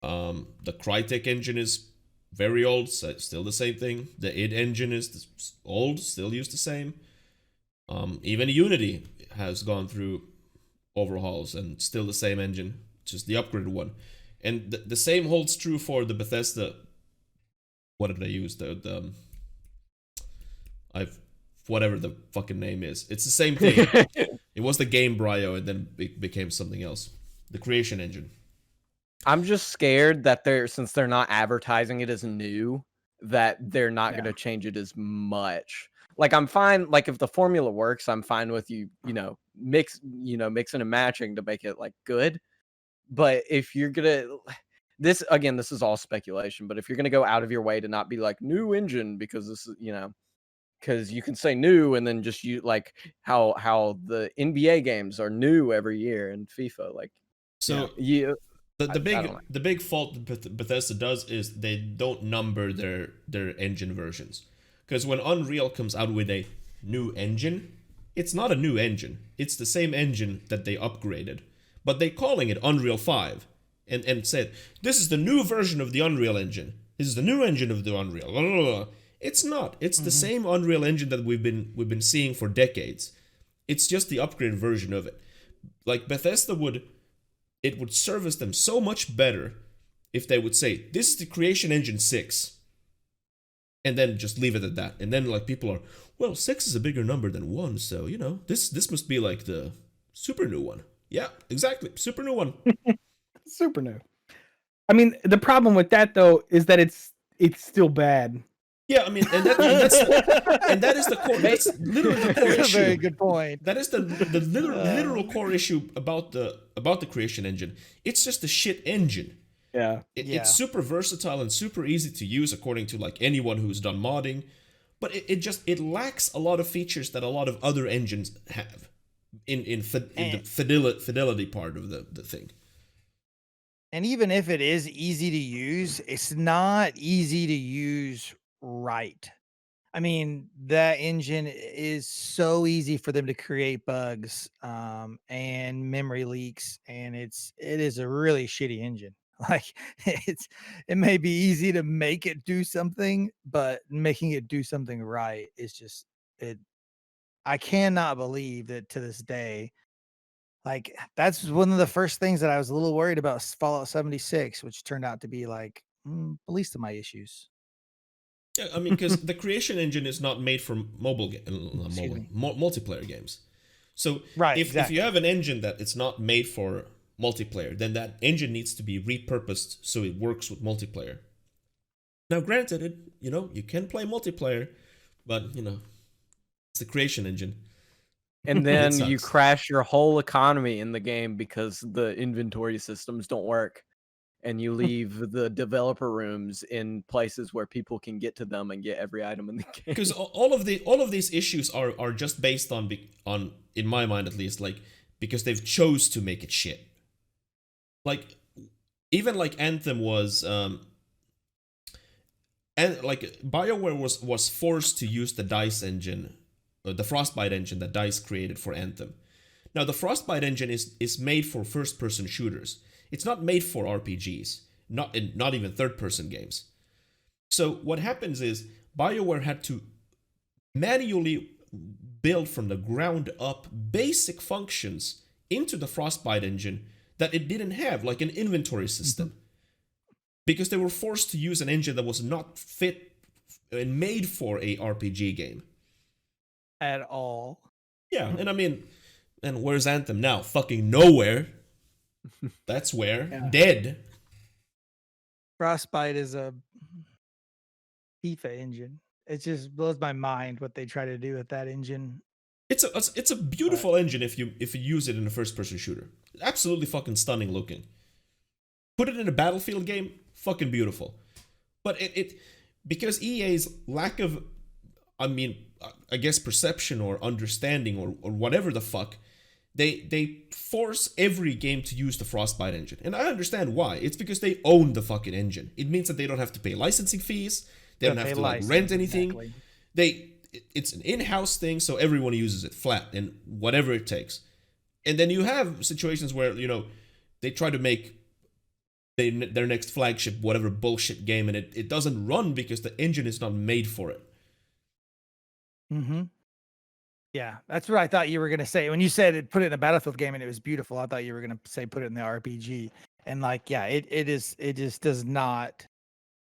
The Crytek engine is very old, so still the same thing. The id engine is old, still used the same. Even Unity has gone through overhauls and still the same engine, just the upgraded one. And the same holds true for the Bethesda. What did I use? Whatever the fucking name is. It's the same thing. It was the game Brio and then it became something else. The Creation Engine. I'm just scared that since they're not advertising it as new, that they're not going to change it as much. Like, I'm fine. Like, if the formula works, I'm fine with mixing and matching to make it like good. But if you're gonna, this is all speculation. But if you're gonna go out of your way to not be like new engine because this is, because you can say new and then just like how the NBA games are new every year in FIFA, like, so yeah. The big fault that Bethesda does is they don't number their engine versions. Because when Unreal comes out with a new engine, it's not a new engine. It's the same engine that they upgraded. But they calling it Unreal 5 and said, this is the new version of the Unreal Engine. This is the new engine of the Unreal. Blah, blah, blah. It's not. It's the same Unreal Engine that we've been seeing for decades. It's just the upgraded version of it. Like Bethesda would service them so much better if they would say, this is the Creation Engine 6. And then just leave it at that. And then like people are, well, 6 is a bigger number than 1, so this must be like the super new one. Yeah, exactly. Super new one. Super new. I mean, the problem with that though is that it's still bad. Yeah, I mean, and that is the core. That's literally the core issue. That's a very good point. That is the literal core issue about the Creation Engine. It's just a shit engine. Yeah. It's super versatile and super easy to use according to like anyone who's done modding, but it lacks a lot of features that a lot of other engines have in the fidelity part of the thing. And even if it is easy to use, it's not easy to use right. I mean, that engine is so easy for them to create bugs and memory leaks, and it is a really shitty engine. Like it may be easy to make it do something, but making it do something right is just it. I cannot believe that to this day. Like, that's one of the first things that I was a little worried about Fallout 76, which turned out to be like least of my issues. Yeah, I mean, because the Creation Engine is not made for multiplayer games. So if you have an engine that it's not made for multiplayer, then that engine needs to be repurposed so it works with multiplayer. Now, granted, you can play multiplayer, but it's the Creation Engine. And then It you sucks. crash your whole economy in the game because the inventory systems don't work. And you leave the developer rooms in places where people can get to them and get every item in the game. Because all of these issues are just based on in my mind at least, like, because they've chose to make it shit. Like, even like Anthem was and like BioWare was forced to use the DICE engine, the Frostbite engine that DICE created for Anthem. Now the Frostbite engine is made for first person shooters. It's not made for RPGs, not even third person games. So what happens is BioWare had to manually build from the ground up basic functions into the Frostbite engine that it didn't have, like an inventory system. Because they were forced to use an engine that was not fit and made for a RPG game. At all. Yeah, and I mean, and where's Anthem now? Fucking nowhere. That's where. Yeah. Dead. Frostbite is a FIFA engine. It just blows my mind what they try to do with that engine. It's a beautiful engine if you use it in a first person shooter. Absolutely fucking stunning looking. Put it in a Battlefield game, fucking beautiful. But it because EA's lack of, I guess, perception or understanding or whatever the fuck, they force every game to use the Frostbite engine. And I understand why. It's because they own the fucking engine. It means that they don't have to pay licensing fees. They don't have to like rent anything. Exactly. It's an in-house thing, so everyone uses it flat and whatever it takes. And then you have situations where, they try to make their next flagship whatever bullshit game, and it doesn't run because the engine is not made for it. Mm-hmm. Yeah, that's what I thought you were gonna say when you said put it in a Battlefield game and it was beautiful. I thought you were gonna say put it in the RPG, and like, yeah, it just does not.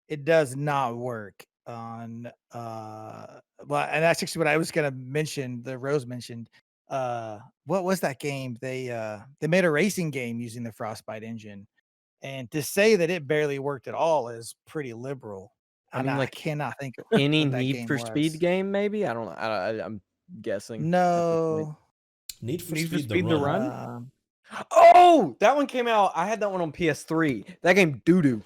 It does not work on well, and that's actually what I was gonna mention. The Rose mentioned. What was that game? They made a racing game using the Frostbite engine, and to say that it barely worked at all is pretty liberal. I And mean, I like, cannot think of any what that Need game for was. Speed game, maybe? I don't know. I'm guessing. No. Need for Need for Speed Speed the the Run. Run? Oh, that one came out. I had that one on PS3. That game doo-doo.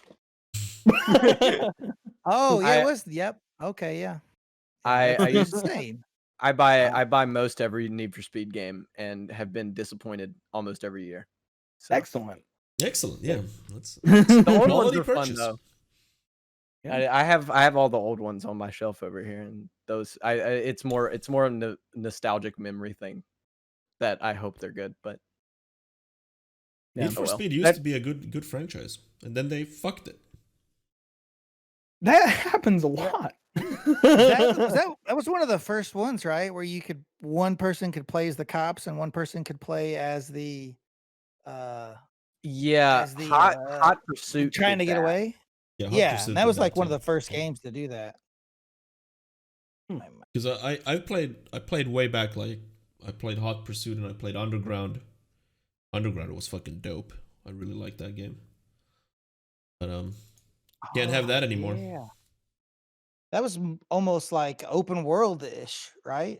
Oh, yeah, I- it was. Yep. Okay, yeah. I That's used insane. I buy most every Need for Speed game and have been disappointed almost every year. So. Excellent. Excellent, yeah. That's The old quality ones are fun purchase. though. Yeah. I have all the old ones on my shelf over here, and those it's more a nostalgic memory thing that I hope they're good. But Need for well. Speed used to be a good franchise, and then they fucked it. That happens a lot. That was one of the first ones, right? Where one person could play as the cops and one person could play as the yeah, as the, Hot Pursuit trying did to get that. away. Yeah, Hot Yeah, Pursuit and that did was like one of too. the first games to do that. Because I played way back, like I played Hot Pursuit and I played Underground. Underground was fucking dope. I really liked that game. But can't have that anymore. Yeah. That was almost like open world-ish, right?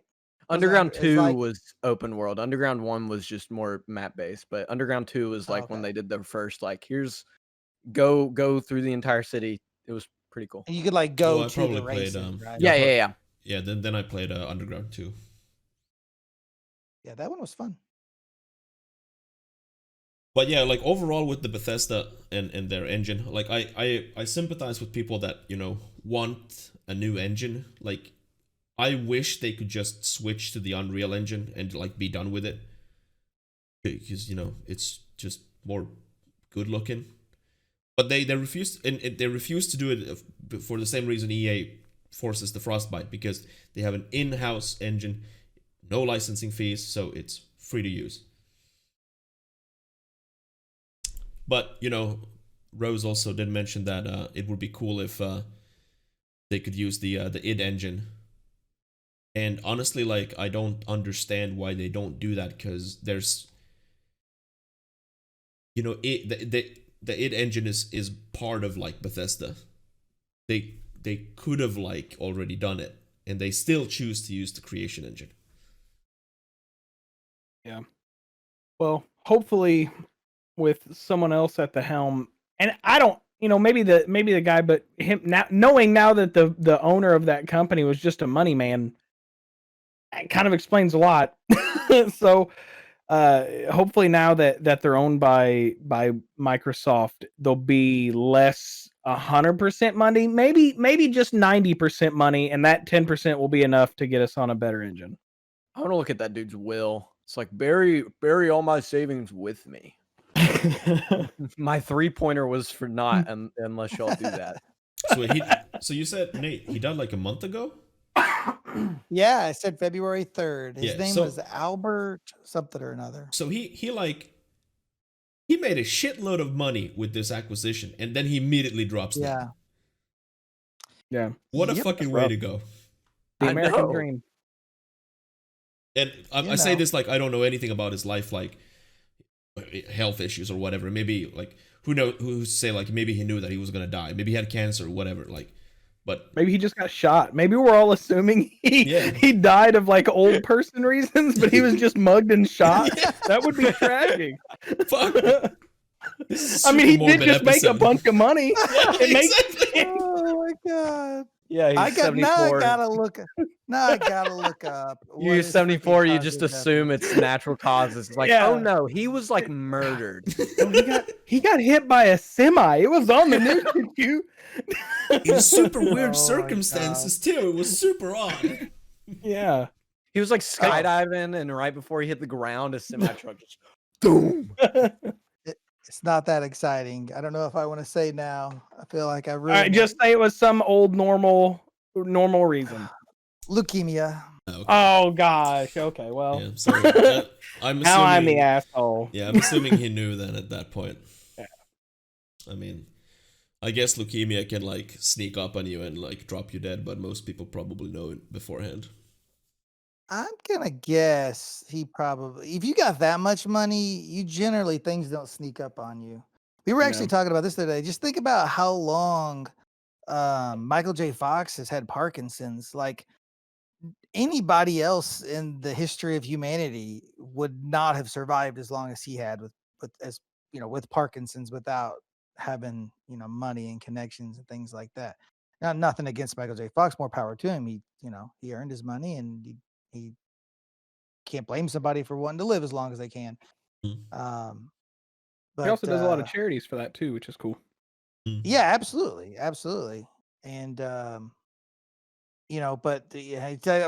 Underground it's 2 like- was open world. Underground 1 was just more map based, but Underground 2 was like when Okay. they did their first here's go through the entire city. It was pretty cool. And you could like go I to probably the played, races, right? Yeah. Yeah, then I played Underground 2. Yeah, that one was fun. But yeah, like overall with the Bethesda and their engine, like I sympathize with people that, want a new engine. Like I wish they could just switch to the Unreal Engine and like be done with it. Because, it's just more good looking. But they refuse, and they refuse to do it for the same reason EA forces the Frostbite, because they have an in-house engine, no licensing fees, so it's free to use. But, Rose also did mention that it would be cool if they could use the id Engine. And honestly, like, I don't understand why they don't do that, because there's, the id Engine is part of, like, Bethesda. They could have, like, already done it, and they still choose to use the Creation Engine. Yeah. Well, hopefully with someone else at the helm, and I don't, maybe the guy, but him now, knowing now that the owner of that company was just a money man, it kind of explains a lot. So hopefully now that they're owned by Microsoft, there'll be less 100% money, maybe just 90% money, and that 10% will be enough to get us on a better engine. I want to look at that dude's will. It's like bury all my savings with me. My 3-pointer was for not unless y'all do that. So you said, Nate, he died like a month ago? Yeah, I said February 3rd. His Yeah, name so- was Albert something or another. So he made a shitload of money with this acquisition, and then he immediately drops Yeah. that. Yeah. What a Yep. fucking Rough. way to go. The I American know. dream. And You I say know. this like I don't know anything about his life, like health issues or whatever. Maybe like who say like maybe he knew that he was gonna die. Maybe he had cancer or whatever. Like, but Maybe he just got shot. Maybe we're all assuming he died of like old person reasons, but he was just mugged and shot. Yeah. That would be tragic. fuck. This is a I mean, he super did morbid just make a episode. bunch of money. Yeah, It makes exactly. Oh my god. Yeah, he's Now I 74. gotta look up. what You're is 74. freaking You causing just death. assume it's natural causes. It's like, Yeah. oh no, he was like murdered. Oh, he got hit by a semi. It was on the news. You. In super Oh weird my circumstances too. It was super odd. Yeah. He was like skydiving, and right before he hit the ground, a semi truck just boom. It's not that exciting. I don't know if I want to say now. I feel like I All ruined right, just say it was some old normal reason. leukemia. Okay. Oh gosh. Okay. Well, Yeah, so I'm assuming. now I'm the asshole. Yeah, I'm assuming he knew then at that point. Yeah. I mean, I guess leukemia can like sneak up on you and like drop you dead, but most people probably know it beforehand. I'm gonna guess he probably. If you got that much money, you generally things don't sneak up on you. We were actually talking about this today. Just think about how long Michael J. Fox has had Parkinson's. Like anybody else in the history of humanity would not have survived as long as he had with Parkinson's without having money and connections and things like that. Now, nothing against Michael J. Fox. More power to him. He earned his money and he can't blame somebody for wanting to live as long as they can. Mhm. But He also does a lot of charities for that too, which is cool. yeah, absolutely, and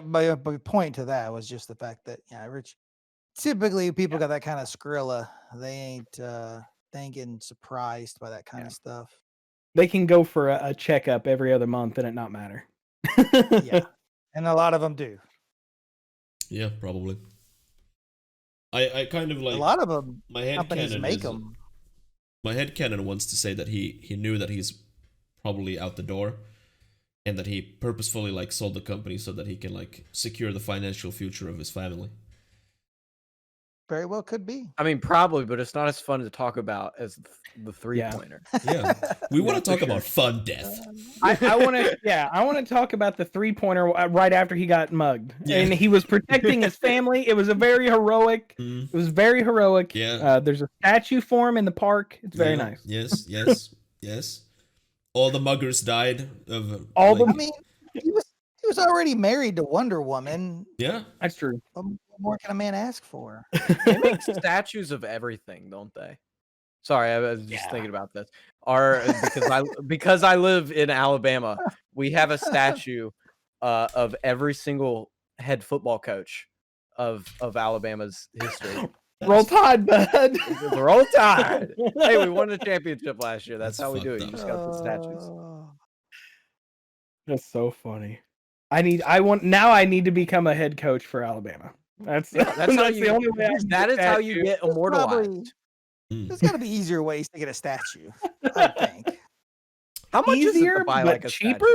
my point to that was just the fact that Rich. Typically, people got that kind of Skrilla. They ain't getting surprised by that kind of stuff. They can go for a checkup every other month and it not matter. Yeah, and a lot of them do. Yeah, probably. I kind of like A lot of them my head companies canon make is, them. my headcanon wants to say that he knew that he's probably out the door and that he purposefully like sold the company so that he can like secure the financial future of his family. Very well could be. I mean, probably, but it's not as fun to talk about as the 3-pointer. Yeah. We want to Yeah, talk for about fun death. I want to talk about the 3-pointer right after he got mugged. Yeah. And he was protecting his family. It was a very heroic. Mm, It was very heroic. Yeah. There's a statue for him in the park. It's very yeah, nice. Yes. All the muggers died of All like, the- I mean, he was already married to Wonder Woman. yeah. That's true. What more can a man ask for? They make statues of everything, don't they? Sorry, I was just thinking about this. Because I live in Alabama, we have a statue of every single head football coach of Alabama's history. Roll Tide, bud. Roll Tide. Hey, we won the championship last year. That's That's how we do it. fucked You up. just gotta put statues. Oh. That's so funny. I need to become a head coach for Alabama. That's That's how that's you. the only way I can That get is how you statue. get There's immortalized. probably- Mm. There's got to be easier ways to get a statue, I think. How much is it Easier, to buy but like a cheaper.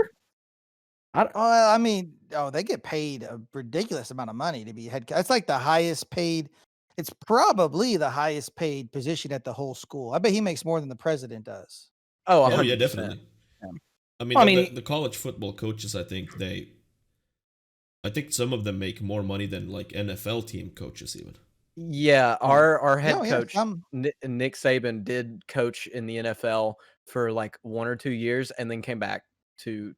statue? Well, I mean, they get paid a ridiculous amount of money to be head coach. It's like the highest paid. It's probably the highest paid position at the whole school. I bet he makes more than the president does. Oh, Oh yeah, 100%. definitely. Yeah. I mean, I the, mean- the college football coaches, I think some of them make more money than like NFL team coaches even. Yeah, our head Yeah, coach some. Nick Saban did coach in the NFL for like 1 or 2 years, and then came back to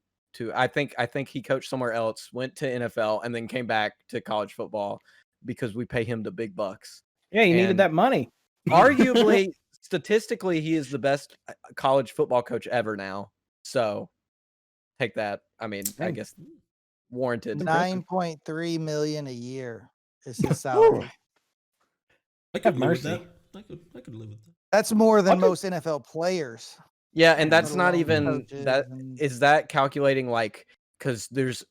I think he coached somewhere else, went to NFL, and then came back to college football because we pay him the big bucks. Yeah, he needed And that money. arguably, statistically, he is the best college football coach ever now. So take that. I mean, I Hey. guess warranted. Impressive. $9.3 million a year is his salary. I could Have live with mercy. that. I could live with that. That's more than Okay. most NFL players. Yeah, and Yeah, that's let not alone even coaches that. and- Is that calculating like because there's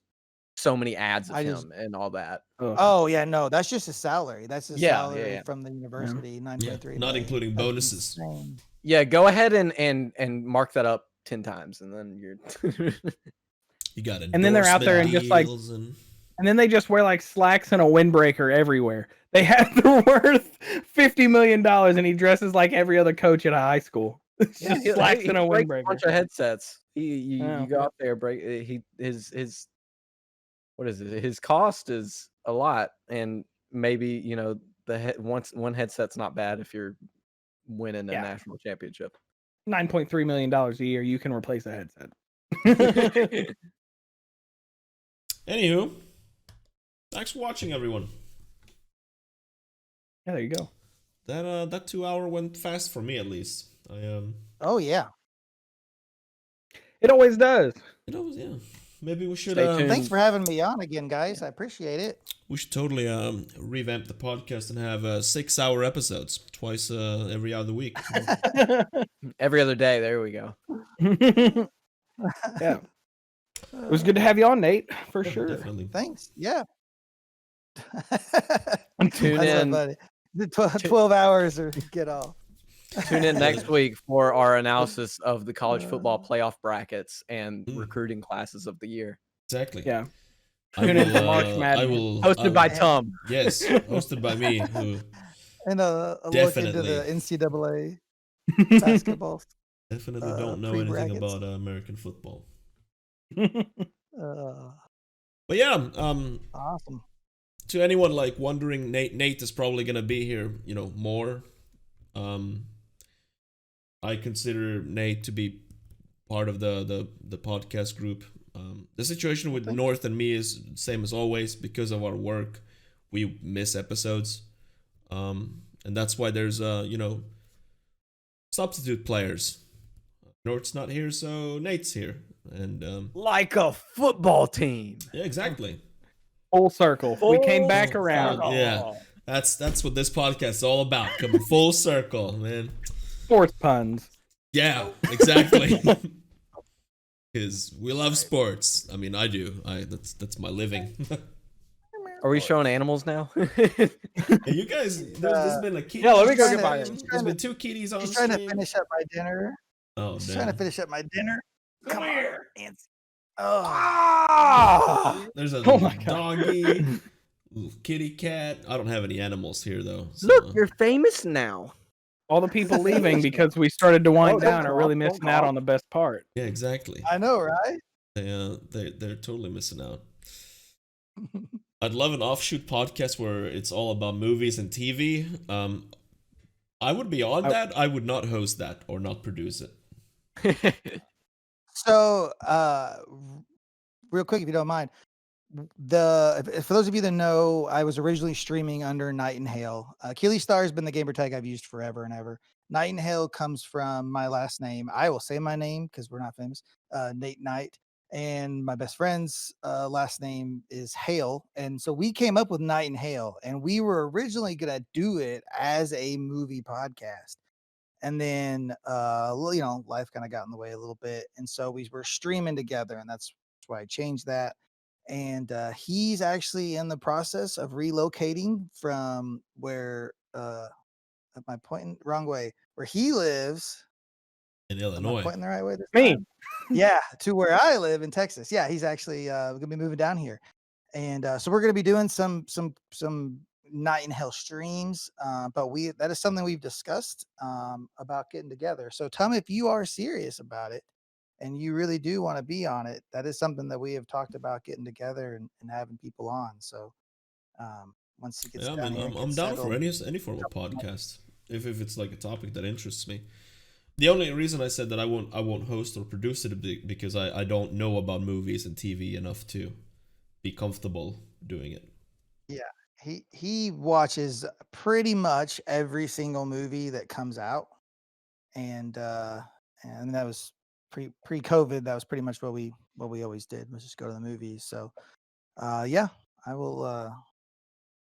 so many ads of I just- him and all that? Ugh. Oh yeah, no, that's just his salary. That's his Yeah, salary yeah. from the university. 9.3 not million. including That's bonuses. insane. Yeah, go ahead and mark that up 10 times, and then you're. You got And then they're out there and just like, deals and and then they just wear like slacks and a windbreaker everywhere. They have they're worth $50 million, and he dresses like every other coach at a high school. It's Yeah, just slacks and a breaks windbreaker. a bunch of headsets. Yeah. You go out there, break his what is it? His cost is a lot, and maybe one headset's not bad if you're winning a Yeah. national championship. $9.3 million a year, you can replace a headset. anywho, thanks for watching, everyone. Yeah, there you go. That 2 hour went fast for me, at least. Oh yeah. It always does. Yeah. Maybe we should Stay tuned. Thanks for having me on again, guys. I appreciate it. we should totally revamp the podcast and have 6 hour episodes twice every other week. Every other day. There we go. Yeah. It was good to have you on, Nate, for sure. Definitely. Thanks. Yeah. Tune That's so in. funny. The 12 hours or get off. Tune in next week for our analysis of the college football playoff brackets and recruiting classes of the year. Exactly. Yeah. I Tune in for will, March I Madness. will Hosted by Tom. Yes, hosted by me, who And a look into Definitely. the NCAA basketball. definitely don't know anything pre-brackets. about American football. Uh, But yeah, awesome. to anyone like wondering, Nate is probably gonna be here, more. I consider Nate to be part of the podcast group. The situation with North and me is same as always. Because of our work, we miss episodes, and that's why there's substitute players. North's not here, so Nate's here, and Like a football team. yeah, exactly. Full circle. We came back around. Yeah, that's what this podcast is all about. Coming full circle, man. Sports puns. Yeah, exactly. Because we love sports. I mean, I do. That's my living. Are we showing animals now? Hey, you guys, there's been a kitty. Yeah, let me go get mine. There's been 2 kitties on She's trying to stream. finish up my dinner. Oh, She's trying to damn. finish up my dinner. Come here. Nancy. Oh. Ah! There's a Oh my God. doggy, little kitty cat. I don't have any animals here though. So. Look, you're famous now. All the people leaving because we started to wind Oh, don't down are really cough, don't missing out cough. on the best part. Yeah, exactly. I know, right? They're totally missing out. I'd love an offshoot podcast where it's all about movies and TV. I would be on that. I would not host that or not produce it. So, real quick, if you don't mind, for those of you that know, I was originally streaming under Night and Hail. Keely Star has been the gamer tag I've used forever and ever. Night and Hail comes from my last name. I will say my name because we're not famous. Nate Knight. And my best friend's last name is Hale. And so we came up with Night and Hail, and we were originally going to do it as a movie podcast. And then, life kind of got in the way a little bit. And so we were streaming together, and that's why I changed that. And he's actually in the process of relocating from where, am I pointing wrong way? Where he lives. In Am I Illinois. pointing the right way this Me. time? Yeah, to where I live in Texas. Yeah, he's actually gonna be moving down here, and so we're gonna be doing some Night and Hell streams. But that is something we've discussed about getting together. So Tom, if you are serious about it and you really do want to be on it, that is something that we have talked about getting together and having people on. So once he gets Yeah, I down mean, here. And I'm gets down for settled. any form of podcast if it's like a topic that interests me. The only reason I said that I won't host or produce it because I don't know about movies and TV enough to be comfortable doing it. Yeah, he watches pretty much every single movie that comes out, and that was pre-COVID. That was pretty much what we always did, was just go to the movies. So yeah, I will.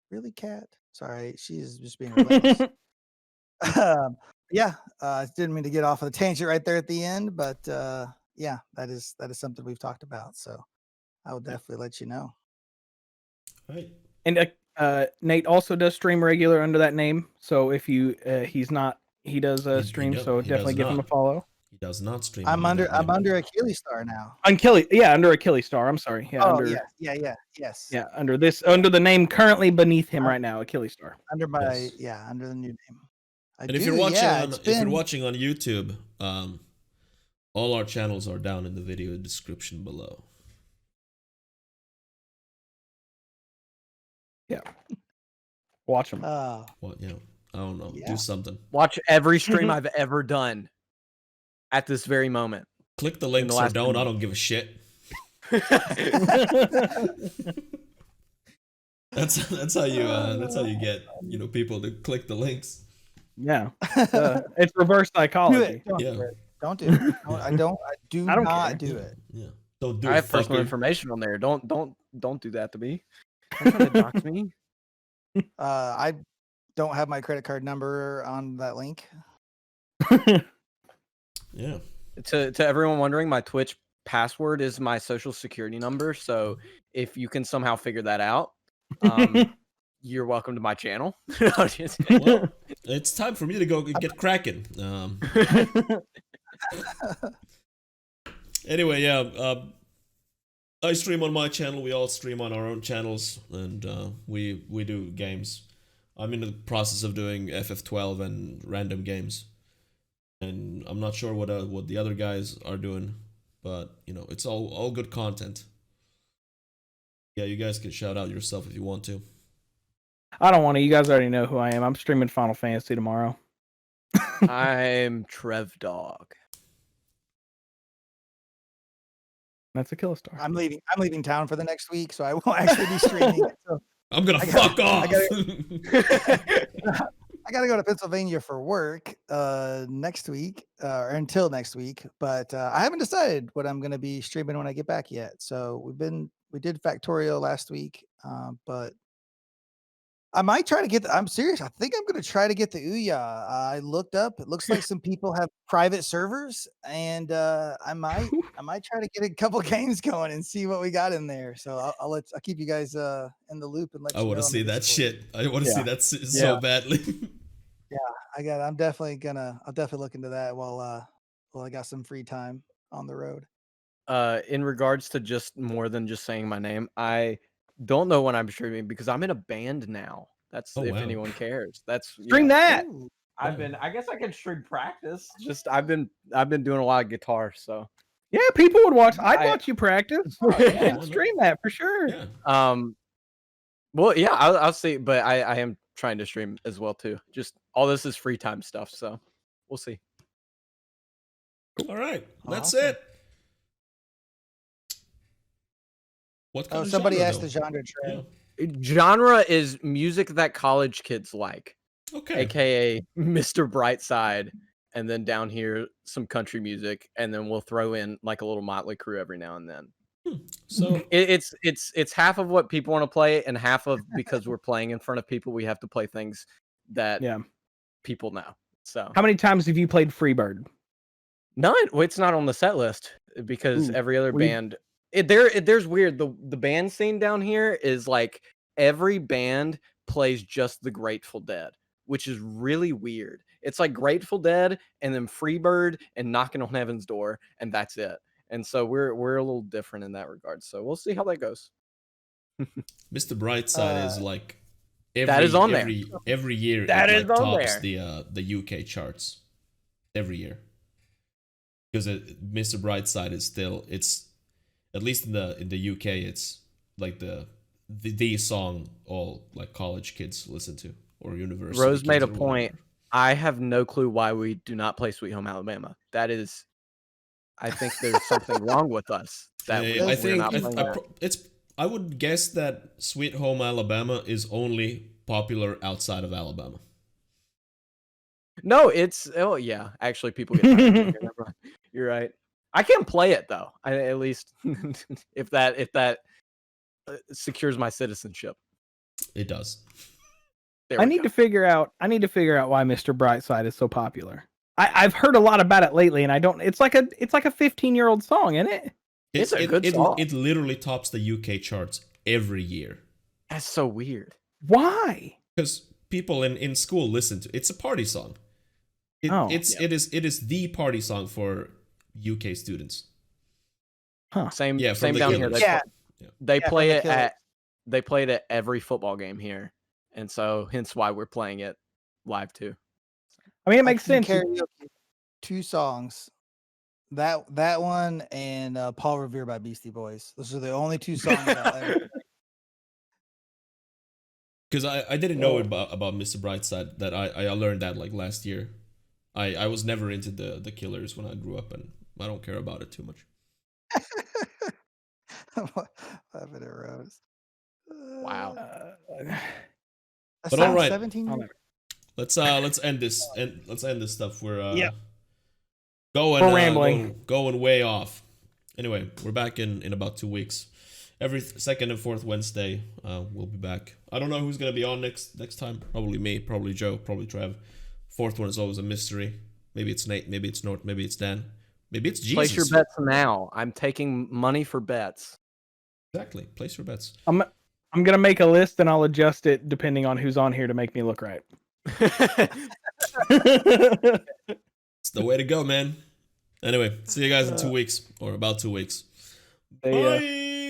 Really, cat? Sorry, she's just being relentless. Yeah, didn't mean to get off of the tangent right there at the end, but yeah, that is something we've talked about. So I will definitely let you know. Right. And Nate also does stream regular under that name. So if you he does stream, so He definitely does give him a not. follow. He does not stream. I'm under that name. under Achilles Star now. Under Achilles Star. I'm sorry. Yeah, Oh under yes. yeah, under the name currently beneath him right now, Achilles Star. Under my Yes. under the new name. And if you're watching on YouTube, all our channels are down in the video description below. Yeah. Watch them. Oh, Well, I don't know. Yeah. Do something. Watch every stream I've ever done at this very moment. Click the links or last don't. I minute. don't give a shit. That's how you get people to click the links. Yeah. It's reverse do psychology. it. Don't Yeah. do it. Don't do it. No, I don't care. do it. Yeah. Don't do I it. have personal fucker. information on there. Don't do that to me. Don't try to dox me. I don't have my credit card number on that link. Yeah. To everyone wondering, my Twitch password is my social security number. So if you can somehow figure that out, you're welcome to my channel. Well, it's time for me to go get cracking. Anyway, yeah. I stream on my channel. We all stream on our own channels, and we do games. I'm in the process of doing FF12 and random games, and I'm not sure what the other guys are doing, but it's all good content. Yeah, you guys can shout out yourself if you want to. I don't want to. You guys already know who I am. I'm streaming Final Fantasy tomorrow. I'm Trev Dog. That's a kill star. I'm leaving town for the next week, so I won't actually be streaming. So I'm gonna fuck off. I gotta go to Pennsylvania for work next week or until next week, but I haven't decided what I'm gonna be streaming when I get back yet. So we did Factorio last week, but I might try to get. I'm serious. I think I'm gonna try to get the Ouya. I looked up. It looks like some people have private servers, and I might try to get a couple games going and see what we got in there. So I'll keep you guys in the loop and let. I want to see that shit. I want to see that so badly. I'll definitely look into that while I got some free time on the road. In regards to just more than just saying my name, I don't know when I'm streaming because I'm in a band now. That's if wow. anyone cares. That's Stream that. Ooh. I guess I can stream practice. Just I've been doing a lot of guitar, so Yeah, people would watch. I'd watch you practice. Yeah. Stream that for sure. Yeah. well, yeah, I'll see, but I am trying to stream as well too. Just all this is free time stuff, so we'll see. All right, that's Awesome. it. What kind of Somebody genre, asked though? the genre trend. Genre is music that college kids like, Okay. aka Mr. Brightside, and then down here some country music, and then we'll throw in like a little Motley Crue every now and then. So It's half of what people want to play, and half of because we're playing in front of people, we have to play things that people know. So How many times have you played Freebird? none. Well, it's not on the set list because Ooh, every other well, you- band. There's weird. The band scene down here is like every band plays just the Grateful Dead, which is really weird. It's like Grateful Dead and then Freebird and Knocking on Heaven's Door, and that's it. And so we're a little different in that regard. So we'll see how that goes. Mr. Brightside is like that is on there. every year. That it is like on tops there. the UK charts every year because Mr. Brightside is still it's at least in the UK it's like the the song all like college kids listen to or university. Rose made kids a or point. whatever. I have no clue why we do not play Sweet Home Alabama. That is, I think there's something wrong with us that I we're think not playing that. I would guess that Sweet Home Alabama is only popular outside of Alabama. No, oh yeah. Actually, people get tired of it. Never mind. You're right. I can play it though. At least if that secures my citizenship. It does. I need to figure out why Mr. Brightside is so popular. I've heard a lot about it lately, and I don't. It's like a 15-year-old song, isn't it? It's a good song. It literally tops the UK charts every year. That's so weird. Why? Because people in school listen to it's a party song. It is the party song for UK students. Huh. Same from same the down here. Killers. They play from the it Killers. they play it at every football game here, and so hence why we're playing it live too. I mean, it makes I can sense. karaoke 2 songs. That one and Paul Revere by Beastie Boys. Those are the only 2 songs I'll ever. Because I didn't know about Mr. Brightside. That I learned that like last year. I was never into the Killers when I grew up, and I don't care about it too much. Laughing at Rose. Wow. But all right. 17 years? Let's end this and let's end this stuff. We're Yeah. going rambling. going way off. Anyway, we're back in about 2 weeks. Every second and fourth Wednesday, we'll be back. I don't know who's gonna be on next time. Probably me, probably Joe, probably Trev. Fourth one is always a mystery. Maybe it's Nate, maybe it's Nort, maybe it's Dan, maybe it's Jesus. Place your bets now. I'm taking money for bets. Exactly. Place your bets. I'm gonna make a list and I'll adjust it depending on who's on here to make me look right. It's the way to go, man. Anyway, see you guys in 2 weeks or about 2 weeks. See ya. Bye.